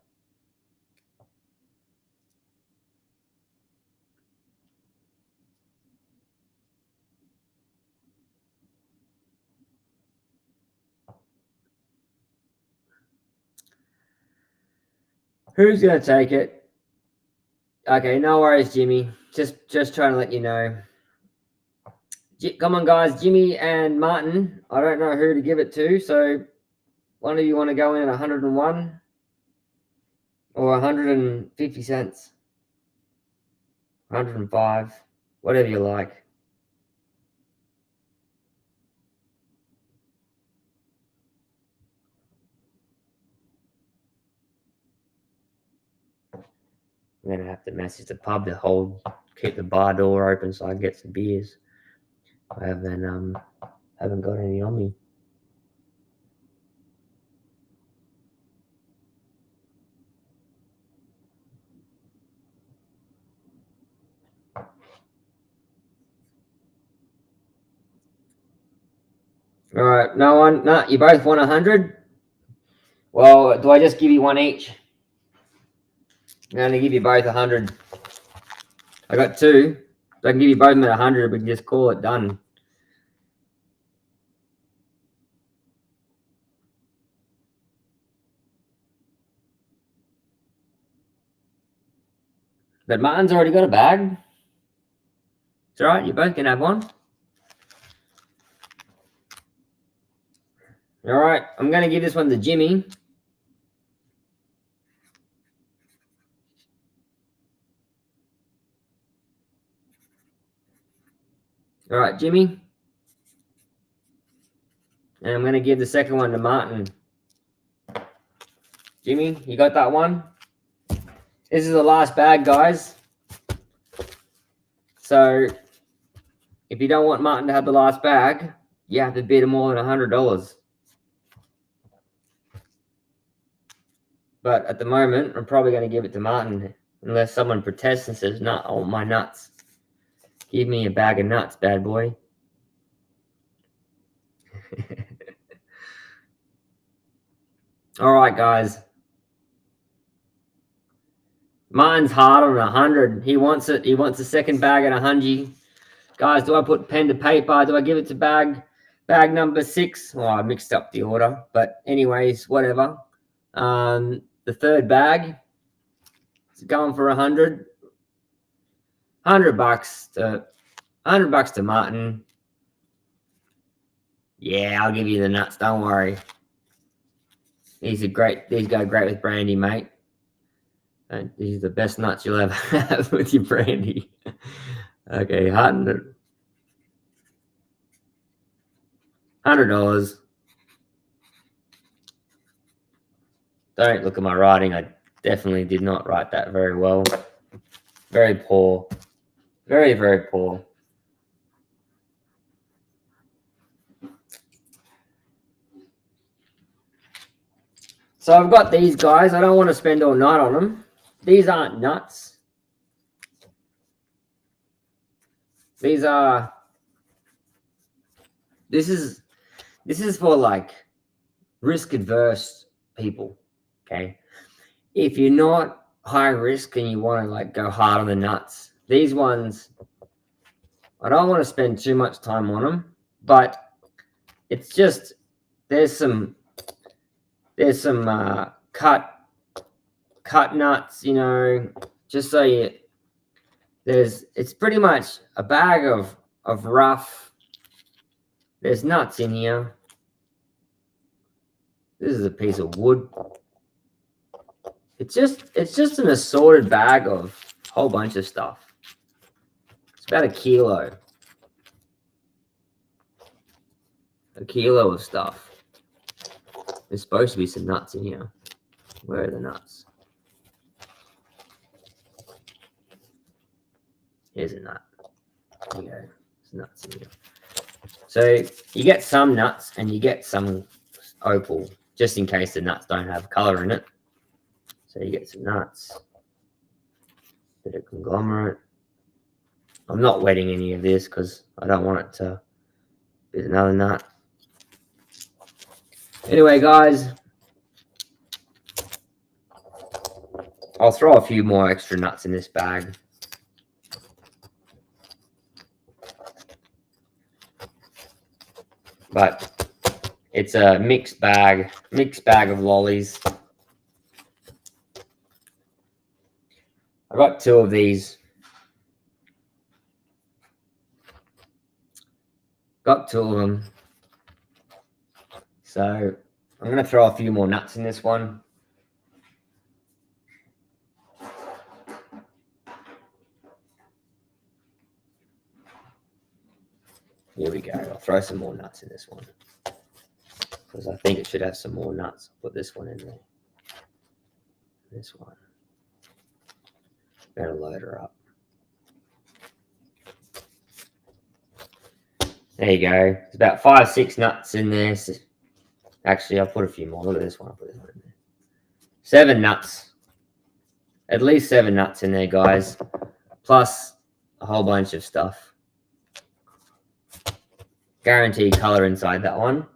Who's gonna take it? Okay, no worries, Jimmy. Just trying to let you know. Come on, guys. Jimmy and Martin. I don't know who to give it to, so one of you want to go in at 101 or 150 cents, 105, whatever you like. I'm gonna have to message the pub to keep the bar door open so I can get some beers. I haven't got any on me. All right, no one. No, you both want 100. Well, do I just give you one each? I'm gonna give you both 100. I got 2. So I can give you both at 100. We can just call it done. But Martin's already got a bag. It's all right. You both can have one. All right. I'm going to give this one to Jimmy. All right, Jimmy. And I'm going to give the second one to Martin. Jimmy, you got that one? This is the last bag, guys. So if you don't want Martin to have the last bag, you have to bid him more than $100. But at the moment, I'm probably going to give it to Martin unless someone protests and says, "No, I want my nuts. Give me a bag of nuts, bad boy." All right, guys. Martin's hard on 100. He wants it. He wants a second bag at 100. Guys, do I put pen to paper? Do I give it to bag number 6? Oh, I mixed up the order. But anyways, whatever. The third bag is going for 100. $100 to Martin. Yeah, I'll give you the nuts. Don't worry. These go great with brandy, mate. And these are the best nuts you'll ever have with your brandy. Okay, $100. Don't look at my writing. I definitely did not write that very well. Very poor. Very, very poor. So I've got these guys. I don't want to spend all night on them. These aren't nuts. This is for like risk adverse people. Okay. If you're not high risk and you want to like go hard on the nuts, these ones, I don't want to spend too much time on them, but it's just, there's some cut nuts, you know, just so it's pretty much a bag of rough. There's nuts in here. This is a piece of wood. It's just an assorted bag of a whole bunch of stuff. It's about a kilo. A kilo of stuff. There's supposed to be some nuts in here. Where are the nuts? Here's a nut. There you go. There's nuts in here. So you get some nuts and you get some opal, just in case the nuts don't have color in it. So you get some nuts, bit of conglomerate. I'm not wetting any of this because I don't want it to be another nut. Anyway, guys, I'll throw a few more extra nuts in this bag. But it's a mixed bag of lollies. I got 2 of these. Got 2 of them. So I'm going to throw a few more nuts in this one. Here we go. I'll throw some more nuts in this one. Because I think it should have some more nuts. I'll put this one in there. This one. Better load her up. There you go. It's about 5, 6 nuts in there. Actually, I'll put a few more. Look at this one. I'll put this one in there. 7 nuts. At least 7 nuts in there, guys. Plus a whole bunch of stuff. Guaranteed color inside that one.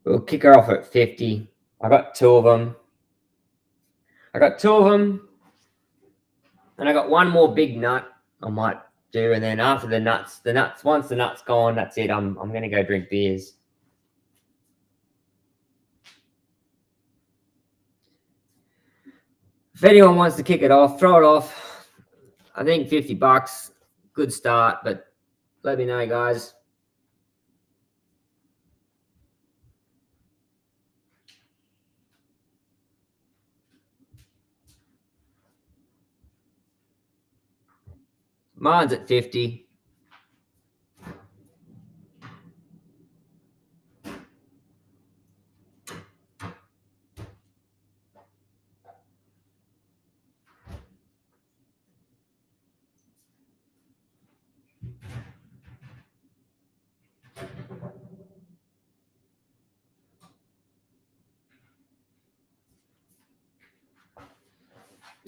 We'll kick her off at 50. I got 2 of them. And I got 1 more big nut I might do. And then after the nuts, once the nut's gone, that's it. I'm going to go drink beers. If anyone wants to kick it off, throw it off. I think $50, good start, but let me know, guys. Mine's at 50.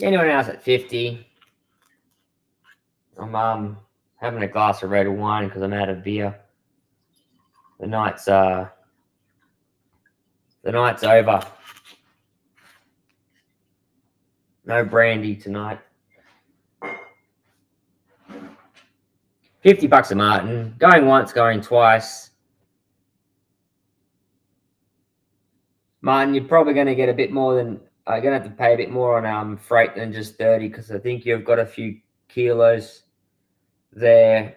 Anyone else at 50? I'm having a glass of red wine because I'm out of beer. The night's The night's over. No brandy tonight. $50 a martin. Going once, going twice. Martin, you're probably going to get a bit more than. I'm going to have to pay a bit more on freight than just 30 because I think you've got a few kilos there.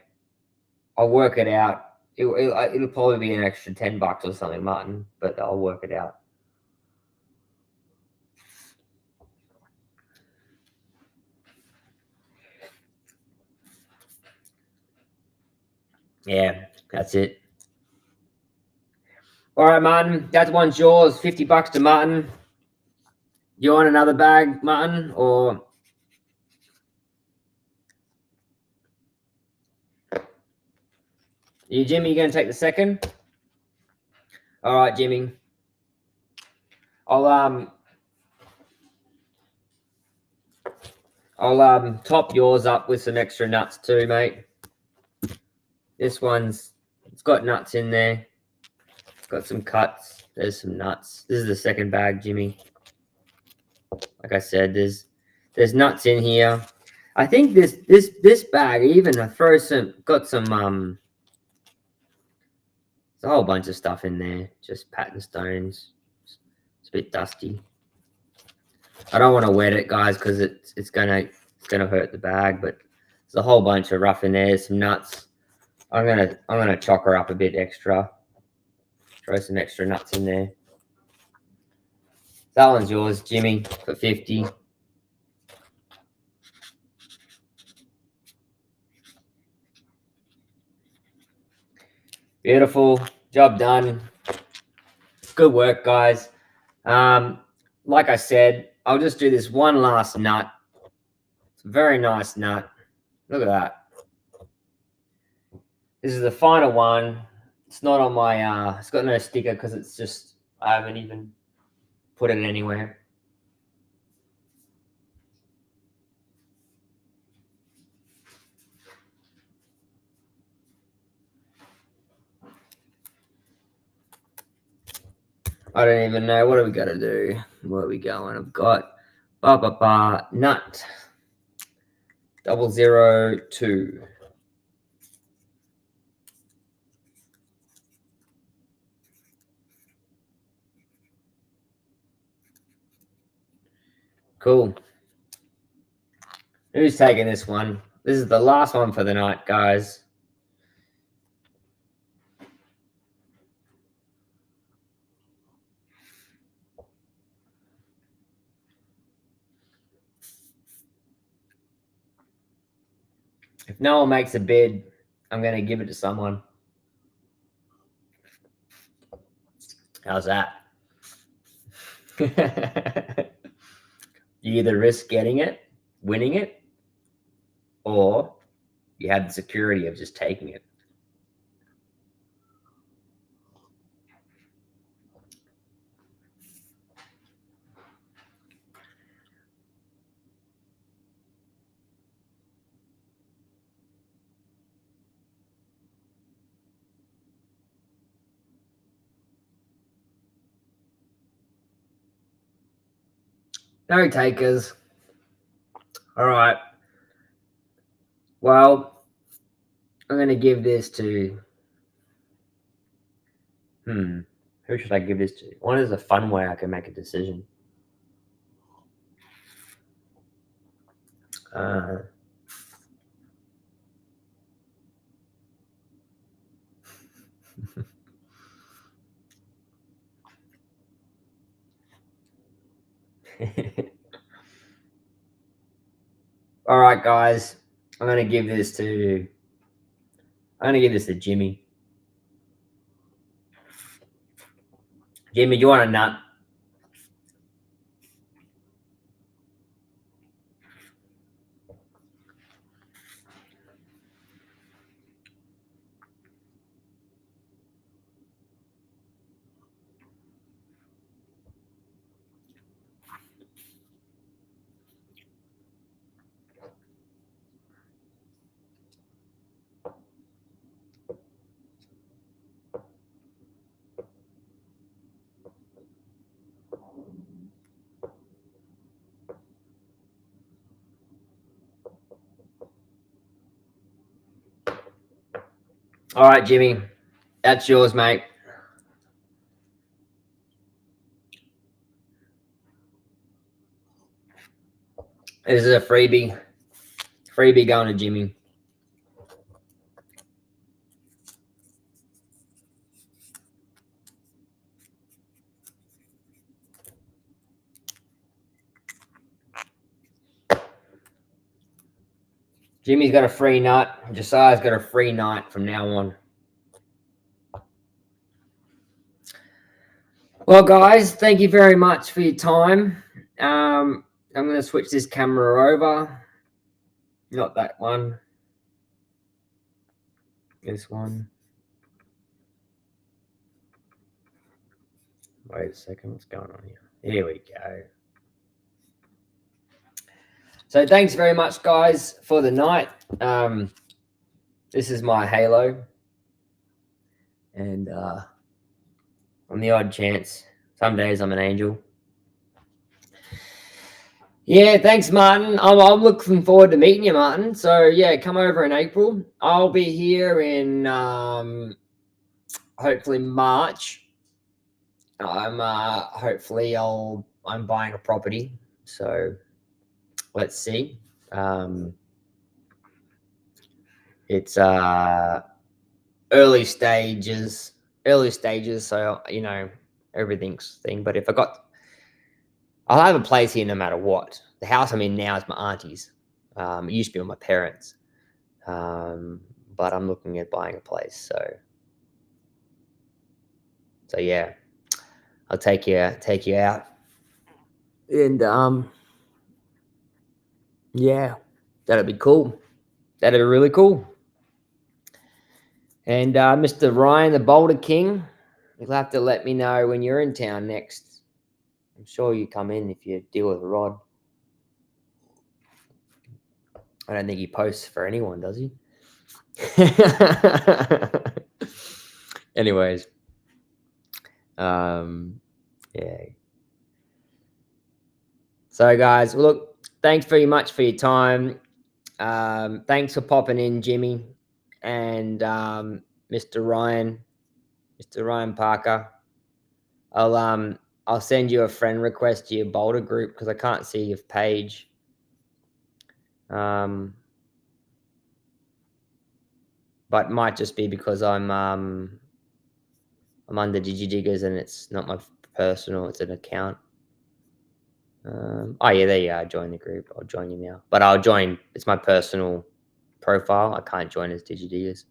I'll work it out. It'll probably be an extra $10 or something, Martin, but I'll work it out. Yeah, that's it. All right, Martin, that one's yours. $50 to Martin. You want another bag, Martin, or you, Jimmy? You gonna take the second? All right, Jimmy. I'll top yours up with some extra nuts too, mate. This one's it's got nuts in there. It's got some cuts. There's some nuts. This is the second bag, Jimmy. Like I said, there's nuts in here. I think this bag even got some there's a whole bunch of stuff in there. Just pattern stones. It's a bit dusty. I don't want to wet it, guys, because it's gonna hurt the bag. But there's a whole bunch of rough in there. Some nuts. I'm gonna chock her up a bit extra. Throw some extra nuts in there. That one's yours, Jimmy, for 50. Beautiful. Job done. Good work, guys. Like I said, I'll just do this one last nut. It's a very nice nut. Look at that. This is the final one. It's not on my, it's got no sticker because it's just, I haven't even put it anywhere. I don't even know. What are we going to do? Where are we going? I've got nut 002. Cool. Who's taking this one? This is the last one for the night, guys. If no one makes a bid, I'm going to give it to someone. How's that? You either risk getting it, winning it, or you have the security of just taking it. No takers. All right. Well, I'm going to give this to... Who should I give this to? One is a fun way I can make a decision. All right, guys. I'm going to give this to Jimmy. Jimmy, you want a nut? All right, Jimmy, that's yours, mate. This is a freebie. Freebie going to Jimmy. Jimmy's got a free nut. Josiah's got a free night from now on. Well, guys, thank you very much for your time. I'm going to switch this camera over. Not that one. This one. Wait a second. What's going on here? Here we go. So thanks very much, guys, for the night. This is my halo. And on the odd chance, some days I'm an angel. Yeah, thanks, Martin. I'm looking forward to meeting you, Martin. So yeah, come over in April. I'll be here in hopefully March. I'm buying a property. So let's see. It's early stages. So everything's thing. But I'll have a place here no matter what. The house I'm in now is my auntie's. It used to be with my parents, but I'm looking at buying a place. So yeah, I'll take you out, and yeah, that'd be cool. That'd be really cool. And Mr. Ryan, the Boulder King, you'll have to let me know when you're in town next. I'm sure you come in if you deal with Rod. I don't think he posts for anyone, does he? Anyways, yeah. So, guys, well, look, thanks very much for your time. Thanks for popping in, Jimmy, and Mr. Ryan Parker. I'll send you a friend request to your Boulder group because I can't see your page. But it might just be because I'm under DigiDiggers and it's not my personal, it's an account. Oh yeah, there you are. Join the group. I'll join you now. But I'll join. It's my personal profile. I can't join as DigiDiggers.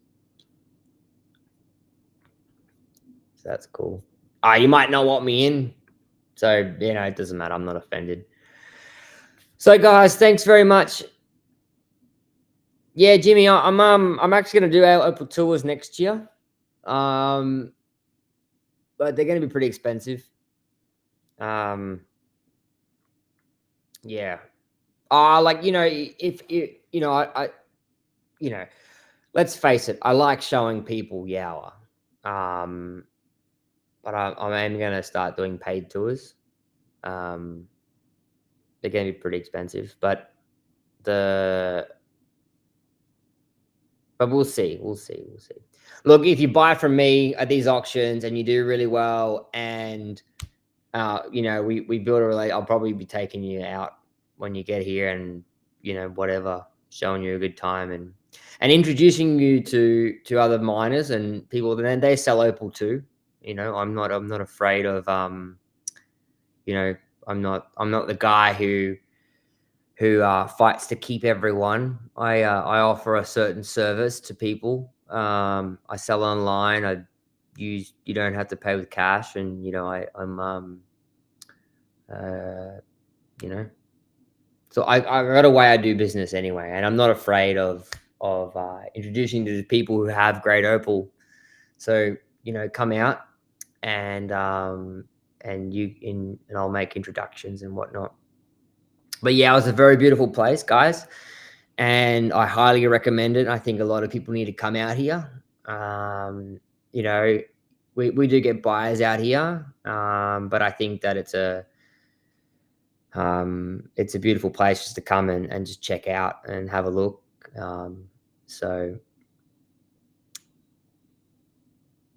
So that's cool. You might not want me in. So it doesn't matter. I'm not offended. So guys, thanks very much. Yeah, Jimmy, I'm actually gonna do our Opal tours next year. But they're gonna be pretty expensive. Yeah. If let's face it, I like showing people Yower. But I am going to start doing paid tours. They're going to be pretty expensive, but we'll see. Look, if you buy from me at these auctions and you do really well, and we build a relationship, I'll probably be taking you out when you get here, and whatever, showing you a good time and introducing you to other miners and people. Then they sell Opal too. I'm not afraid of I'm not the guy who fights to keep everyone. I offer a certain service to people. I sell online. You don't have to pay with cash, and so I got a way I do business anyway, and I'm not afraid of introducing to the people who have great Opal. So come out and I'll make introductions and whatnot. But yeah, it was a very beautiful place, guys, and I highly recommend it. I think a lot of people need to come out here. We do get buyers out here, but I think that it's a beautiful place just to come and just check out and have a look. So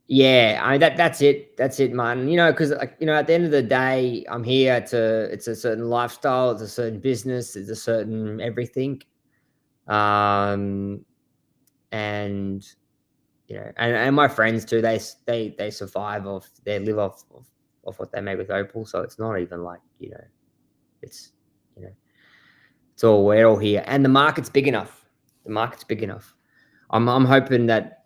Yeah, that's it. That's it, man. Because like, at the end of the day, I'm here to. It's a certain lifestyle. It's a certain business. It's a certain everything. Um, and and my friends too. They survive off. They live off what they make with Opal. So it's not even like it's you know, it's all we're all here, and the market's big enough. The market's big enough. I'm hoping that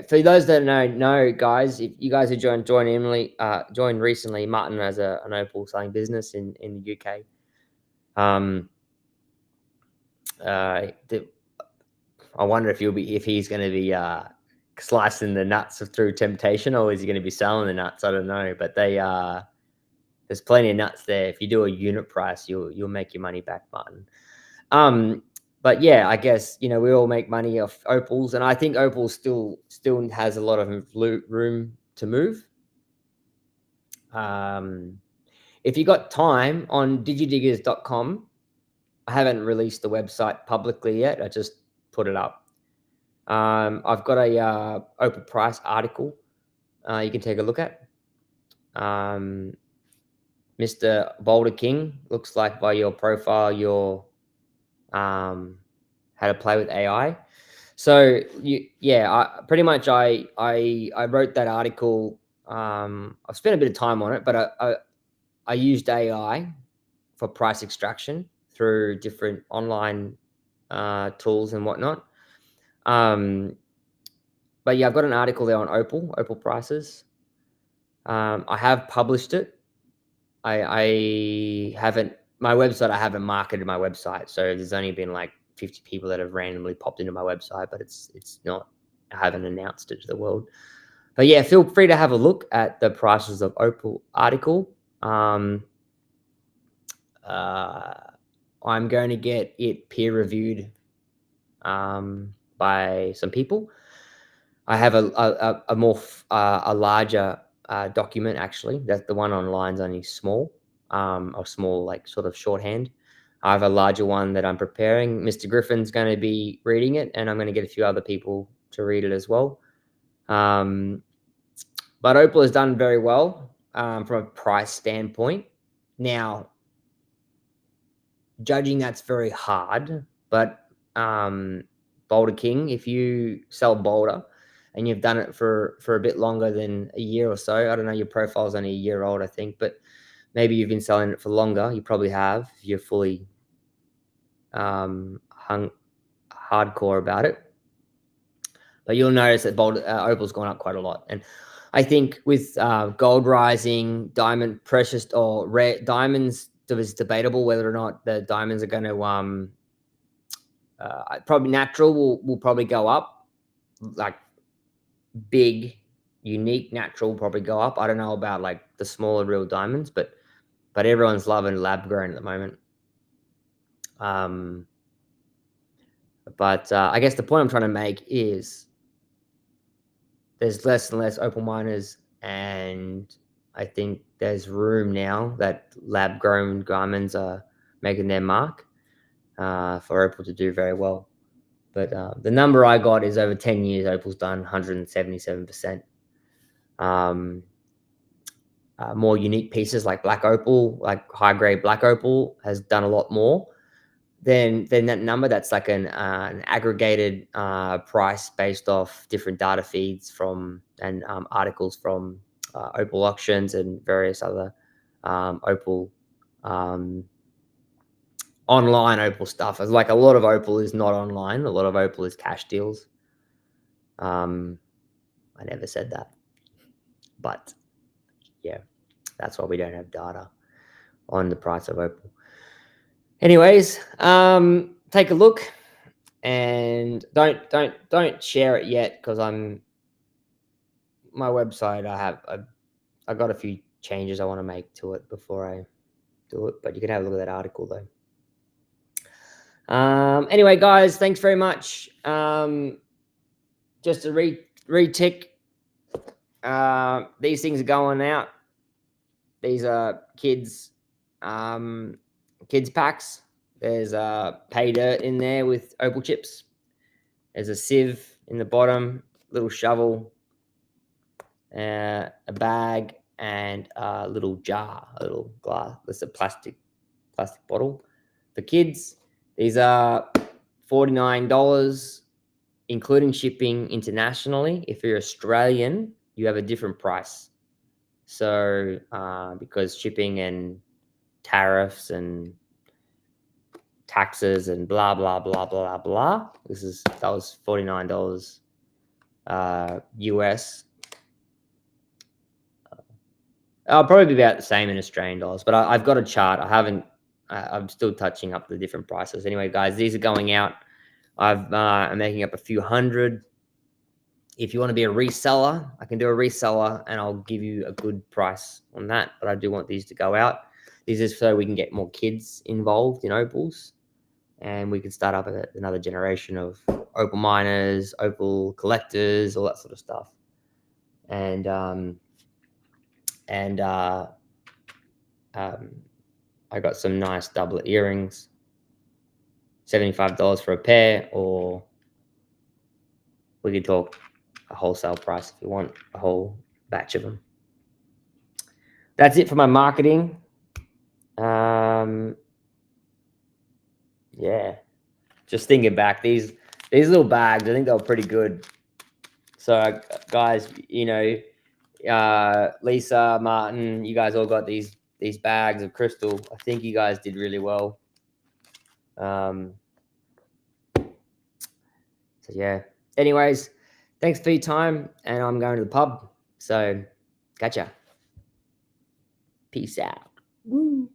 for those that know guys, if you guys have joined recently, Martin has an Opal selling business in the UK. Um, the, I wonder if he's going to be slicing the nuts through temptation, or is he going to be selling the nuts? I don't know, but there's plenty of nuts there. If you do a unit price, you'll make your money back, Martin. But yeah, I guess we all make money off Opals, and I think Opal still has a lot of room to move. If you got time on digidiggers.com, I haven't released the website publicly yet. I just put it up. I've got a Opal price article you can take a look at. Mr. Boulder King, looks like by your profile, you're how to play with AI. So I wrote that article. I've spent a bit of time on it, but I used AI for price extraction through different online tools and whatnot. But yeah, I've got an article there on Opal prices. I have published it. I haven't my website. I haven't marketed my website, so there's only been like 50 people that have randomly popped into my website, but it's not. I haven't announced it to the world. But yeah, feel free to have a look at the prices of Opal article. I'm going to get it peer reviewed by some people. I have a larger document actually. That the one online's only small, or small like sort of shorthand. I have a larger one that I'm preparing. Mr. Griffin's going to be reading it, and I'm going to get a few other people to read it as well. But Opal has done very well from a price standpoint. Now, judging that's very hard, but Boulder King, if you sell Boulder and you've done it for a bit longer than a year or so, I don't know, your profile's only a year old, I think, but maybe you've been selling it for longer. You probably have. If you're fully hardcore about it. But you'll notice that Opal's gone up quite a lot. And I think with gold rising, diamond precious or rare diamonds, it's debatable whether or not the diamonds are going to probably natural will probably go up. Like big, unique natural will probably go up. I don't know about like the smaller real diamonds, but everyone's loving lab grown at the moment. But I guess the point I'm trying to make is there's less and less Opal miners, and I think there's room now that lab grown diamonds are making their mark for Opal to do very well. But the number I got is over 10 years, Opal's done 177%. More unique pieces like Black Opal, like high grade Black Opal, has done a lot more than that number. That's like an aggregated price based off different data feeds and articles from Opal auctions and various other Opal online Opal stuff. It's like a lot of Opal is not online. A lot of Opal is cash deals. I never said that, but yeah, that's why we don't have data on the price of Opal. Anyways, take a look, and don't share it yet because my website. I got a few changes I want to make to it before I do it, but you can have a look at that article though. Anyway, guys, thanks very much. Just to re-tick, these things are going out. These are kids packs. There's pay dirt in there with Opal chips. There's a sieve in the bottom, little shovel, a bag, and a little jar, a little glass. That's a plastic bottle for kids. These are $49, including shipping internationally. If you're Australian, you have a different price. So because shipping and tariffs and taxes and blah blah blah blah blah. That was $49 US. I'll probably be about the same in Australian dollars, but I've got a chart. I'm still touching up the different prices. Anyway, guys, these are going out. I'm making up a few hundred. If you want to be a reseller, I can do a reseller and I'll give you a good price on that. But I do want these to go out. This is so we can get more kids involved in opals, and we can start up another generation of opal miners, opal collectors, all that sort of stuff. And I got some nice doublet earrings, $75 for a pair, or we could talk a wholesale price if you want a whole batch of them. That's it for my marketing. Yeah, just thinking back, these little bags, I think they were pretty good. So guys, Lisa, Martin, you guys all got these bags of crystal. I think you guys did really well. So yeah. Anyways, thanks for your time, and I'm going to the pub. So catch ya. Peace out. Woo.